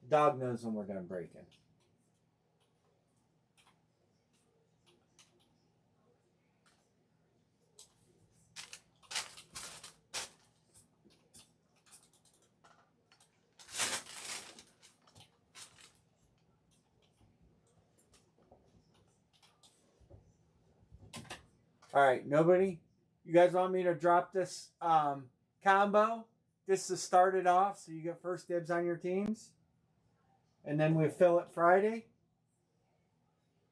The dog knows when we're going to break it. All right, nobody? You guys want me to drop this combo? This to start it off so you get first dibs on your teams? And then we fill it Friday?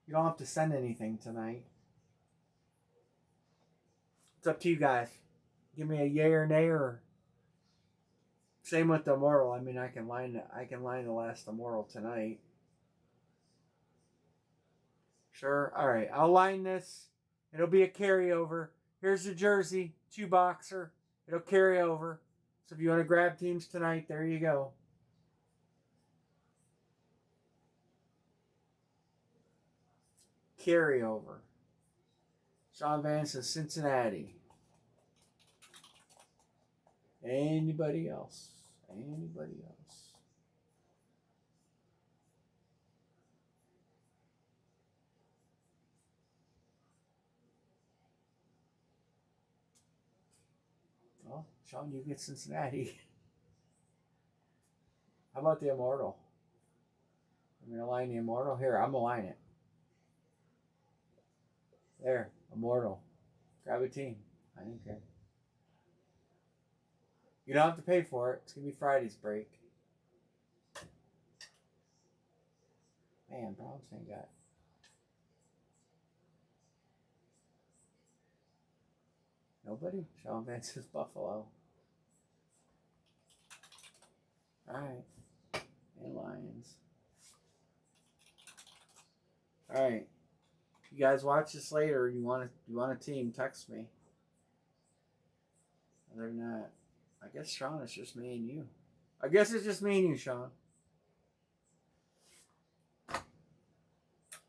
You don't have to send anything tonight. It's up to you guys. Give me a yay or nay, or same with the immortal. I mean, I can line the last immortal tonight. Sure. All right, I'll line this. It'll be a carryover. Here's the jersey, 2-boxer. It'll carry over. So if you want to grab teams tonight, there you go. Carryover. Sean Vance is Cincinnati. Anybody else? Anybody else? Well, Sean, you get Cincinnati. How about the Immortal? I'm going to line the Immortal. Here, I'm going to line it. There, Immortal. Grab a team. I don't care. You don't have to pay for it. It's going to be Friday's break. Man, Browns ain't got... Nobody? Sean Vance's Buffalo. Alright. And Lions. Alright. You guys watch this later. You want a team, text me. Other than that, I guess, Sean, it's just me and you. I guess it's just me and you, Sean.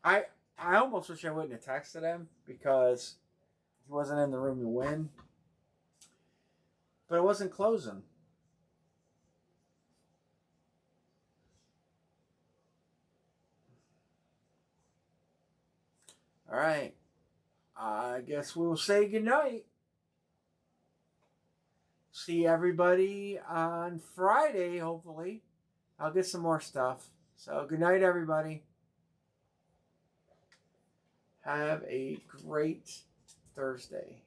I almost wish I wouldn't have texted him because he wasn't in the room to win. But it wasn't closing. All right. I guess we'll say goodnight. See everybody on Friday, hopefully. I'll get some more stuff. So, good night, everybody. Have a great Thursday.